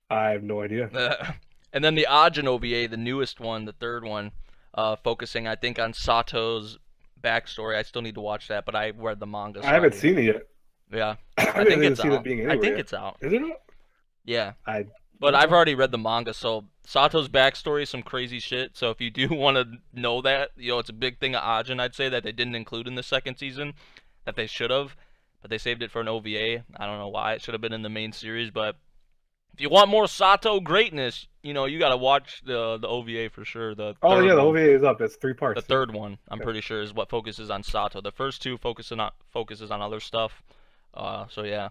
I have no idea. And then the Ajin OVA, the newest one, the third one, focusing, I think, on Sato's backstory. I still need to watch that, but I read the manga. So I haven't seen it yet. Yeah, I think it's seen out. it being I think anywhere. it's out. Is it out? Yeah. I But I've already read the manga, so Sato's backstory is some crazy shit. So if you do want to know that, it's a big thing of Ajin, I'd say, that they didn't include in the second season, that they should have, but they saved it for an OVA. I don't know why. It should have been in the main series, but if you want more Sato greatness, you gotta watch the OVA for sure. The the one. OVA is up. It's 3 parts. The third one, I'm pretty sure, is what focuses on Sato. The first two focuses on other stuff. So yeah.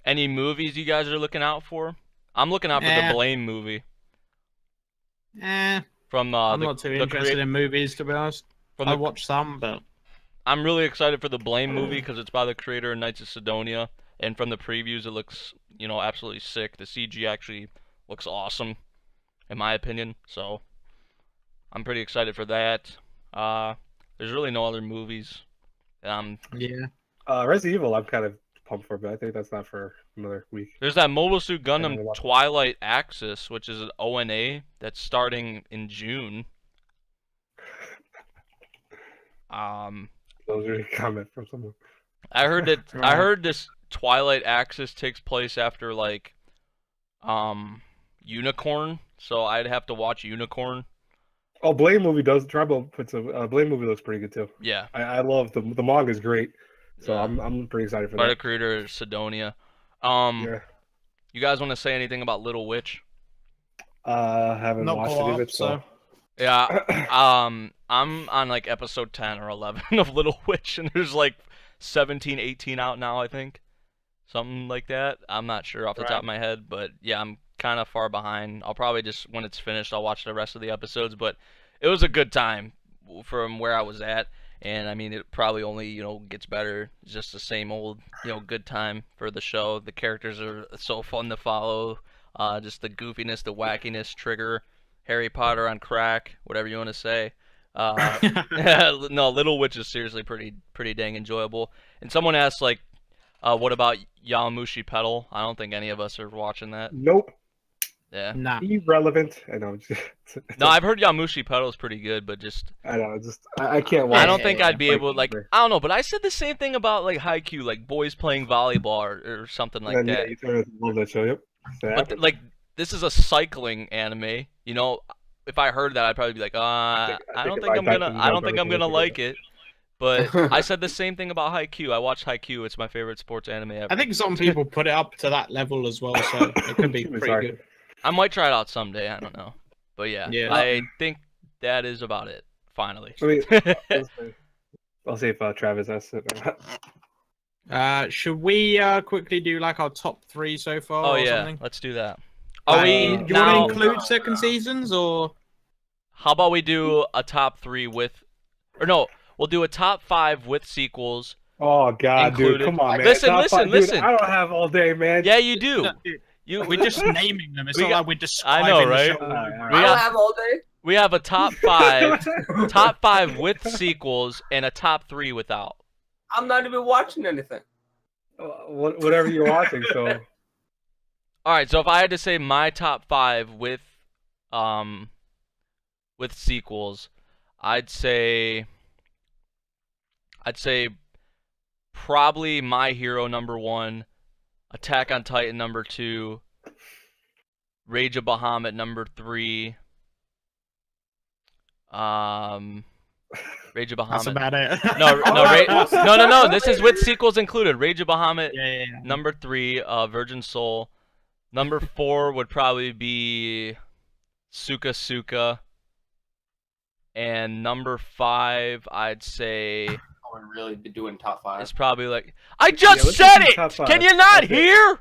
Any movies you guys are looking out for? I'm looking out for the Blame movie. From I'm not too interested in movies, to be honest. I watch some, but I'm really excited for the Blame movie because it's by the creator of Knights of Sidonia, and from the previews it looks, absolutely sick. The CG actually looks awesome, in my opinion. So I'm pretty excited for that. There's really no other movies. yeah. Resident Evil, I'm kind of pumped for, but I think that's not for another week. There's that Mobile Suit Gundam watch it. Twilight Axis, which is an ONA that's starting in June. Those are a comment from someone. I heard this Twilight Axis takes place after like Unicorn, so I'd have to watch Unicorn. Oh, Blame movie does. Tribal puts a Blame movie looks pretty good too. Yeah, I love the manga is great, so Yeah. I'm pretty excited for by the that. creator of Sidonia. Yeah, You guys want to say anything about Little Witch? haven't Not watched caught any of up, it, so. Yeah, I'm on like episode 10 or 11 of Little Witch, and there's like 17, 18 out now, I think. Something like that. I'm not sure off the top of my head, but yeah, I'm kind of far behind. I'll probably just, when it's finished, I'll watch the rest of the episodes, but it was a good time from where I was at, and I mean, it probably only, gets better. It's just the same old, good time for the show. The characters are so fun to follow. Just the goofiness, the wackiness, Trigger, Harry Potter on crack, whatever you want to say. No, Little Witch is seriously pretty dang enjoyable. And someone asked, like, what about Yamamushi Pedal? I don't think any of us are watching that. Nope. Yeah. Nah. Irrelevant. I know. No, I've heard Yamamushi Pedal is pretty good, but just I know. I can't watch. I don't think I'd be like, able, like, I don't know, but I said the same thing about like Haikyuu, like boys playing volleyball or something like And that. yeah, you turn out to love that show. Yep. But like, this is a cycling anime. If I heard that, I'd probably be like, I don't think I'm gonna like it. But I said the same thing about Haikyuu. I watched Haikyuu. It's my favorite sports anime ever. I think some people put it up to that level as well, so it could be pretty Sorry. good. I might try it out someday. I don't know. But yeah, Yeah. I think that is about it. Finally. I mean, I'll see if Travis has it. Should we quickly do like our top 3 so far? Oh or yeah, something? let's do that. Are we Do you now? want to include second seasons or? How about we do a top 3 with, or no, we'll do a top 5 with sequels, Oh God, Included. dude, come on, man. Listen, Top listen, five- listen. Dude, I don't have all day, man. Yeah, you do. No, dude, You we're just naming them. It's We not got- like we're describing I know, the right? show. Alright, I alright. don't got- have all day. We have a top 5, top 5 with sequels, and a top 3 without. I'm not even watching anything. Whatever you're watching, so. All right, so if I had to say my top 5 with sequels, I'd say probably My Hero number 1, Attack on Titan number 2, Rage of Bahamut number 3. Rage of Bahamut. That's about it. No. This is with sequels included. Rage of Bahamut. Yeah. Number 3, Virgin Soul. Number 4 would probably be Suka. And number 5, I'd say I would really be doing top 5. it's probably like I just let's said just do it. top 5. Can you not That's it. hear?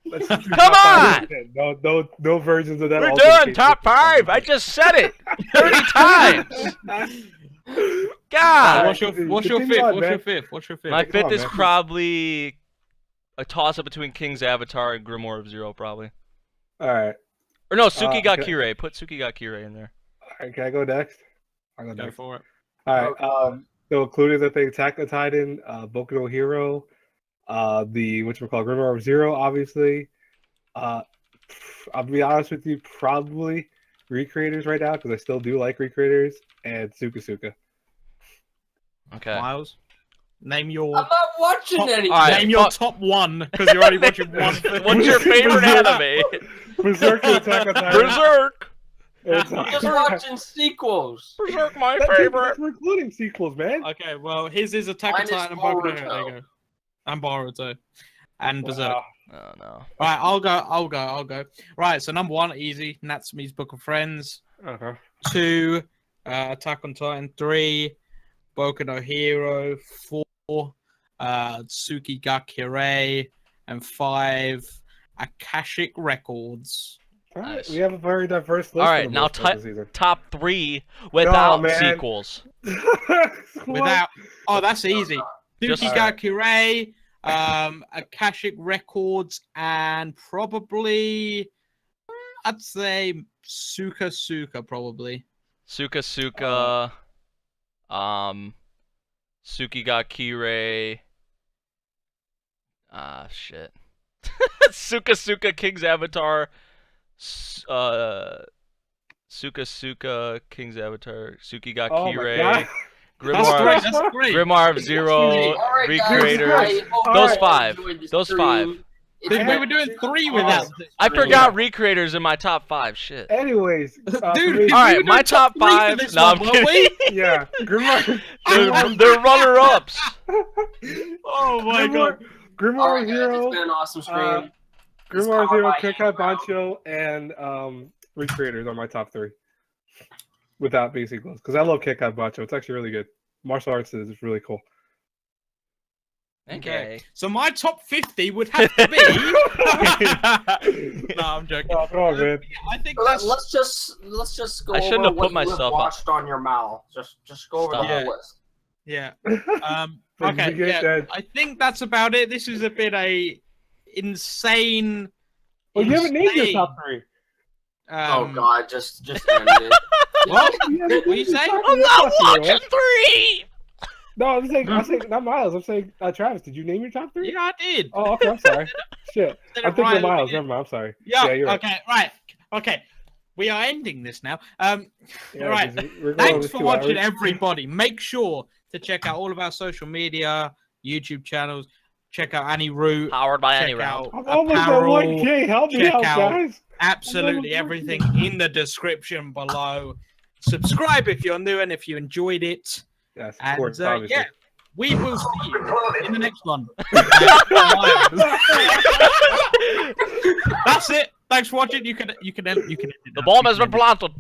Let's just do Come top 5. No versions of that. We're alternate done. Top cases. 5. I just said it 30 times. God. What's your fifth? Continue What's on, your man. fifth? What's your fifth? My Come 5th on, is man. probably a toss-up between King's Avatar and Grimoire of Zero, probably. All right. Or no, Tsuki got okay. kirei. Put Tsuki got kirei in there. All right. Can I go next? I'll go Go next. for it. All right. So included, I think, Attack on Titan, Boku no Hero, the whatchamacallit, Grimoire of Zero, obviously. I'll be honest with you, probably Recreators right now because I still do like Recreators, and Suka. Okay. Miles, name your I'm not watching Top- anything. Alright, name your fuck. top 1 because you're only watching one. What's your favorite anime? Berserk and Attack on Titan. Berserk. It's I'm just watching sequels. Berserk, my That's favorite. we're including sequels, man. Okay, well, his is Attack on Mine is Titan and Boku no Hero. Boruto. There you go. And Boruto. And Berserk. Wow. Oh no. Right, I'll go. Right, so number 1, easy. Natsume's Book of Friends. Uh-huh. 2, Attack on Titan. 3, Boku no Hero. 4, Tsuki ga Kirei. And 5, Akashic Records. All right, Nice. we have a very diverse list. All right, for the now most part this season. top 3 without man. sequels. Without, oh, that's easy. Just- Tsuki ga Kirei, Akashic Records, and probably, I'd say Suka probably. Suka, Suki got kirei. Shit. Suka, King's Avatar. Suka, King's Avatar. Suki got Oh my kirei. God. Grimoire, That's great. Grimoire of Zero, All right, guys, Recreators. I hope Those you 5. enjoyed this Those stream. 5. It's We were doing 3 without. I forgot Recreators in my top 5. Shit. Anyways, Dude, for me- we were Alright, doing my top 3 for 5. this No, I'm one, weren't kidding. we? yeah, Grimoire. They're runner-ups. Oh my god. Grimoire All right, guys, Hero, it's been an awesome stream. Grimoire It's Hero, powered by Kekai AniRoute. Bancho, and Recreators are my top 3. Without being sequels, because I love Kekai Bancho. It's actually really good. Martial arts is really cool. Okay. So my top 50 would have to be. No, I'm joking. Oh, come on, man. I think Let's that's just go I shouldn't over have what put you have myself up. watched on your Mal. Just go over Stop. the whole list. yeah. Like, Okay. you get Yeah. that- I think that's about it. This is a bit a insane. Well, you haven't named your insane, top 3. Oh god, just end it. What? What you say? I'm not watching 3. No, I'm saying not Miles. I'm saying Travis. Did you name your top 3? Yeah, I did. Oh, okay. I'm sorry. Shit. Said I'm it thinking right of Miles. at the Never mind. I'm sorry. Yeah. you're right. Okay. Right. Okay. We are ending this now. Yeah, Right. 'cause we're going Thanks over for 2 watching, hours. everybody. Make sure to check out all of our social media, YouTube channels. Check out AniRoute. Powered by Check AniRoute. out I'm almost at apparel. 1K. Help me check out, out- guys. Absolutely everything in the description below. Subscribe if you're new and if you enjoyed it. Yes, of And course, obviously. yeah, we will see you in the next one. That's it. Thanks for watching. You can end it The now. bomb You has can been end it. planted.